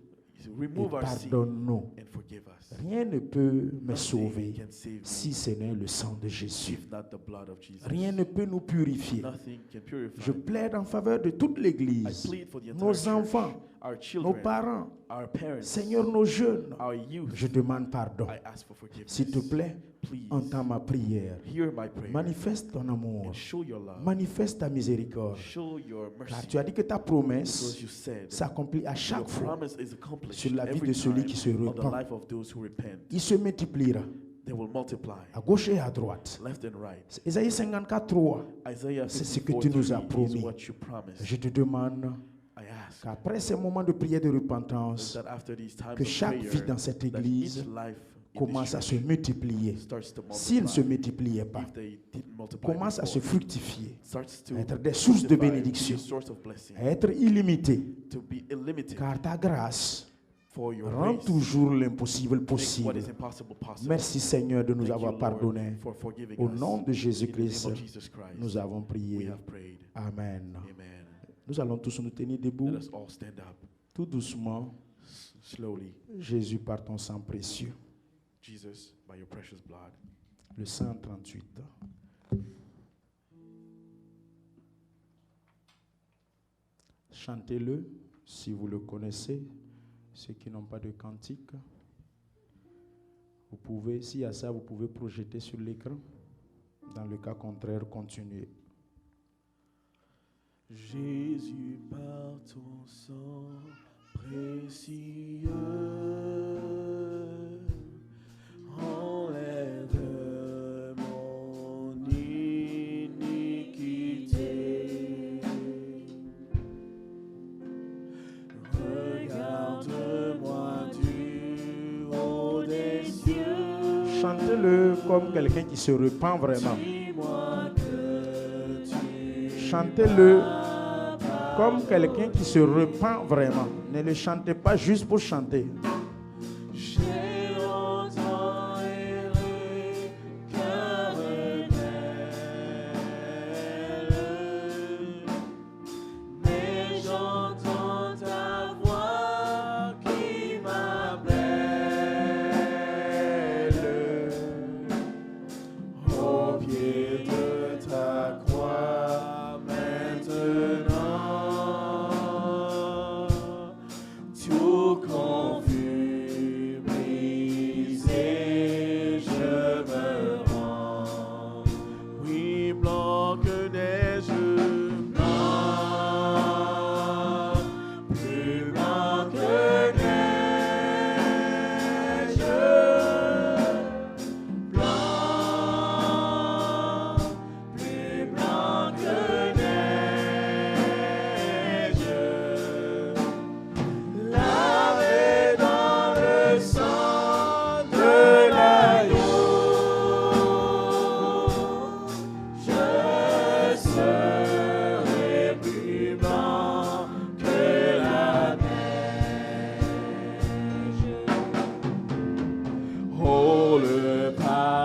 et Remove our sin pardonne-nous. and forgive us. Rien ne peut me Nothing sauver can save me si ce n'est le sang de Jésus. if not the blood of Jesus. Rien ne peut nous purifier. Nothing can purify Je me. plaide en faveur de toute I l'Église, plead for the entire nos church, enfants, our nos children, parents, our parents, Seigneur, nos jeunes. our youth. Je demande pardon. I ask for forgiveness. S'il te plaît, Please entends ma prière. hear my prayer Manifeste ton amour. and show your love. Manifeste ta miséricorde. Show your Car mercy. tu as dit que ta promesse Because you said s'accomplit à your chaque fois. promise is accomplished sur la vie every de celui time qui se on the repent. life of those who repent. Il se multipliera They will multiply à gauche et à droite. left and right. Ésaïe 54, 3. Isaiah C'est ce que 54, tu nous as 3 is promis. what you promised. Je te demande I ask qu'après ces moments de prière de repentance, that after these times que of chaque prayer, vie dans cette that église each life in commence this à se church multiplier. starts to S'il ne se multiply. multipliait pas, If they didn't multiply commence à se before, fructifier, starts to à être des sources de fructify, bénédiction, be a source of blessing, à être illimité. to be unlimited Car ta grâce for your rend grace. toujours l'impossible Make what possible. is impossible possible. Merci Seigneur de nous Thank you, avoir Lord, pardonné. for forgiving Au us. nom de In the name Jésus-Christ, of Jesus Christ, nous avons we prié. have prayed. Amen. Amen. Nous allons tous nous tenir debout, Let us all stand up tout doucement. slowly. Jésus, par ton sang précieux. Jesus, by your precious blood. Le 138. Chantez-le si vous le connaissez. Ceux qui n'ont pas de cantique, vous pouvez, s'il y a ça, vous pouvez projeter sur l'écran. Dans le cas contraire, continuez. Jésus, par ton sang précieux, enlève mon iniquité. Regarde-moi du haut des cieux. Chantez-le comme quelqu'un qui se repent vraiment. Dis-moi que tu Chantez-le comme quelqu'un qui se repent vraiment. Ne le chantez pas juste pour chanter. j'ai longtemps erré, cœur rebelle, mais j'entends ta voix qui m'appelle. Au pied de ta croix maintenant, tout confus.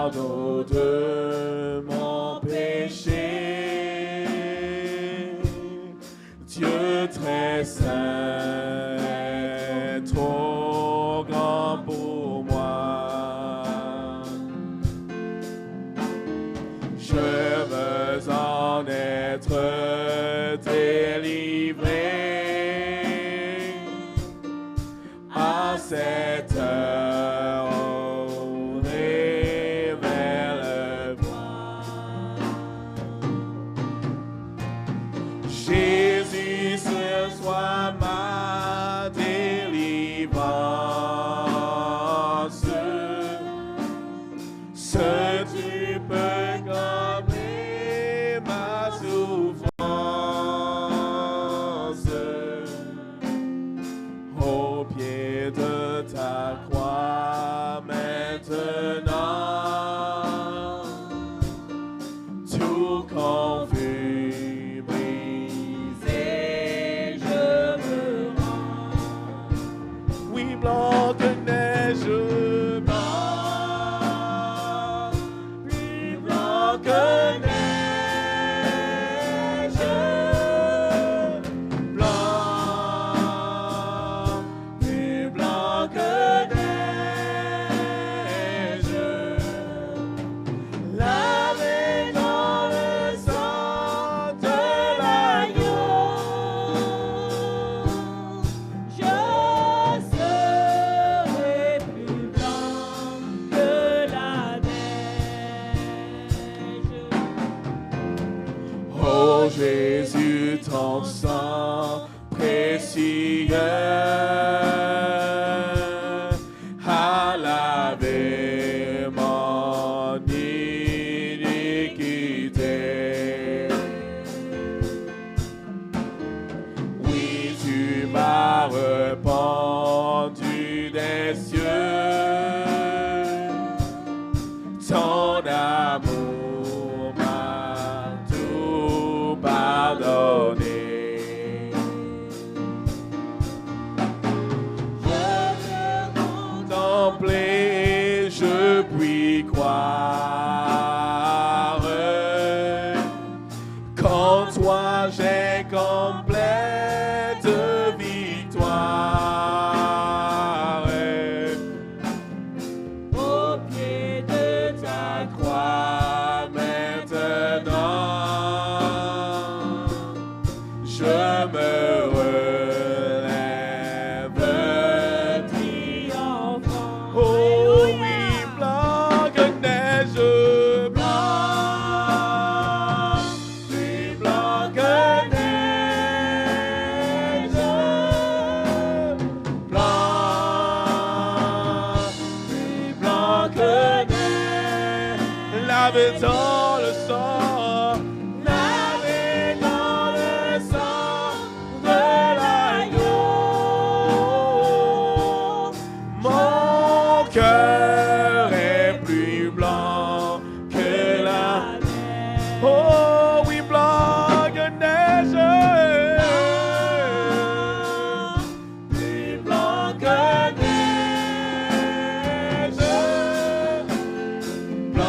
pardon de mon péché. Dieu très saint, trop grand pour moi. Je veux en être délivré. À cette heure, oh, révèle-moi. Jésus, ce soir ma délivrance. Ce tu peux calmer ma souffrance. Au pied de ta croix maintenant, tout confus, brisé, je me rends. Oui, blanc que neige, blanc, plus blanc que neige, blanc, plus blanc que neige, lavé dans le sang de l'agneau, je serai plus blanc que la neige. Oh Jésus, ton sang précieux a lavé mon iniquité. Oui, tu m'as répandu des cieux. Ton amour m'a tout pardonné. Je veux contempler, je puis croire qu'en toi j'ai complète victoire. Au pied de ta croix maintenant, je me relève triomphant. Oh oui, blanc que neige, blanc, plus blanc que neige, blanc, plus blanc que neige, lavé dans le sang, lavé dans le sang de l'agneau. Mon cœur est plus blanc que la neige. Oh oui, blanc que neige, plus blanc que neige, blanc,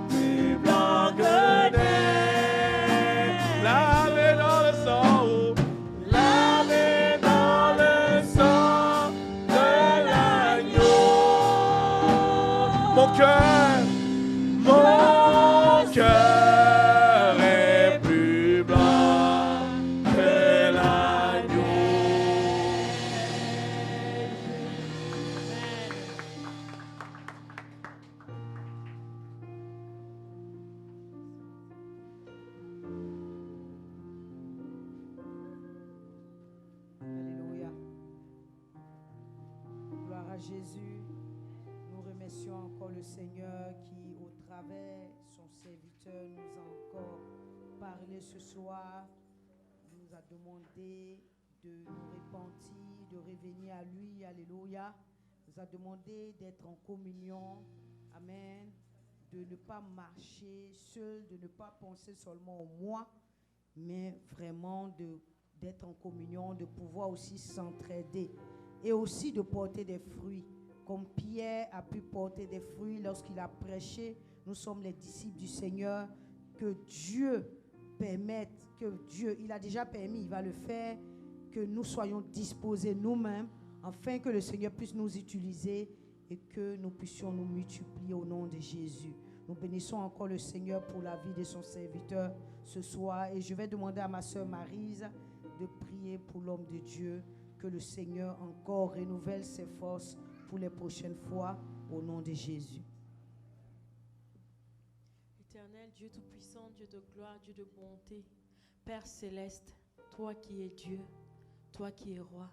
plus blanc que neige, lavé dans le sang, oh, lavé dans le sang de l'agneau. Mon cœur est plus blanc que l'agneau. Alléluia. Gloire à Jésus. Nous remercions encore le Seigneur qui, au travers son serviteur, nous a encore parlé ce soir. Nous a demandé de nous repentir, de revenir à lui. Alléluia. Nous a demandé d'être en communion. Amen. De ne pas marcher seul, de ne pas penser seulement au moi, mais vraiment d'être en communion, de pouvoir aussi s'entraider et aussi de porter des fruits Comme Pierre a pu porter des fruits lorsqu'il a prêché, nous sommes les disciples du Seigneur. Que Dieu permette, il a déjà permis, il va le faire, que nous soyons disposés nous-mêmes, afin que le Seigneur puisse nous utiliser et que nous puissions nous multiplier au nom de Jésus. Nous bénissons encore le Seigneur pour la vie de son serviteur ce soir. Et je vais demander à ma sœur Maryse de prier pour l'homme de Dieu, que le Seigneur encore renouvelle ses forces pour les prochaines fois, au nom de Jésus. Éternel Dieu Tout-Puissant, Dieu de gloire, Dieu de bonté, Père Céleste, toi qui es Dieu, toi qui es roi.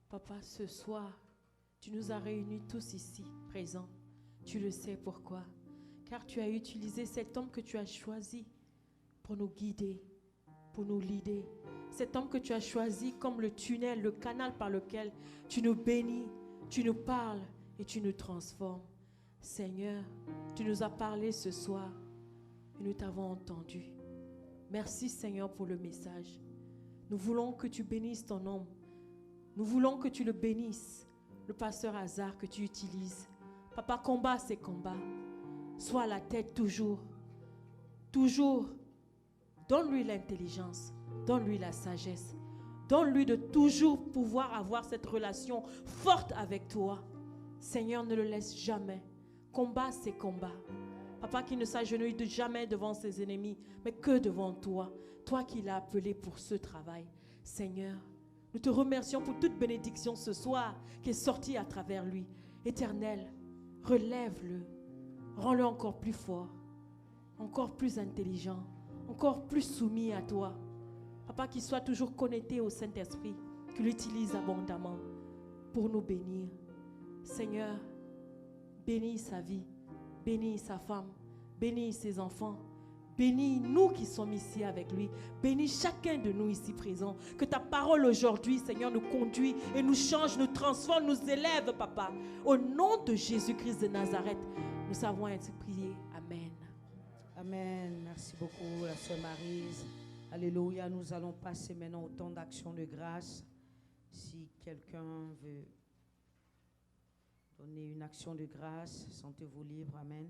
Papa, ce soir, tu nous as réunis tous ici, présents. Tu le sais pourquoi. Car tu as utilisé cet homme que tu as choisi pour nous guider, pour nous leader. Cet homme que tu as choisi comme le tunnel, le canal par lequel tu nous bénis, tu nous parles et tu nous transformes. Seigneur, tu nous as parlé ce soir et nous t'avons entendu. Merci Seigneur pour le message. Nous voulons que tu bénisses ton homme. Nous voulons que tu le bénisses. Le pasteur Hazard que tu utilises. Papa, combat ces combats. Sois à la tête toujours. Toujours. Donne-lui l'intelligence. Donne-lui la sagesse. Donne-lui de toujours pouvoir avoir cette relation forte avec toi. Seigneur, ne le laisse jamais. Combat ces combats. Papa, qui ne s'agenouille jamais devant ses ennemis, mais que devant toi. Toi qui l'as appelé pour ce travail. Seigneur, nous te remercions pour toute bénédiction ce soir qui est sortie à travers lui. Éternel, relève-le. Rends-le encore plus fort, encore plus intelligent, encore plus soumis à toi. Papa, qu'il soit toujours connecté au Saint-Esprit, qu'il l'utilise abondamment pour nous bénir. Seigneur, bénis sa vie, bénis sa femme, bénis ses enfants, bénis nous qui sommes ici avec lui, bénis chacun de nous ici présents. Que ta parole aujourd'hui, Seigneur, nous conduit et nous change, nous transforme, nous élève, Papa. Au nom de Jésus-Christ de Nazareth, nous savons ainsi prier. Amen. Amen. Merci beaucoup, la sœur Maryse. Alléluia. Nous allons passer maintenant au temps d'action de grâce. Si quelqu'un veut donner une action de grâce, sentez-vous libre. Amen.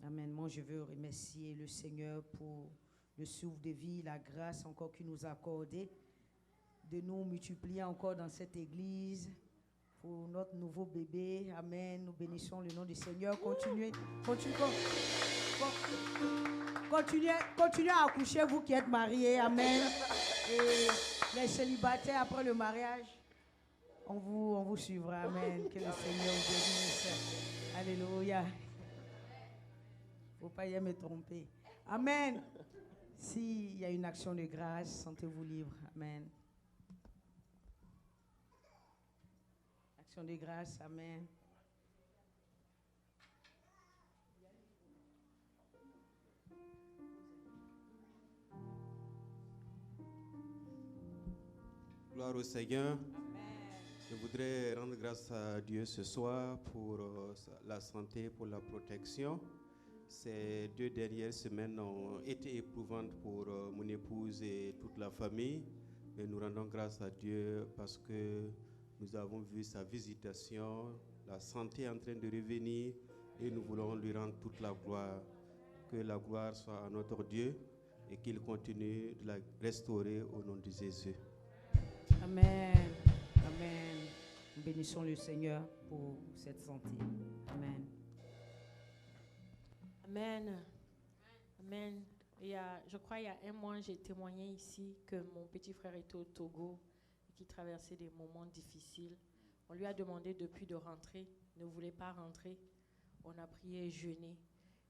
Amen. Moi, je veux remercier le Seigneur pour le souffle de vie, la grâce encore qu'il nous a accordée, de nous multiplier encore dans cette église pour notre nouveau bébé. Amen. Nous bénissons le nom du Seigneur. Continuez à accoucher, vous qui êtes mariés. Amen. Et les célibataires, après le mariage, on vous suivra. Amen. Que le Seigneur vous bénisse. Alléluia. Il ne faut pas y me tromper. Amen. S'il y a une action de grâce, sentez-vous libre. Amen. Action de grâce. Amen. Gloire au Seigneur. Je voudrais rendre grâce à Dieu ce soir pour la santé, pour la protection. Ces 2 dernières semaines ont été éprouvantes pour mon épouse et toute la famille. Mais nous rendons grâce à Dieu parce que nous avons vu sa visitation, la santé est en train de revenir et nous voulons lui rendre toute la gloire. Que la gloire soit à notre Dieu et qu'il continue de la restaurer au nom de Jésus. Amen. Amen. Nous bénissons le Seigneur pour cette santé. Amen. Amen. Amen. Je crois il y a 1 mois, j'ai témoigné ici que mon petit frère était au Togo et qu'il traversait des moments difficiles. On lui a demandé depuis de rentrer, il ne voulait pas rentrer. On a prié et jeûné.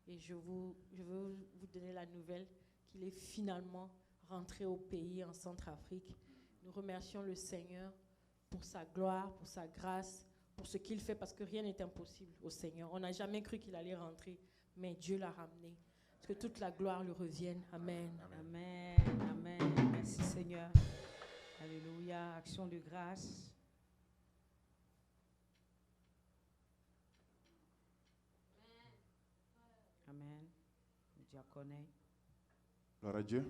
Et je veux vous donner la nouvelle qu'il est finalement rentré au pays en Centrafrique. Nous remercions le Seigneur pour sa gloire, pour sa grâce, pour ce qu'il fait, parce que rien n'est impossible au Seigneur. On n'a jamais cru qu'il allait rentrer, mais Dieu l'a ramené. Que toute la gloire lui revienne. Amen. Amen. Amen. Merci Seigneur. Alléluia. Action de grâce. Amen. Diaconé. Gloire à Dieu.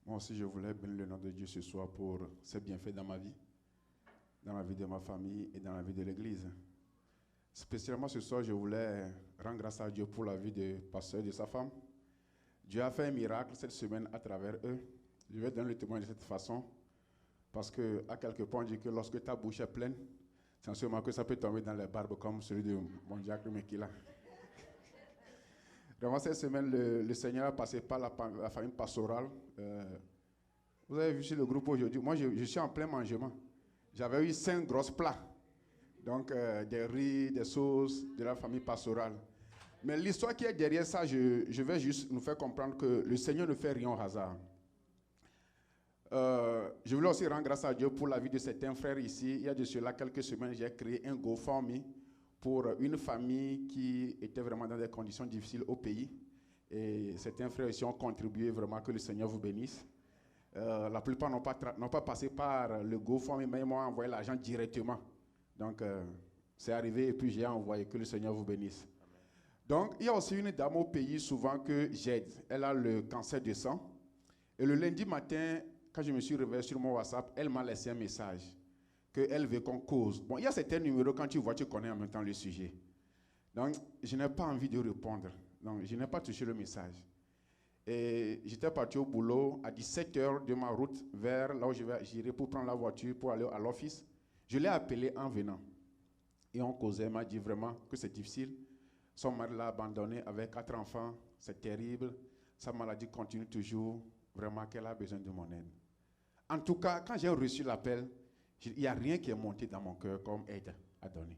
Moi aussi, je voulais bénir le nom de Dieu ce soir pour ses bienfaits dans ma vie de ma famille et dans la vie de l'Église. Spécialement ce soir, je voulais rendre grâce à Dieu pour la vie du pasteur et de sa femme. Dieu a fait un miracle cette semaine à travers eux. Je vais donner le témoin de cette façon, parce qu'à quelque part, on dit que lorsque ta bouche est pleine, c'est en ce moment que ça peut tomber dans les barbes comme celui de mon diacre Mekila. Vraiment, cette semaine, le Seigneur a passé par la famille pastorale. Vous avez vu sur le groupe aujourd'hui, moi je suis en plein mangement. J'avais eu 5 grosses plats. Donc, des riz, des sauces, de la famille pastorale. Mais l'histoire qui est derrière ça, je vais juste nous faire comprendre que le Seigneur ne fait rien au hasard. Je voulais aussi rendre grâce à Dieu pour la vie de certains frères ici. Il y a de cela quelques semaines, j'ai créé un GoFundMe pour une famille qui était vraiment dans des conditions difficiles au pays. Et certains frères ici ont contribué vraiment, que le Seigneur vous bénisse. La plupart n'ont pas passé par le GoFundMe, mais ils m'ont envoyé l'argent directement. Donc, c'est arrivé et puis j'ai envoyé, que le Seigneur vous bénisse. Amen. Donc, il y a aussi une dame au pays souvent que j'aide. Elle a le cancer de sang. Et le lundi matin, quand je me suis réveillé sur mon WhatsApp, elle m'a laissé un message qu'elle veut qu'on cause. Bon, il y a certains numéros, quand tu vois, tu connais en même temps le sujet. Donc, je n'ai pas envie de répondre. Donc, je n'ai pas touché le message. Et j'étais parti au boulot à 17h de ma route vers là où j'irai pour prendre la voiture pour aller à l'office. Je l'ai appelé en venant. Et on causait, elle m'a dit vraiment que c'est difficile. Son mari l'a abandonné avec 4 enfants. C'est terrible. Sa maladie continue toujours. Vraiment qu'elle a besoin de mon aide. En tout cas, quand j'ai reçu l'appel, il n'y a rien qui est monté dans mon cœur comme aide à donner.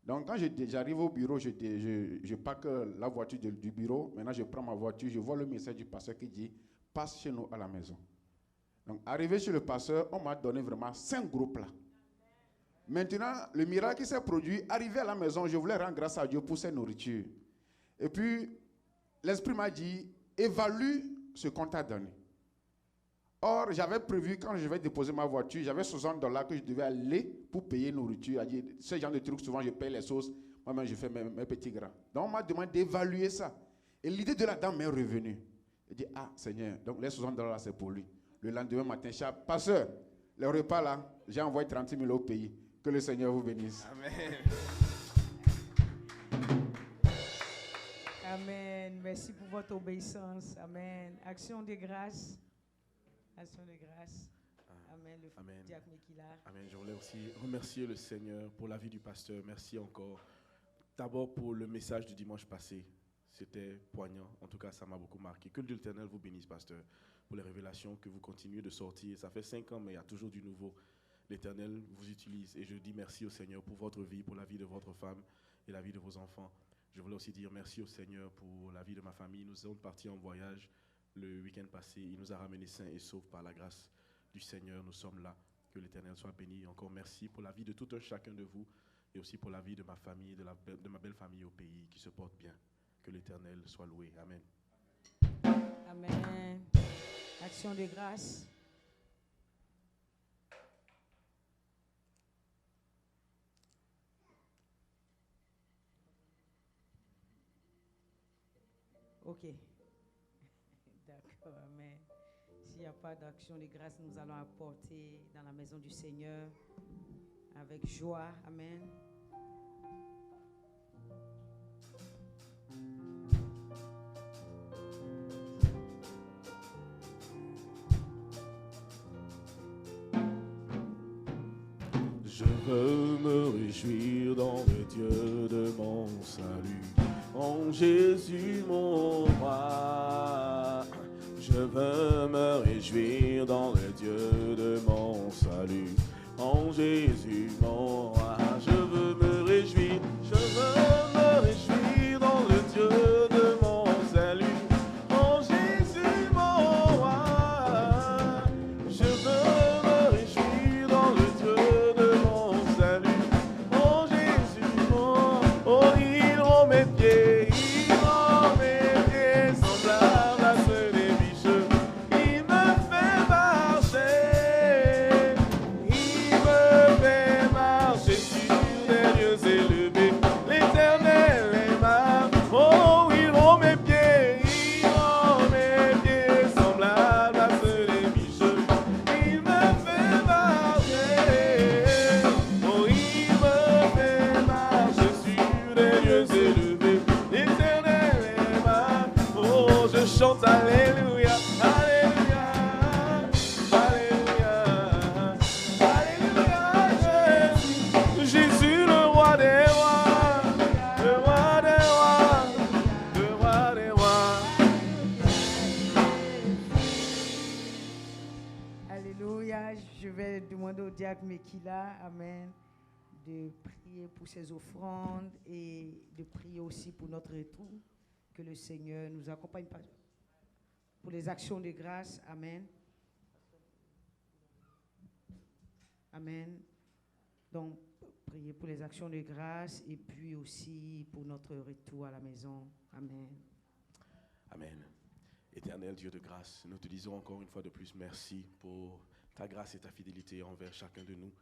Donc quand j'arrive au bureau, je pack la voiture du bureau. Maintenant, je prends ma voiture. Je vois le message du pasteur qui dit « Passe chez nous à la maison ». Donc, arrivé chez le pasteur, on m'a donné vraiment 5 gros plats. Maintenant, le miracle qui s'est produit, arrivé à la maison, je voulais rendre grâce à Dieu pour cette nourriture. Et puis, l'Esprit m'a dit, évalue ce qu'on t'a donné. Or, j'avais prévu, quand je vais déposer ma voiture, j'avais $60 que je devais aller pour payer nourriture. Ce genre de trucs, souvent, je paye les sauces. Moi-même, je fais mes petits gras. Donc, on m'a demandé d'évaluer ça. Et l'idée de la dame m'est revenue. Elle dit, ah, Seigneur, donc les $60, c'est pour lui. Le lendemain matin, pasteur, le repas là, j'ai envoyé 30 000 au pays. Que le Seigneur vous bénisse. Amen. Amen. Merci pour votre obéissance. Amen. Action de grâce. Action de grâce. Amen. Amen. Diacre Mekila. Amen. Je voulais aussi remercier le Seigneur pour la vie du pasteur. Merci encore. D'abord pour le message du dimanche passé. C'était poignant. En tout cas, ça m'a beaucoup marqué. Que l'Éternel vous bénisse, pasteur, pour les révélations que vous continuez de sortir. Ça fait 5 ans, mais il y a toujours du nouveau. L'Éternel vous utilise et je dis merci au Seigneur pour votre vie, pour la vie de votre femme et la vie de vos enfants. Je voulais aussi dire merci au Seigneur pour la vie de ma famille. Nous sommes partis en voyage le week-end passé. Il nous a ramenés sains et saufs par la grâce du Seigneur. Nous sommes là. Que l'Éternel soit béni. Encore merci pour la vie de tout un chacun de vous et aussi pour la vie de ma famille, de ma belle famille au pays qui se porte bien. Que l'Éternel soit loué. Amen. Amen. Action de grâce. Ok. D'accord, amen. S'il n'y a pas d'action de grâce, nous allons apporter dans la maison du Seigneur avec joie. Amen. Je veux me réjouir dans le Dieu de mon salut, en Jésus mon roi. Je veux me réjouir dans le Dieu de mon salut, en Jésus mon roi. Je veux me réjouir, je veux me réjouir dans le Dieu de mon salut, en Jésus mon roi. Je veux me réjouir dans le Dieu de mon salut, en Jésus mon roi. Oh, il rend mes pieds, il rend mes pieds semblables à ceux des bicheux. Il me fait marcher, il me fait marcher. Alléluia. Je vais demander au diacre Mekila, Amen, de prier pour ses offrandes et de prier aussi pour notre retour. Que le Seigneur nous accompagne pour les actions de grâce. Amen. Amen. Donc, priez pour les actions de grâce et puis aussi pour notre retour à la maison. Amen. Amen. Éternel Dieu de grâce, nous te disons encore une fois de plus merci pour ta grâce et ta fidélité envers chacun de nous.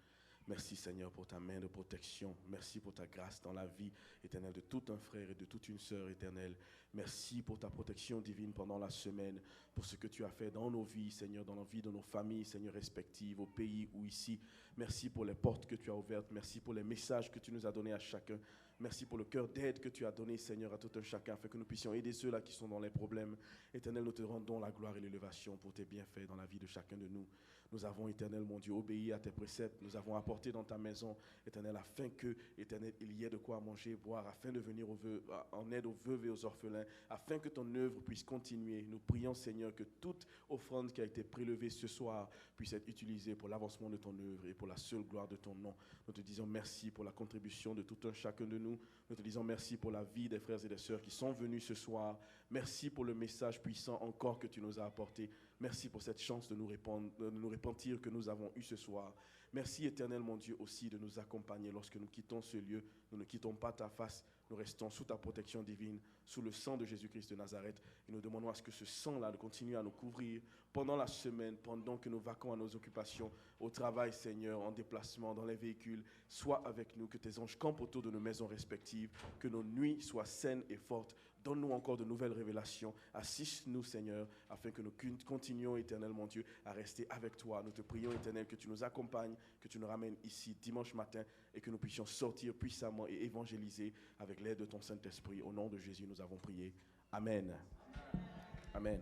Merci Seigneur pour ta main de protection. Merci pour ta grâce dans la vie éternelle de tout un frère et de toute une sœur éternelle. Merci pour ta protection divine pendant la semaine, pour ce que tu as fait dans nos vies, Seigneur, dans la vie de nos familles, Seigneur, respectives, au pays ou ici. Merci pour les portes que tu as ouvertes. Merci pour les messages que tu nous as donnés à chacun. Merci pour le cœur d'aide que tu as donné, Seigneur, à tout un chacun, afin que nous puissions aider ceux-là qui sont dans les problèmes. Éternel, nous te rendons la gloire et l'élévation pour tes bienfaits dans la vie de chacun de nous. Nous avons, Éternel, mon Dieu, obéi à tes préceptes. Nous avons apporté dans ta maison, Éternel, afin que, Éternel, il y ait de quoi manger et boire, afin de venir en aide aux veuves et aux orphelins, afin que ton œuvre puisse continuer. Nous prions, Seigneur, que toute offrande qui a été prélevée ce soir puisse être utilisée pour l'avancement de ton œuvre et pour la seule gloire de ton nom. Nous te disons merci pour la contribution de tout un chacun de nous. Nous te disons merci pour la vie des frères et des sœurs qui sont venus ce soir. Merci pour le message puissant encore que tu nous as apporté. Merci pour cette chance de nous repentir que nous avons eu ce soir. Merci, Éternel, mon Dieu, aussi de nous accompagner lorsque nous quittons ce lieu. Nous ne quittons pas ta face. Nous restons sous ta protection divine, sous le sang de Jésus-Christ de Nazareth. Et nous demandons à ce que ce sang-là continue à nous couvrir pendant la semaine, pendant que nous vaquons à nos occupations, au travail, Seigneur, en déplacement, dans les véhicules. Sois avec nous, que tes anges campent autour de nos maisons respectives, que nos nuits soient saines et fortes. Donne-nous encore de nouvelles révélations. Assiste-nous, Seigneur, afin que nous continuions, Éternel, mon Dieu, à rester avec toi. Nous te prions, Éternel, que tu nous accompagnes, que tu nous ramènes ici dimanche matin et que nous puissions sortir puissamment et évangéliser avec l'aide de ton Saint-Esprit. Au nom de Jésus, nous avons prié. Amen. Amen.